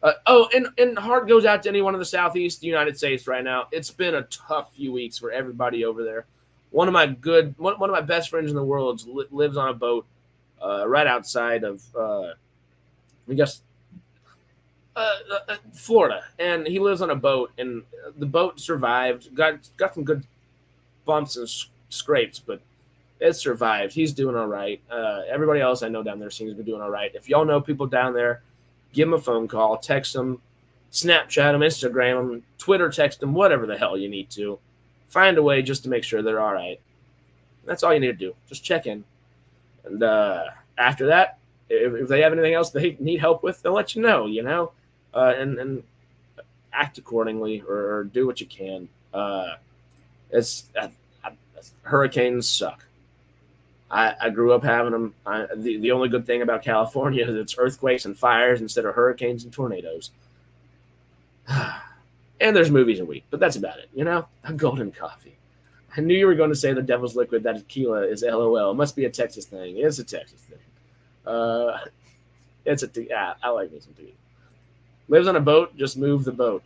And heart goes out to anyone in the Southeast United States right now. It's been a tough few weeks for everybody over there. One of my best friends in the world lives on a boat right outside of, Florida, and he lives on a boat, and the boat survived. Got some good bumps and scrapes, but it survived. He's doing all right. Everybody else I know down there seems to be doing all right. If y'all know people down there, give them a phone call, text them, Snapchat them, Instagram them, Twitter text them, whatever the hell you need to. Find a way just to make sure they're all right. That's all you need to do. Just check in. And after that, if they have anything else they need help with, they'll let you know, and act accordingly or do what you can. Hurricanes suck. I grew up having them. The only good thing about California is it's earthquakes and fires instead of hurricanes and tornadoes. And there's movies a week, but that's about it. A golden coffee. I knew you were going to say the devil's liquid, that tequila is LOL. It must be a Texas thing. It's a Texas thing. I like me some tequila. Lives on a boat, just move the boat.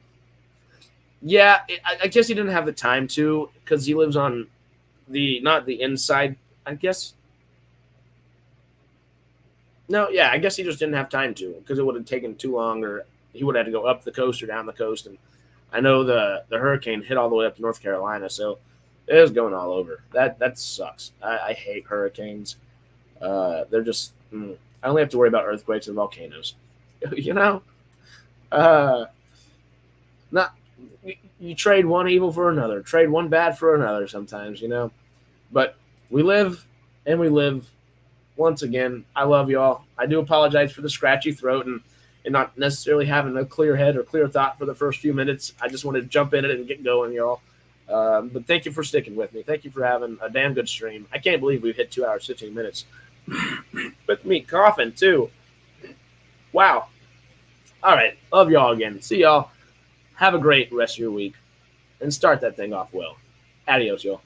Yeah, I guess he didn't have the time to, because he lives on not the inside, I guess. No, yeah, I guess he just didn't have time to, because it would have taken too long, or he would have had to go up the coast or down the coast. And I know the hurricane hit all the way up to North Carolina, so it was going all over. That sucks. I hate hurricanes. They're just, I only have to worry about earthquakes and volcanoes. You trade one evil for another, trade one bad for another sometimes, But we live and we live. Once again, I love y'all. I do apologize for the scratchy throat and not necessarily having a clear head or clear thought for the first few minutes. I just wanted to jump in it and get going, y'all. But thank you for sticking with me. Thank you for having a damn good stream. I can't believe we've hit 2 hours, 15 minutes. With me coughing, too. Wow. All right. Love y'all again. See y'all. Have a great rest of your week. And start that thing off well. Adios, y'all.